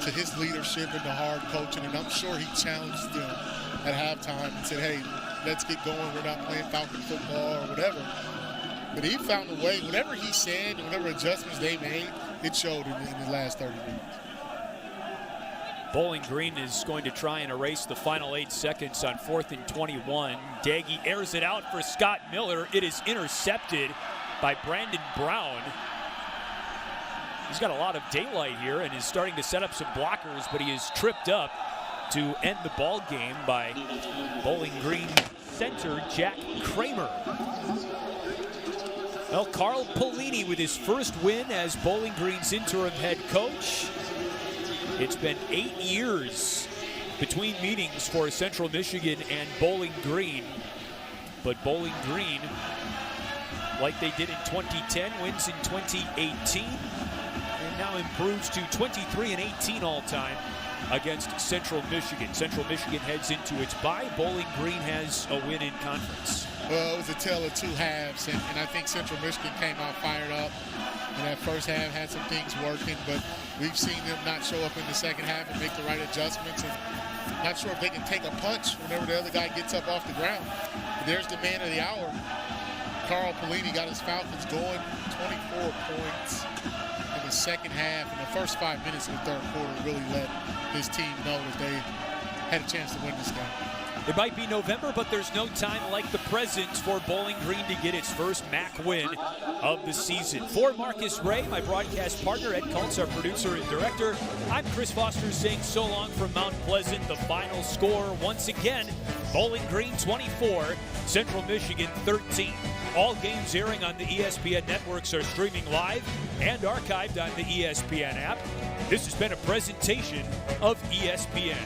to his leadership and the hard coaching, and I'm sure he challenged them at halftime and said, hey, let's get going. We're not playing Falcon football or whatever. But he found a way. Whatever he said, whatever adjustments they made, it showed in the last 30 minutes. Bowling Green is going to try and erase the final 8 seconds on 4th and 21. Daggy airs it out for Scott Miller. It is intercepted by Brandon Brown. He's got a lot of daylight here and is starting to set up some blockers, but he is tripped up to end the ball game by Bowling Green center Jack Kramer. Well, Carl Pelini with his first win as Bowling Green's interim head coach. It's been 8 years between meetings for Central Michigan and Bowling Green. But Bowling Green, like they did in 2010, wins in 2018, and now improves to 23-18 all-time against Central Michigan. Central Michigan heads into its bye. Bowling Green has a win in conference. Well, it was a tale of two halves, and I think Central Michigan came out fired up. In that first half, had some things working, but we've seen them not show up in the second half and make the right adjustments. And not sure if they can take a punch whenever the other guy gets up off the ground. But there's the man of the hour. Carl Pelini got his Falcons going, 24 points in the second half. And the first 5 minutes of the third quarter really let his team know that they had a chance to win this game. It might be November, but there's no time like the present for Bowling Green to get its first MAC win of the season. For Marcus Ray, my broadcast partner, Ed Kultz, our producer and director, I'm Chris Foster saying so long from Mount Pleasant. The final score, once again, Bowling Green 24, Central Michigan 13. All games airing on the ESPN networks are streaming live and archived on the ESPN app. This has been a presentation of ESPN.